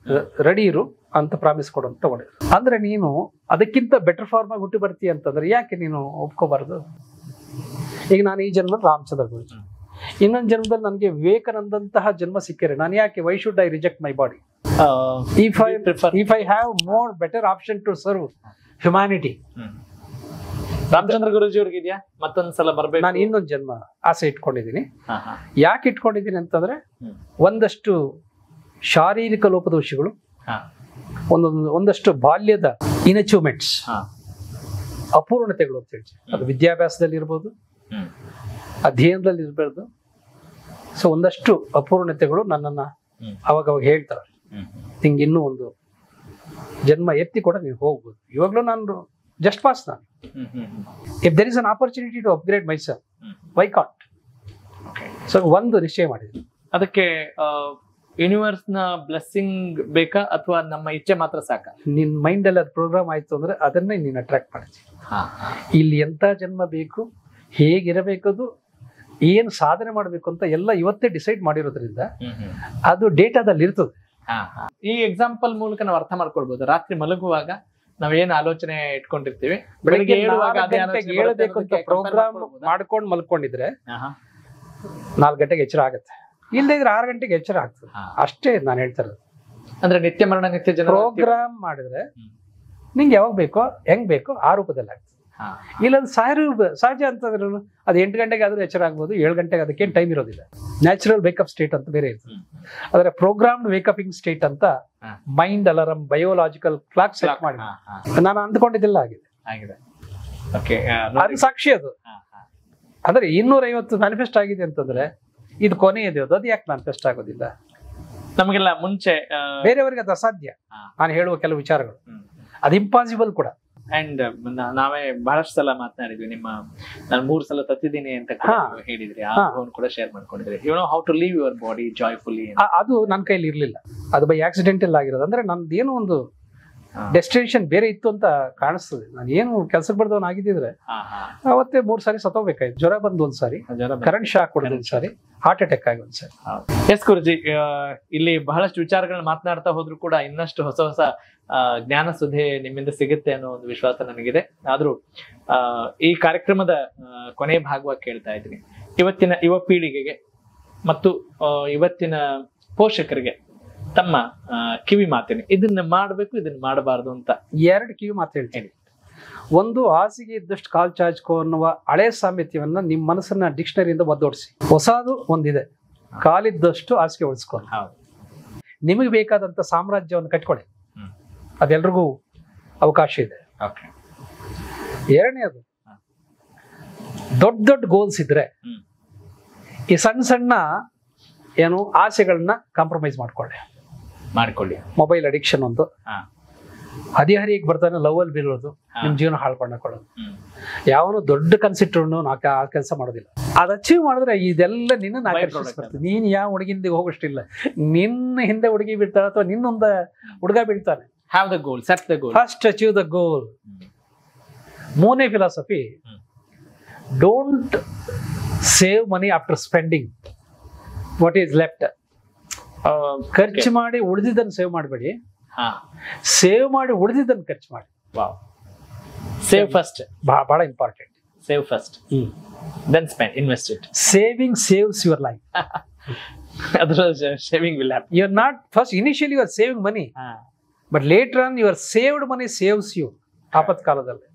ರೆಡಿ ಇರು ಅಂತ ಪ್ರಾಮಿಸ್ ಕೊಡು ಅಂತ ತಗೊಂಡಿದ್ರು. ಅಂದ್ರೆ ನೀನು ಅದಕ್ಕಿಂತ ಬೆಟರ್ ಫಾರ್ಮ್ ಆಗಿ ಹುಟ್ಟಿ ಬರ್ತೀಯ ಅಂತಂದ್ರೆ ಯಾಕೆ ನೀನು ಒಪ್ಕೋಬಾರ್ದು? ಈಗ ನಾನು ಈ ಜನ್ಮದಲ್ಲಿ ರಾಮಚಂದ್ರ ಗುರೂಜಿ, ಇನ್ನೊಂದು ಜನ್ಮದಲ್ಲಿ ನನಗೆ ವಿವೇಕಾನಂದಂತಹ ಜನ್ಮ ಸಿಕ್ಕಿರೆ ನಾನು ಯಾಕೆ, why should I reject my body? if I have more better option to serve humanity. Ramachandra Guruji ಅವ್ರಿಗೆ ಇದೆಯಾ ಮತ್ತೊಂದ್ಸಲ ಬರ್ಬೇಕು? ನಾನು ಇನ್ನೊಂದು ಜನ್ಮ ಆಸೆ ಇಟ್ಕೊಂಡಿದ್ದೀನಿ. ಯಾಕೆ ಇಟ್ಕೊಂಡಿದ್ದೀನಿ ಅಂತಂದ್ರೆ ಒಂದಷ್ಟು ಶಾರೀರಿಕ ಲೋಪದೋಷಗಳು, ಒಂದಷ್ಟು ಬಾಲ್ಯದ ಇನ್ಅಚೀವ್ಮೆಂಟ್ಸ್, ಅಪೂರ್ಣತೆಗಳು ಅಂತ ಹೇಳಿ, ಅದು ವಿದ್ಯಾಭ್ಯಾಸದಲ್ಲಿ ಇರ್ಬೋದು, ಅಧ್ಯಯನದಲ್ಲಿ ಇರ್ಬೋದು. ಸೊ ಒಂದಷ್ಟು ಅಪೂರ್ಣತೆಗಳು ನನ್ನನ್ನ ಅವಾಗ ಹೇಳ್ತಾರೆ ನಿಂಗೆ ಇನ್ನೂ ಒಂದು ಜನ್ಮ ಎತ್ತಿ ಕೂಡ ನೀವು ಹೋಗ್ಬೋದು. ಇವಾಗ್ಲೂ ನಾನು ಜಸ್ಟ್ ಪಾಸ್. ನಾನು if there is an opportunity to upgrade myself, why can't? So ಒಂದು ನಿಶ್ಚಯ ಮಾಡಿದ್ವಿ. ಅದಕ್ಕೆ ಯೂನಿವರ್ಸ್ ನ ಬ್ಲೆಸ್ಸಿಂಗ್ ಬೇಕಾ ಅಥವಾ ನಮ್ಮ ಇಚ್ಛೆ ಮಾತ್ರ ಸಾಕ? ನಿನ್ ಮೈಂಡ್ ಅಲ್ಲಿ ಅದು ಪ್ರೋಗ್ರಾಮ್ ಆಯ್ತು ಅಂದ್ರೆ ಅದನ್ನೇ ನೀನು ಅಟ್ರಾಕ್ಟ್ ಮಾಡ್ತೀವಿ. ಇಲ್ಲಿ ಎಂತ ಜನ್ಮ ಬೇಕು, ಹೇಗಿರಬೇಕದು, ಏನು ಸಾಧನೆ ಮಾಡಬೇಕು ಅಂತ ಎಲ್ಲ ಇವತ್ತೇ ಡಿಸೈಡ್ ಮಾಡಿರೋದ್ರಿಂದ ಅದು ಡೇಟಾದಲ್ಲಿ ಇರ್ತದೆ. ಈ ಎಕ್ಸಾಂಪಲ್ ಮೂಲಕ ನಾವು ಅರ್ಥ ಮಾಡ್ಕೊಳ್ಬಹುದು. ರಾತ್ರಿ ಮಲಗುವಾಗ ನಾವೇನು ಆಲೋಚನೆ ಇಟ್ಕೊಂಡಿರ್ತೀವಿ, ಬೆಳಿಗ್ಗೆ ಹೇಳಬೇಕು ಅಂತ ಪ್ರೋಗ್ರಾಮ್ ಮಾಡ್ಕೊಂಡು ಮಲ್ಕೊಂಡಿದ್ರೆ 4 ಗಂಟೆಗೆ ಎಚ್ಚರ ಆಗುತ್ತೆ. ಇಲ್ಲದೆ ಇದ್ರೆ 6 ಗಂಟೆಗೆ ಎಚ್ಚರ ಆಗ್ತದೆ. ಅಷ್ಟೇ ನಾನು ಹೇಳ್ತಾ ಇರೋದು. ಅಂದ್ರೆ ನಿತ್ಯ ಮರಣ ನಿತ್ಯ ಜನ ಪ್ರೋಗ್ರಾಮ್ ಮಾಡಿದ್ರೆ ನಿಂಗೆ ಯಾವಾಗ ಬೇಕೋ ಹೆಂಗ್ ಬೇಕೋ ಆ ರೂಪದಲ್ಲಿ ಆಗ್ತದೆ. ಇಲ್ಲಂದ್ರೆ ಸಹಜ ಅಂತಂದ್ರೆ ಅದು 8 ಗಂಟೆಗೆ ಆದ್ರೂ ಎಚ್ಚರ ಆಗ್ಬೋದು, 7 ಗಂಟೆಗೆ ಅದಕ್ಕೇನು ಟೈಮ್ ಇರೋದಿಲ್ಲ. ನ್ಯಾಚುರಲ್ ವೇಕಪ್ ಸ್ಟೇಟ್ ಅಂತ ಬೇರೆ ಇರ್ತದೆ. ಆದ್ರೆ ಪ್ರೋಗ್ರಾಮ್ಡ್ ವೇಕಪಿಂಗ್ ಸ್ಟೇಟ್ ಅಂತ mind alarm biological clock set ಮಾಡಿ ನಾನು ಅಂದ್ಕೊಂಡಿದ್ದೆಲ್ಲ ಆಗಿದೆ. ಅದು ಸಾಕ್ಷಿ. ಅದು ಅಂದ್ರೆ 250 ಮ್ಯಾನಿಫೆಸ್ಟ್ ಆಗಿದೆ ಅಂತಂದ್ರೆ ಇದು ಕೊನೆಯದು. ಅದು ಯಾಕೆ ಮ್ಯಾನಿಫೆಸ್ಟ್ ಆಗೋದಿಲ್ಲ? ನಮಗೆಲ್ಲ ಮುಂಚೆ ಬೇರೆಯವರಿಗೆ ಅದು ಅಸಾಧ್ಯ. ನಾನು ಹೇಳುವ ಕೆಲವು ವಿಚಾರಗಳು ಅದು ಇಂಪಾಸಿಬಲ್ ಕೂಡ. ಅಂಡ್ ನಾವೇ ಬಹಳಷ್ಟು ಸಲ ಮಾತನಾಡಿದ್ವಿ. ನಾನು 3 ಸಲ ತತ್ತಿದ್ದೀನಿ ಅಂತ ಹೇಳಿದ್ರಿ, ಆ ಕೂಡ ಶೇರ್ ಮಾಡ್ಕೊಂಡಿದ್ರಿ. You know how to leave your body joyfully. ಅದು ನನ್ನ ಕೈಲಿ ಇರ್ಲಿಲ್ಲ. ಅದು ಬೈ ಆಕ್ಸಿಡೆಂಟಲ್ ಆಗಿರೋದು. ಅಂದ್ರೆ ನಂದು ಏನೋ ಒಂದು ಡೆಸ್ಟಿನೇಷನ್ ಬೇರೆ ಇತ್ತು ಅಂತ ಕಾಣಿಸ್ತದೆ. ನಾನು ಏನು ಕೆಲ್ಸಕ್ಕೆ ಬರ್ದವನ್ ಆಗಿದ್ದಿದ್ರೆ ಅವತ್ತೇ 3 ಸಾರಿ ಸತ್ತೋಗ್ಬೇಕಾಯ್ತು. ಜ್ವರ ಬಂದು ಒಂದ್ಸಾರಿ, ಕರೆಂಟ್ ಶಾಕ್ ಹೊಡೆದು ಒಂದ್ಸಾರಿ, ಹಾರ್ಟ್ ಅಟ್ಯಾಕ್ ಆಗಿ ಒಂದ್ಸಾರಿ. ಎಸ್ ಗುರುಜಿ, ಇಲ್ಲಿ ಬಹಳಷ್ಟು ವಿಚಾರಗಳನ್ನ ಮಾತನಾಡ್ತಾ ಹೋದ್ರು ಕೂಡ ಇನ್ನಷ್ಟು ಹೊಸ ಹೊಸ ಜ್ಞಾನ ಸುಧೆ ನಿಮ್ಮಿಂದ ಸಿಗುತ್ತೆ ಅನ್ನೋ ಒಂದು ವಿಶ್ವಾಸ ನನಗಿದೆ. ಆದ್ರೂ ಈ ಕಾರ್ಯಕ್ರಮದ ಕೊನೆಯ ಭಾಗವಾಗಿ ಕೇಳ್ತಾ ಇದ್ದೀನಿ, ಇವತ್ತಿನ ಯುವ ಪೀಳಿಗೆಗೆ ಮತ್ತು ಇವತ್ತಿನ ಪೋಷಕರಿಗೆ ತಮ್ಮ ಕಿವಿ ಮಾತೇನೆ, ಇದನ್ನ ಮಾಡಬೇಕು ಇದನ್ನ ಮಾಡಬಾರ್ದು ಅಂತ 2 ಕಿವಿ ಮಾತು ಹೇಳ್ತೀನಿ. ಒಂದು, ಹಾಸಿಗೆ ಇದ್ದಷ್ಟು ಕಾಲ್ ಚಾಚ್ಕೋ ಅನ್ನುವ ಹಳೆ ಸಾಮ್ಯತ್ಯವನ್ನ ನಿಮ್ಮ ಮನಸ್ಸನ್ನ ಡಿಕ್ಷನರಿಯಿಂದ ಒದ್ದೋಡಿಸಿ. ಹೊಸದು ಒಂದಿದೆ, ಕಾಲಿದ್ದಷ್ಟು ಹಾಸಿಗೆ ಉಳಿಸ್ಕೊ. ನಿಮಗೆ ಬೇಕಾದಂತ ಸಾಮ್ರಾಜ್ಯವನ್ನು ಕಟ್ಕೊಳ್ಳಿ, ಅದೆಲ್ರಿಗೂ ಅವಕಾಶ ಇದೆ. 2ನೇದು, ದೊಡ್ಡ ದೊಡ್ಡ ಗೋಲ್ಸ್ ಇದ್ರೆ ಈ ಸಣ್ಣ ಸಣ್ಣ ಏನು ಆಸೆಗಳನ್ನ ಕಾಂಪ್ರಮೈಸ್ ಮಾಡ್ಕೊಳ್ಳಿ. ಮೊಬೈಲ್ ಅಡಿಕ್ಷನ್ ಒಂದು, ಹದಿಹರಿಗೆ ಬರ್ತಾನೆ ಲವ್ ಅಲ್ಲಿ ಬೀಳೋದು, ನಿಮ್ ಜೀವನ ಹಾಳ್ಕೊಂಡಕೊಳ್ಳೋದು. ಯಾವನು ದೊಡ್ಡ ಕನ್ಸಿಟ್ರು ಆ ಕೆಲಸ ಮಾಡೋದಿಲ್ಲ. ಅದ್ ಅಚೀವ್ ಮಾಡಿದ್ರೆ ಇದೆಲ್ಲ ನಿನ್ನ ಆಕರ್ಷಿಸ್ಬರ್ತದೆ. ನೀನ್ ಯಾವ ಹುಡುಗಿಂದ ಹೋಗೋಷ್ಟಿಲ್ಲ. ನಿನ್ನ ಹಿಂದೆ ಹುಡುಗಿ ಬೀಳ್ತಾಳೆ ಅಥವಾ ನಿನ್ನೊಂದ ಹುಡುಗ ಬೀಳ್ತಾನೆ. Have the goal, set the goal. First achieve the goal. 3ನೇ philosophy, don't save money after spending what is left. ಖರ್ಚು ಮಾಡಿ ಉಳಿದಿದ್ದನ್ನು ಸೇವ್ ಮಾಡಬೇಡಿ, ಸೇವ್ ಮಾಡಿ ಉಳಿದಿದ್ದನ್ನು ಖರ್ಚು ಮಾಡಿ. ಸೇವ್ ಫಸ್ಟ್, ಬಹಳ important. Save first, then spend, invest it. Saving saves your life. Otherwise saving will happen. You are not, first initially you are saving money, but later on your saved money saves you. ಆಪತ್ಕಾಲದಲ್ಲಿ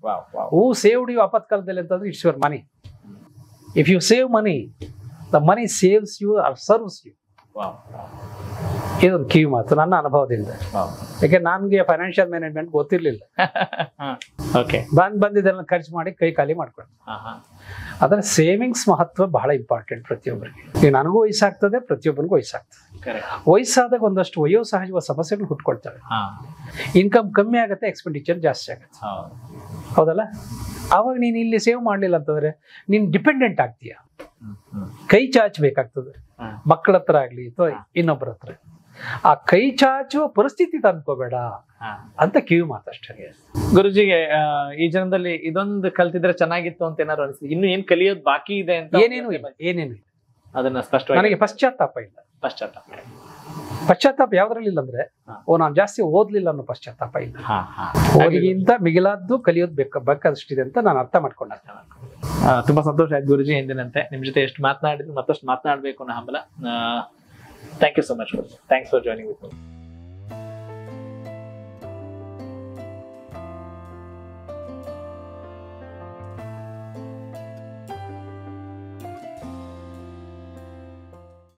who saved you ಆಪತ್ಕಾಲದಲ್ಲಿ ಅಂತಂದ್ರೆ it's your money. If you save money, the money saves you or serves you. ಇದೊಂದು ಕಿವಿ ಮಾತು ನನ್ನ ಅನುಭವದಿಂದ. ಯಾಕೆ ನನ್ಗೆ ಫೈನಾನ್ಷಿಯಲ್ ಮ್ಯಾನೇಜ್ಮೆಂಟ್ ಗೊತ್ತಿರ್ಲಿಲ್ಲ. ಬಂದಿದ್ದೆಲ್ಲ ಖರ್ಚು ಮಾಡಿ ಕೈ ಖಾಲಿ ಮಾಡ್ಕೊಂಡು. ಅದರ ಸೇವಿಂಗ್ಸ್ ಮಹತ್ವ ಬಹಳ ಇಂಪಾರ್ಟೆಂಟ್ ಪ್ರತಿಯೊಬ್ಬರಿಗೆ. ಈಗ ನನಗೂ ವಯಸ್ಸಾಗ್ತದೆ, ಪ್ರತಿಯೊಬ್ಬರಿಗೂ ವಯಸ್ಸಾಗ್ತದೆ. ವಯಸ್ಸಾದಾಗ ಒಂದಷ್ಟು ವಯೋಸಹಜ ಸಮಸ್ಯೆಗಳು ಹುಟ್ಕೊಳ್ತವೆ. ಇನ್ಕಮ್ ಕಮ್ಮಿ ಆಗುತ್ತೆ, ಎಕ್ಸ್ಪೆಂಡಿಚರ್ ಜಾಸ್ತಿ ಆಗುತ್ತೆ. ಹೌದಲ್ಲ? ಅವಾಗ ನೀನ್ ಇಲ್ಲಿ ಸೇವ್ ಮಾಡ್ಲಿಲ್ಲ ಅಂತಂದ್ರೆ ನೀನ್ ಡಿಪೆಂಡೆಂಟ್ ಆಗ್ತೀಯ. ಕೈ ಚಾಚಬೇಕಾಗ್ತದೆ, ಮಕ್ಕಳ ಹತ್ರ ಆಗ್ಲಿ ಅಥವಾ ಇನ್ನೊಬ್ಬರ ಹತ್ರ. ಆ ಕೈ ಚಾಚುವ ಪರಿಸ್ಥಿತಿ ತಂದ್ಕೋಬೇಡ ಅಂತ ಕಿವಿ ಮಾತಷ್ಟೇ. ಗುರುಜಿಗೆ ಈ ಜನದಲ್ಲಿ ಇದೊಂದು ಕಲ್ತಿದ್ರೆ ಚೆನ್ನಾಗಿತ್ತು ಅಂತ ಏನಾದ್ರು ಅನಿಸ್ತು? ಇನ್ನು ಏನ್ ಕಲಿಯೋದು ಬಾಕಿ ಇದೆ ಅಂತ? ಏನೇನು ಇಲ್ಲ. ಅದನ್ನ ಸ್ಪಷ್ಟವಾಗಿ ನನಗೆ ಪಶ್ಚಾತ್ತಾಪ ಇಲ್ಲ. ಪಶ್ಚಾತ್ತಾಪ ಯಾವ್ದ್ರಲ್ಲಿ ಇಲ್ಲ ಅಂದ್ರೆ, ನಾನು ಜಾಸ್ತಿ ಓದ್ಲಿಲ್ಲ ಅನ್ನೋ ಪಶ್ಚಾತ್ತಾಪ ಇಲ್ಲ. ಓದಿಗಿಂತ ಮಿಗಿಲಾದ್ದು ಕಲಿಯೋದು ಬೇಕಾದಷ್ಟಿದೆ ಅಂತ ನಾನು ಅರ್ಥ ಮಾಡ್ಕೊಂಡ. ತುಂಬಾ ಸಂತೋಷ ಆಯ್ತು ಗುರುಜಿ. ಎಂದಿನಂತೆ ನಿಮ್ ಜೊತೆ ಎಷ್ಟು ಮಾತನಾಡಿದ್ರು ಮತ್ತಷ್ಟು ಮಾತನಾಡ್ಬೇಕು ಅನ್ನೋ ಹಂಬಲ. Thank you so much. Thanks for joining with me.